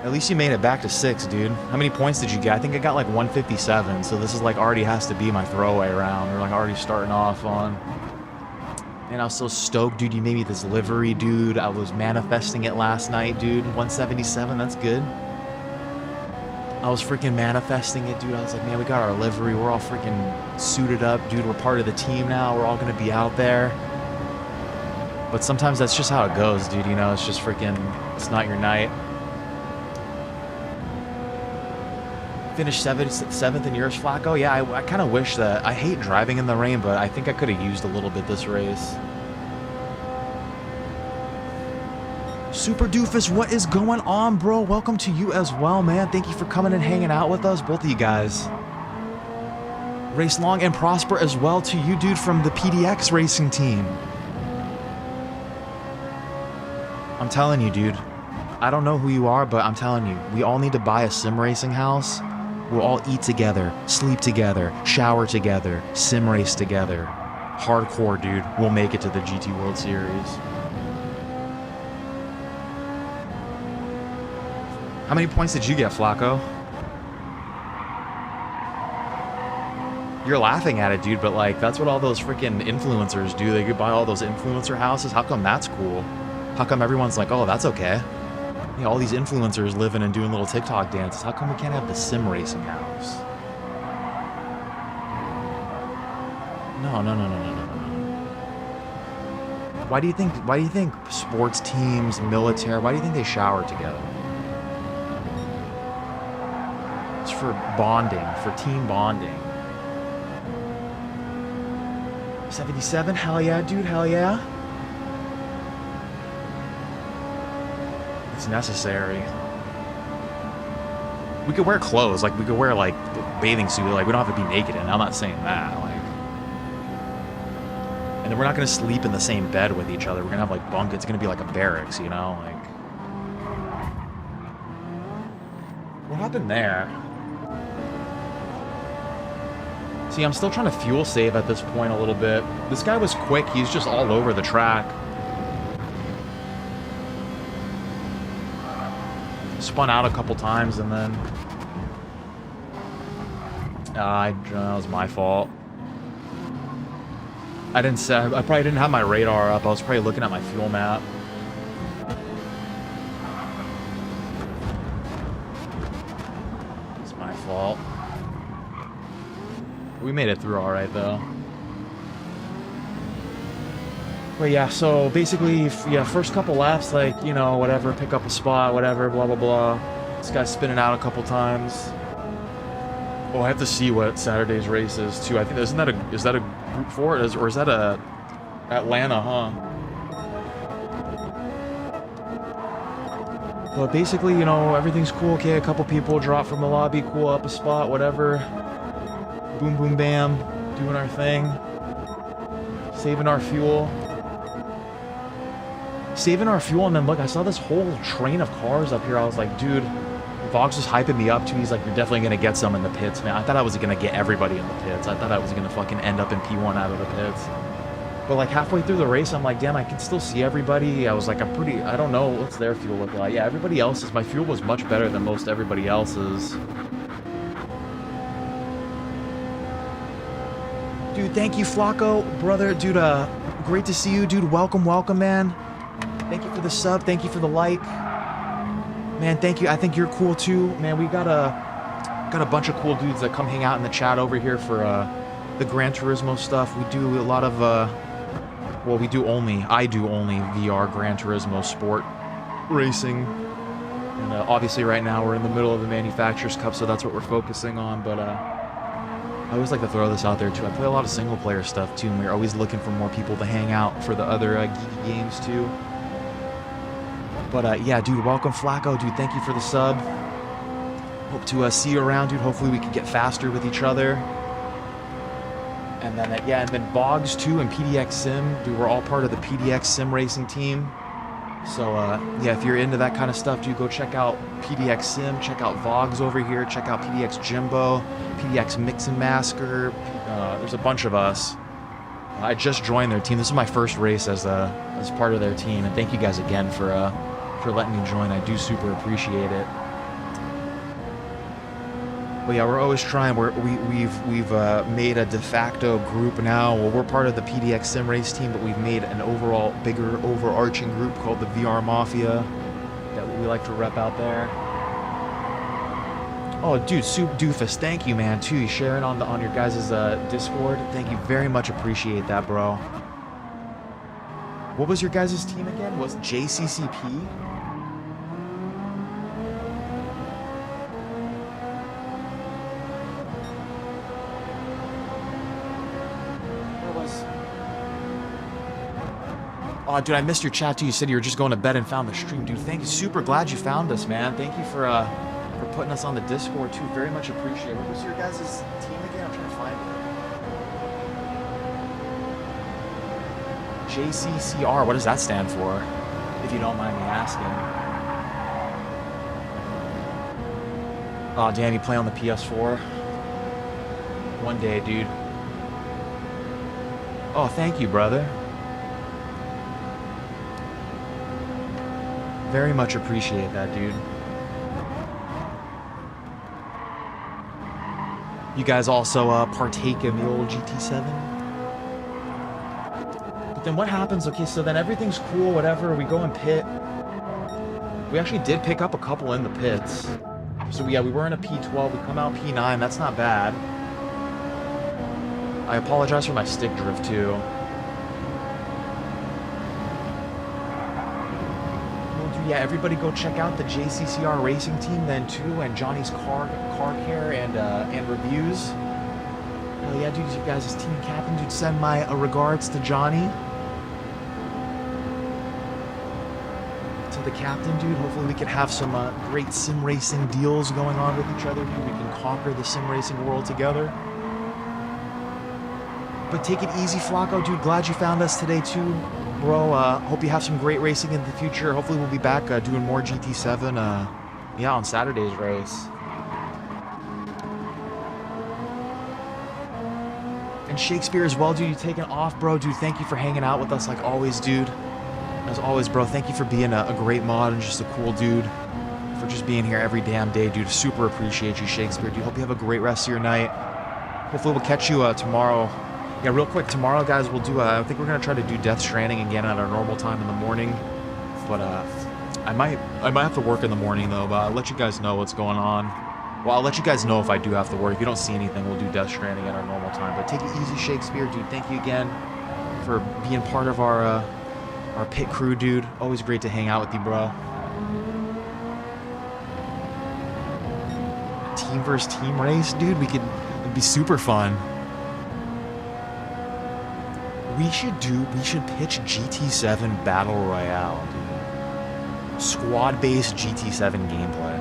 At least you made it back to 6, dude. How many points did you get? I think I got like 157, so this is like already has to be my throwaway round. We're like already starting off on. Man, I was so stoked, dude. You made me this livery, dude. I was manifesting it last night, dude. 177, that's good. I was freaking manifesting it, dude. I was like, man, we got our livery. We're all freaking suited up, dude. We're part of the team now. We're all going to be out there. But sometimes that's just how it goes, dude. You know, it's just freaking, it's not your night. Finished 7th in yours, Flacco? Yeah, I kind of wish that. I hate driving in the rain, but I think I could have used a little bit this race. Super Doofus, what is going on, bro? Welcome to you as well, man. Thank you for coming and hanging out with us, both of you guys. Race long and prosper as well to you, dude, from the PDX racing team. I'm telling you, dude. I don't know who you are, but I'm telling you, we all need to buy a sim racing house. We'll all eat together, sleep together, shower together, sim race together. Hardcore, dude. We'll make it to the GT World Series. How many points did you get, Flacco? You're laughing at it, dude, but like, that's what all those freaking influencers do. They could buy all those influencer houses. How come that's cool? How come everyone's like, oh, that's okay? Yeah, all these influencers living and doing little TikTok dances. How come we can't have the sim racing house? No. Why do you think sports teams, military, why do you think they shower together? It's for bonding, for team bonding. 77, hell yeah, dude, hell yeah. It's necessary. We could wear clothes, like we could wear like bathing suit, like we don't have to be naked in. I'm not saying that, like. And then we're not gonna sleep in the same bed with each other. We're gonna have like bunk. It's gonna be like a barracks, you know, like. What happened there? See, I'm still trying to fuel save at this point a little bit. This guy was quick. He's just all over the track. Spun out a couple times and then... that was my fault. I probably didn't have my radar up. I was probably looking at my fuel map. It's my fault. We made it through all right, though. But yeah, so basically, yeah, first couple laps, like, you know, whatever, pick up a spot, whatever, blah, blah, blah. This guy's spinning out a couple times. Oh, I have to see what Saturday's race is, too. I think, is that a Group 4? Or is that a Atlanta, huh? But basically, you know, everything's cool. Okay, a couple people drop from the lobby, cool, up a spot, whatever. Boom, boom, bam, doing our thing. Saving our fuel. And then look, I saw this whole train of cars up here. I was like, dude, Vox was hyping me up too. He's like, you're definitely gonna get some in the pits, man. I thought I was gonna get everybody in the pits. I thought I was gonna fucking end up in P1 out of the pits. But like halfway through the race, I'm like, damn, I can still see everybody. I was like, I don't know, what's their fuel look like? Yeah, everybody else's, my fuel was much better than most everybody else's. Dude, thank you, Flacco, brother. Dude, great to see you, dude. Welcome, man. Thank you for the sub. Thank you for the like. Man, thank you. I think you're cool too. Man, we got a bunch of cool dudes that come hang out in the chat over here for the Gran Turismo stuff. We do a lot of I do only VR Gran Turismo sport racing. And obviously right now we're in the middle of the Manufacturers Cup, so that's what we're focusing on, but I always like to throw this out there too. I play a lot of single player stuff too, and we're always looking for more people to hang out for the other geeky games too. But yeah, dude, welcome Flacco, dude. Thank you for the sub. Hope to see you around, dude. Hopefully we can get faster with each other. And then yeah, and then Boggs too, and PDX Sim, dude. We're all part of the PDX Sim racing team. So yeah, if you're into that kind of stuff, dude, go check out PDX Sim. Check out Vogs over here. Check out PDX Jimbo, PDX Mix and Masker. There's a bunch of us. I just joined their team. This is my first race as part of their team, and thank you guys again for letting me join. I do super appreciate it. But yeah, we're always trying. We've made a de facto group now. Well, we're part of the PDX Sim Race team, but we've made an overall bigger overarching group called the VR Mafia that we like to rep out there. Oh, dude, Soup Doofus, thank you, man, too. You sharing on your guys' Discord. Thank you very much. Appreciate that, bro. What was your guys' team again? Was it JCCP? Oh, dude, I missed your chat too. You said you were just going to bed and found the stream, dude. Thank you. Super glad you found us, man. Thank you for putting us on the Discord too. Very much appreciate it. What was your guys' team again? I'm trying to find it. JCCR. What does that stand for? If you don't mind me asking. Oh, damn, you play on the PS4? One day, dude. Oh, thank you, brother. Very much appreciate that, dude. You guys also partake in the old GT7? But then what happens? Okay, so then everything's cool, whatever. We go and pit. We actually did pick up a couple in the pits. So yeah, we were in a P12. We come out P9. That's not bad. I apologize for my stick drift, too. Yeah, everybody go check out the JCCR racing team then too, and Johnny's car care and reviews. Hell yeah, dude, you guys as team captain, dude, send my regards to Johnny. To the captain, dude. Hopefully we can have some great sim racing deals going on with each other, dude. We can conquer the sim racing world together. But take it easy, Flacco, dude. Glad you found us today too. Bro, hope you have some great racing in the future. Hopefully we'll be back doing more GT7, yeah, on Saturday's race. And Shakespeare as well, dude, you taking off, bro. Dude, thank you for hanging out with us like always, dude. As always, bro, thank you for being a great mod and just a cool dude. For just being here every damn day, dude. Super appreciate you, Shakespeare, dude. Hope you have a great rest of your night. Hopefully we'll catch you tomorrow. Yeah, real quick, tomorrow, guys, we'll do, I think we're going to try to do Death Stranding again at our normal time in the morning. But, I might have to work in the morning, though, but I'll let you guys know what's going on. Well, I'll let you guys know if I do have to work. If you don't see anything, we'll do Death Stranding at our normal time. But take it easy, Shakespeare, dude. Thank you again for being part of our pit crew, dude. Always great to hang out with you, bro. Team versus team race, dude. It'd be super fun. We should pitch GT7 Battle Royale, dude. Squad-based GT7 gameplay.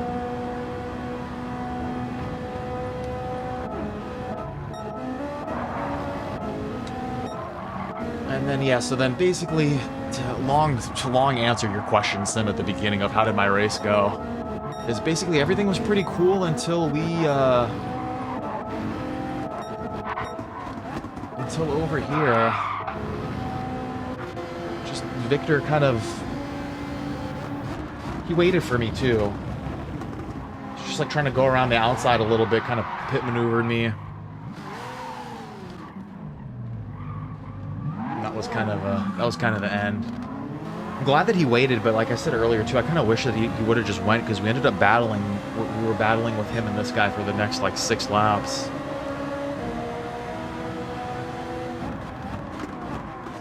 And then, yeah, so then basically, to long answer your question, Sim, at the beginning of how did my race go, is basically everything was pretty cool until we, until over here, just Victor kind of, he waited for me too. Just like trying to go around the outside a little bit, kind of pit maneuvered me. And that was kind of the end. I'm glad that he waited, but like I said earlier too, I kind of wish that he would have just went, because we ended up battling. We were battling with him and this guy for the next like 6 laps.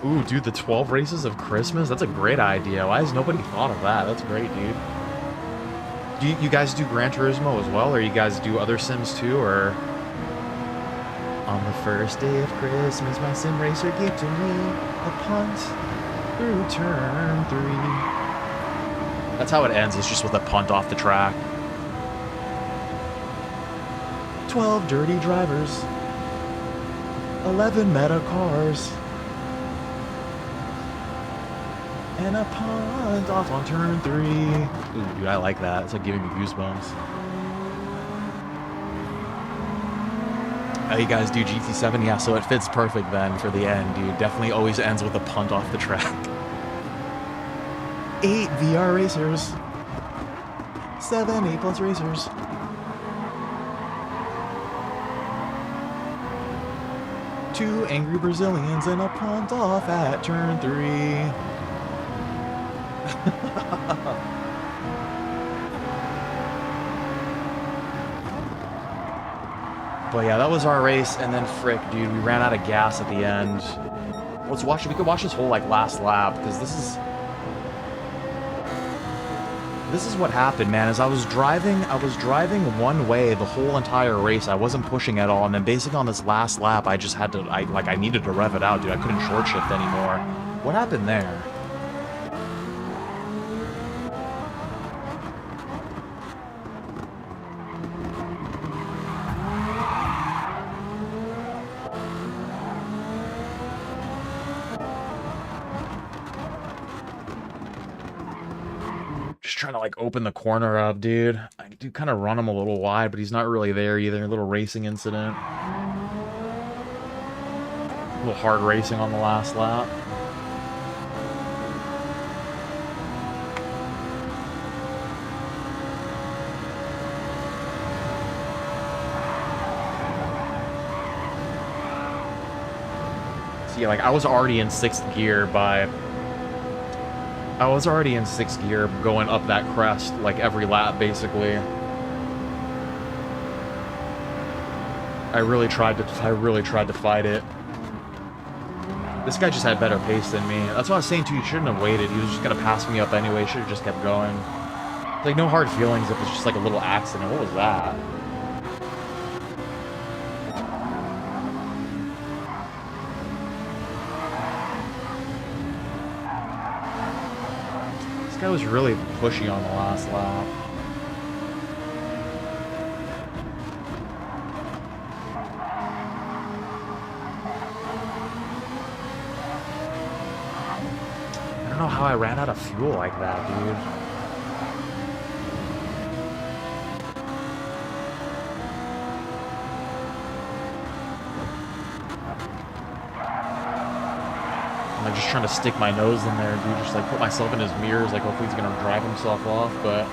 Ooh, dude, the 12 races of Christmas? That's a great idea. Why has nobody thought of that? That's great, dude. Do you guys do Gran Turismo as well, or you guys do other sims too, or? On the first day of Christmas, my sim racer gave to me a punt through turn 3. That's how it ends, it's just with a punt off the track. 12 dirty drivers, 11 meta cars, and a punt off on turn 3. Ooh, dude, I like that. It's like giving me goosebumps. Oh, you guys do GT7? Yeah, so it fits perfect then for the end, dude. Definitely always ends with a punt off the track. 8 VR racers. 7 A+ racers. Two angry Brazilians and a punt off at turn 3. But yeah, that was our race, and then frick, dude, we ran out of gas at the end. Let's watch it. We could watch this whole like last lap, because this is what happened, man. As I was driving one way the whole entire race. I wasn't pushing at all, and then basically on this last lap, I just had to, I needed to rev it out, dude. I couldn't short shift anymore. What happened there? Just trying to like open the corner up, dude. I do kind of run him a little wide, but he's not really there either. A little racing incident. A little hard racing on the last lap. So yeah, like I was already in 6th gear going up that crest like every lap basically. I really tried to fight it. This guy just had better pace than me. That's what I was saying to you. You shouldn't have waited. He was just gonna pass me up anyway. Should have just kept going. Like no hard feelings if it's just like a little accident. What was that? This guy was really pushy on the last lap. I don't know how I ran out of fuel like that, dude. I'm just trying to stick my nose in there, dude. Just like put myself in his mirrors, like hopefully he's gonna drive himself off, but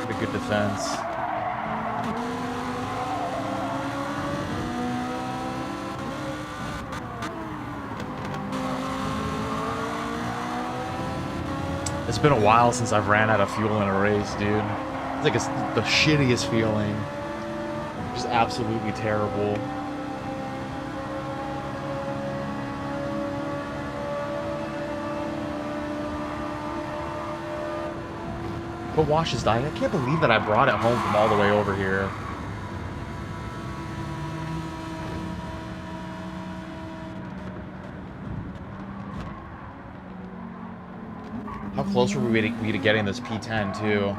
a good defense. It's been a while since I've ran out of fuel in a race, dude. It's like it's the shittiest feeling. Just absolutely terrible. But watch this, I can't believe that I brought it home from all the way over here. How close were we to getting this P10 too?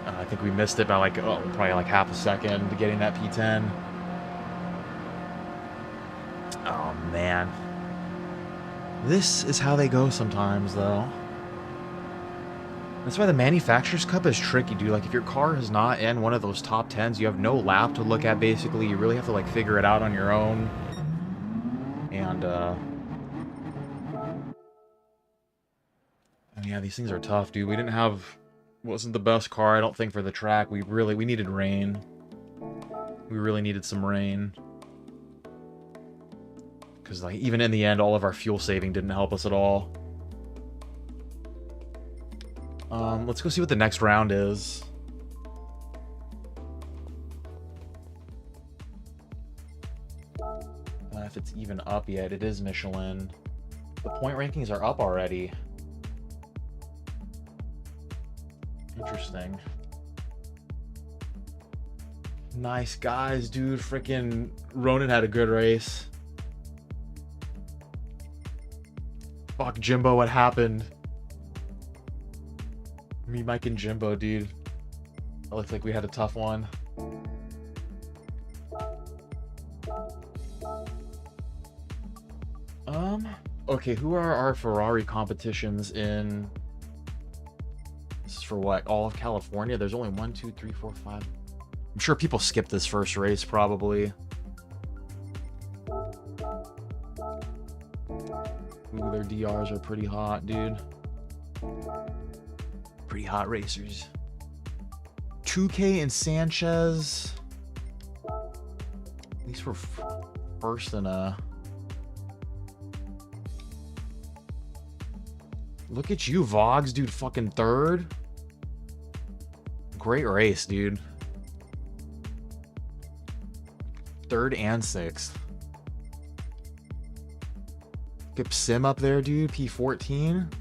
I think we missed it by like, probably like half a second to getting that P10. Oh man. This is how they go sometimes though. That's why the Manufacturer's Cup is tricky, dude. Like, if your car is not in one of those top 10s, you have no lap to look at, basically. You really have to, like, figure it out on your own. And, yeah, these things are tough, dude. We didn't have... wasn't the best car, I don't think, for the track. We needed rain. We really needed some rain. Because, like, even in the end, all of our fuel saving didn't help us at all. Let's go see what the next round is. If it's even up yet, it is Michelin. The point rankings are up already. Interesting. Nice guys, dude. Freaking Ronan had a good race. Fuck, Jimbo, what happened? Me, Mike, and Jimbo, dude. It looks like we had a tough one. Okay, who are our Ferrari competitions in... This is for what? All of California? There's only 1, 2, 3, 4, 5... I'm sure people skipped this first race, probably. Ooh, their DRs are pretty hot, dude. Pretty hot racers. 2K and Sanchez. At least we're first in a... Look at you, Vogs, dude. Fucking third. Great race, dude. Third and sixth. Get Sim up there, dude. P14.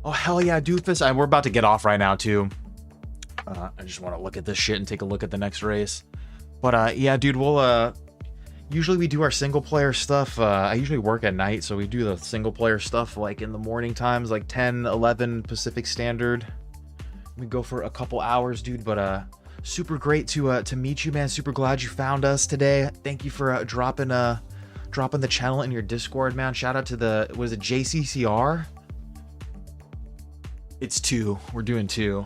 Oh, hell yeah, doofus. We're about to get off right now, too. I just want to look at this shit and take a look at the next race. But yeah, dude, we'll usually we do our single player stuff. I usually work at night, so we do the single player stuff like in the morning times, like 10, 11 Pacific Standard. We go for a couple hours, dude. But super great to meet you, man. Super glad you found us today. Thank you for dropping the channel in your Discord, man. Shout out to the, what is it, JCCR? It's 2. We're doing 2.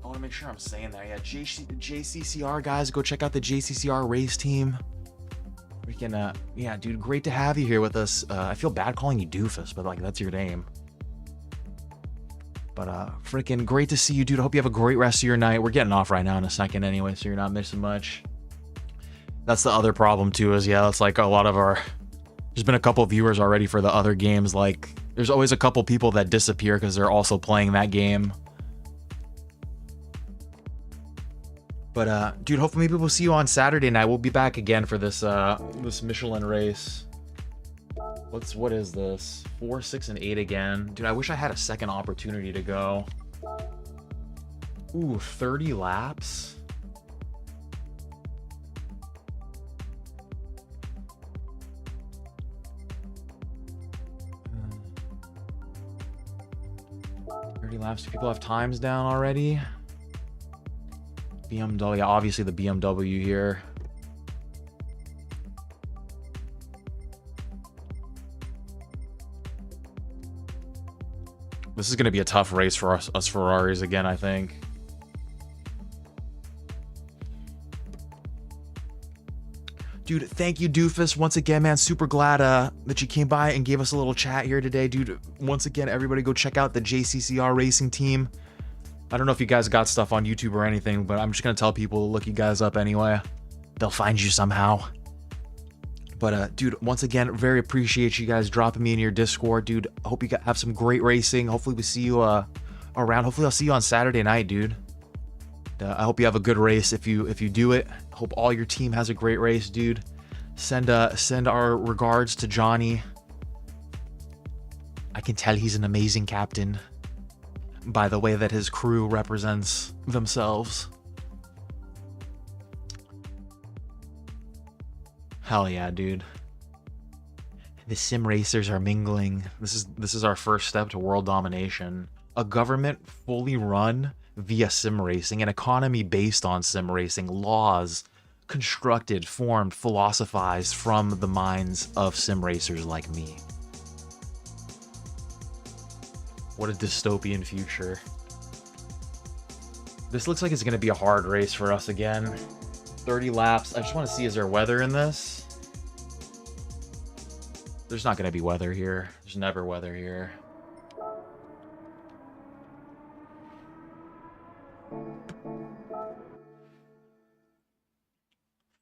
I want to make sure I'm saying that. Yeah, JCCR, guys. Go check out the JCCR race team. We can, yeah, dude, great to have you here with us. I feel bad calling you Doofus, but like, that's your name. But freaking great to see you, dude. I hope you have a great rest of your night. We're getting off right now in a second anyway, so you're not missing much. That's the other problem too, is yeah, it's like a lot of our, there's been a couple viewers already for the other games. Like there's always a couple people that disappear because they're also playing that game. But dude, hopefully maybe we'll see you on Saturday night. We'll be back again for this this Michelin race. What is this? 4, 6, and 8 again. Dude, I wish I had a second opportunity to go. Ooh, 30 laps. Laps. Do people have times down already? BMW, yeah, obviously the BMW here. This is going to be a tough race for us Ferraris again, I think. Dude, thank you, Doofus. Once again, man, super glad that you came by and gave us a little chat here today, dude. Once again, everybody go check out the JCCR racing team. I don't know if you guys got stuff on YouTube or anything, but I'm just going to tell people to look you guys up anyway. They'll find you somehow. But, dude, once again, very appreciate you guys dropping me in your Discord, dude. I hope you have some great racing. Hopefully we see you around. Hopefully I'll see you on Saturday night, dude. I hope you have a good race if you do it. Hope all your team has a great race, dude. Send our regards to Johnny. I can tell he's an amazing captain by the way that his crew represents themselves. Hell yeah, dude. The sim racers are mingling. This is our first step to world domination. A government fully run via sim racing, an economy based on sim racing, laws constructed, formed, philosophized from the minds of sim racers like me. What a dystopian future. This looks like it's going to be a hard race for us again. 30 laps. I just want to see, is there weather in this? There's not going to be weather here. There's never weather here.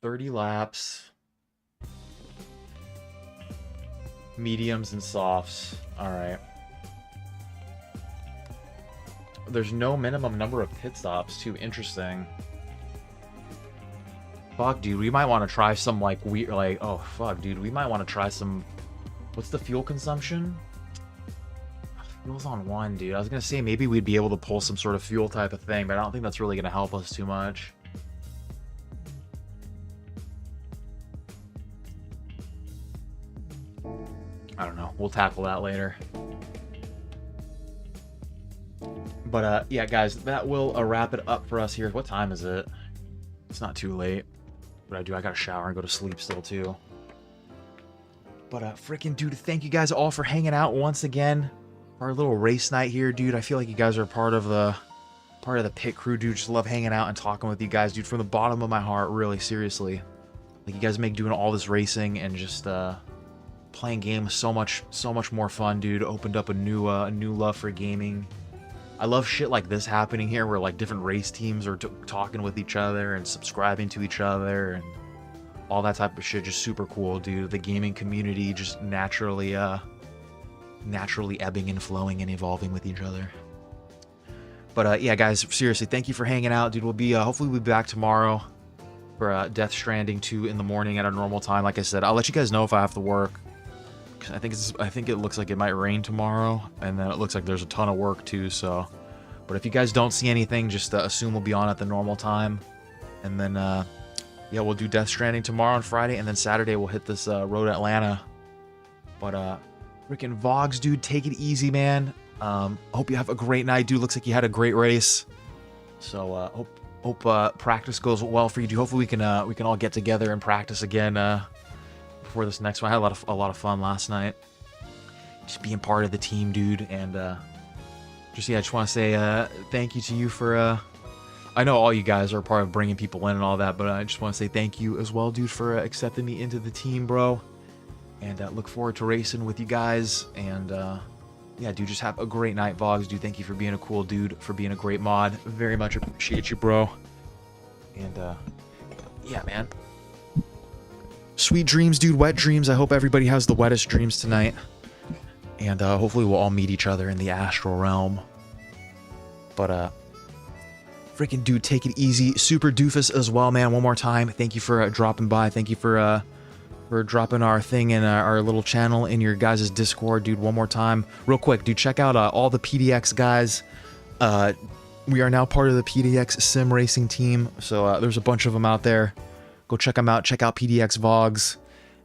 $30 laps. Mediums and softs. Alright. There's no minimum number of pit stops, too. Interesting. Fuck, dude. We might want to try some, like, weird, like, oh, fuck, dude. We might want to try some... What's the fuel consumption? Fuel's on 1, dude. I was gonna say maybe we'd be able to pull some sort of fuel type of thing, but I don't think that's really gonna help us too much. I don't know. We'll tackle that later. But, yeah, guys, that will wrap it up for us here. What time is it? It's not too late. What I do, I gotta shower and go to sleep still, too. But, freaking, dude, thank you guys all for hanging out once again. Our little race night here, dude. I feel like you guys are part of the pit crew, dude. Just love hanging out and talking with you guys, dude. From the bottom of my heart, really, seriously. Like, you guys make doing all this racing and just, playing games so much more fun, dude. Opened up a new love for gaming. I love shit like this happening here, where like different race teams are talking with each other and subscribing to each other and all that type of shit. Just super cool, dude. The gaming community just naturally ebbing and flowing and evolving with each other. But yeah, guys, seriously, thank you for hanging out, dude. We'll be hopefully we'll be back tomorrow for Death Stranding 2 in the morning at a normal time. Like I said, I'll let you guys know if I have to work. I think it looks like it might rain tomorrow, and then it looks like there's a ton of work too. So, But if you guys don't see anything, just assume we'll be on at the normal time. And then, yeah, we'll do Death Stranding tomorrow on Friday. And then Saturday, we'll hit this Road Atlanta. But, freaking Vogs, dude, take it easy, man. Hope you have a great night, dude. Looks like you had a great race. So, hope practice goes well for you, dude. Hopefully we can all get together and practice again before this next one. I had a lot of fun last night, just being part of the team, dude. And just yeah, I just want to say thank you to you for. I know all you guys are part of bringing people in and all that, but I just want to say thank you as well, dude, for accepting me into the team, bro. And look forward to racing with you guys. And yeah, dude, just have a great night, Vogs, dude. Thank you for being a cool dude, for being a great mod. Very much appreciate you, bro. And yeah, man. Sweet dreams, dude. Wet dreams. I hope everybody has the wettest dreams tonight. And hopefully we'll all meet each other in the astral realm. But freaking dude, take it easy. Super Doofus as well, man. One more time, thank you for dropping by. Thank you for dropping our thing in our little channel in your guys' Discord, dude. One more time, real quick, dude. Check out all the PDX guys. We are now part of the PDX sim racing team, so there's a bunch of them out there. Go check them out. Check out PDX Vogs,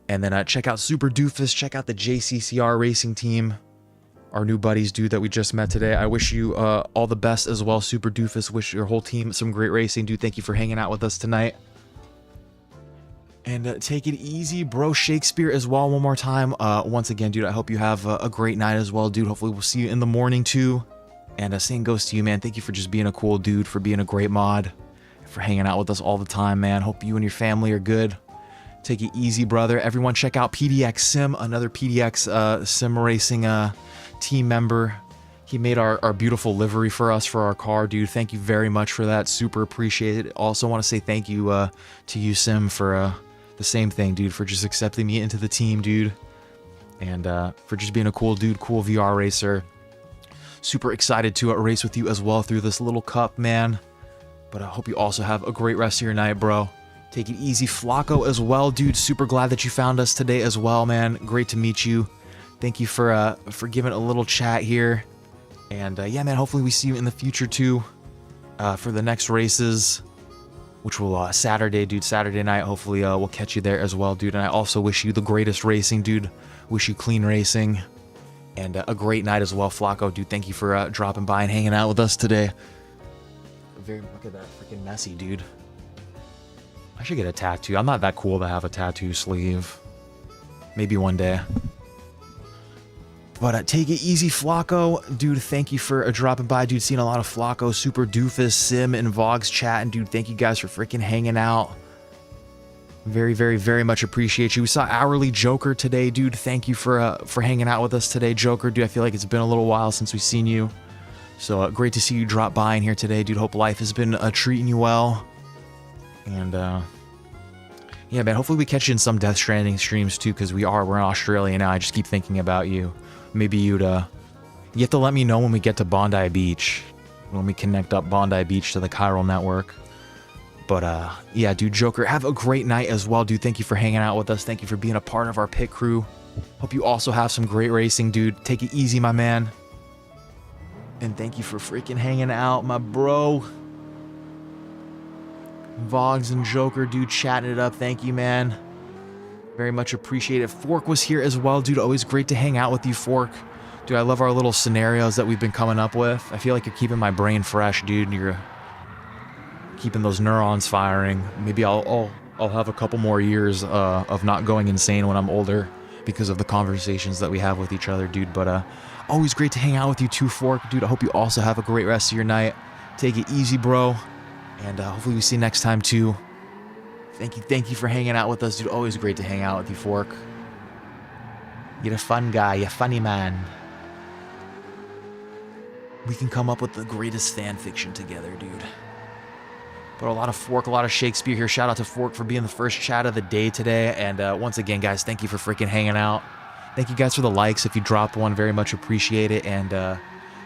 and then check out Super Doofus. Check out the JCCR racing team, our new buddies, dude, that we just met today. I wish you all the best as well, Super Doofus. Wish your whole team some great racing, dude. Thank you for hanging out with us tonight. And take it easy, bro. Shakespeare as well, one more time. Once again, dude, I hope you have a great night as well, dude. Hopefully we'll see you in the morning too. And same goes to you, man. Thank you for just being a cool dude, for being a great mod, for hanging out with us all the time, man. Hope you and your family are good. Take it easy, brother. Everyone check out PDX Sim, another PDX sim racing team member. He made our beautiful livery for us for our car, dude. Thank you very much for that. Super appreciate it. Also want to say thank you to you, Sim, for the same thing, dude, for just accepting me into the team, dude. And for just being a cool dude, cool VR racer. Super excited to race with you as well through this little cup, man. But I hope you also have a great rest of your night, bro. Take it easy. Flacco as well, dude. Super glad that you found us today as well, man. Great to meet you. Thank you for giving a little chat here. And yeah, man, hopefully we see you in the future too for the next races, which will Saturday, dude. Saturday night. Hopefully we'll catch you there as well, dude. And I also wish you the greatest racing, dude. Wish you clean racing and a great night as well, Flacco, dude. Thank you for dropping by and hanging out with us today. Look at that freaking messy, dude. I should get a tattoo. I'm not that cool to have a tattoo sleeve. Maybe one day. But take it easy, Flacco. Dude, thank you for dropping by. Dude, seeing a lot of Flacco, Super Doofus, Sim, and Vogs chatting. Dude, thank you guys for freaking hanging out. Very, very, very much appreciate you. We saw Hourly Joker today, dude. Thank you for hanging out with us today, Joker. Dude, I feel like it's been a little while since we've seen you. So great to see you drop by in here today, dude. Hope life has been treating you well. And yeah, man, hopefully we catch you in some Death Stranding streams too, because we're in Australia now. I just keep thinking about you. Maybe you have to let me know when we get to Bondi Beach, when we connect up Bondi Beach to the Chiral network. But yeah, dude, Joker, have a great night as well, dude. Thank you for hanging out with us. Thank you for being a part of our pit crew. Hope you also have some great racing, dude. Take it easy, my man. And thank you for freaking hanging out, my bro. Vogs and Joker, dude, chatting it up. Thank you, man. Very much appreciate it. Fork was here as well, dude. Always great to hang out with you, Fork. Dude, I love our little scenarios that we've been coming up with. I feel like you're keeping my brain fresh, dude. You're keeping those neurons firing. Maybe I'll have a couple more years of not going insane when I'm older because of the conversations that we have with each other, dude. But always great to hang out with you too, Fork. Dude, I hope you also have a great rest of your night. Take it easy, bro. And hopefully we see you next time too. Thank you for hanging out with us, dude. Always great to hang out with you, Fork. You're a fun guy. You're a funny man. We can come up with the greatest fan fiction together, dude. But a lot of Fork, a lot of Shakespeare here. Shout out to Fork for being the first chat of the day today. And once again, guys, thank you for freaking hanging out. Thank you guys for the likes. If you dropped one, very much appreciate it. And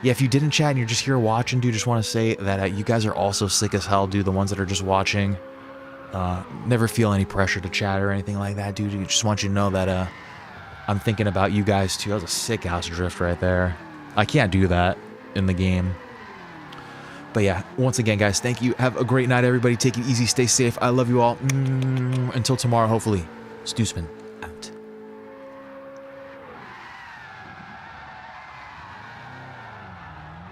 yeah, if you didn't chat and you're just here watching, dude, just want to say that you guys are also sick as hell, dude. The ones that are just watching. Never feel any pressure to chat or anything like that, dude. I just want you to know that I'm thinking about you guys too. That was a sick house drift right there. I can't do that in the game. But yeah, once again, guys, thank you. Have a great night, everybody. Take it easy. Stay safe. I love you all. Until tomorrow, hopefully. Stoosman out.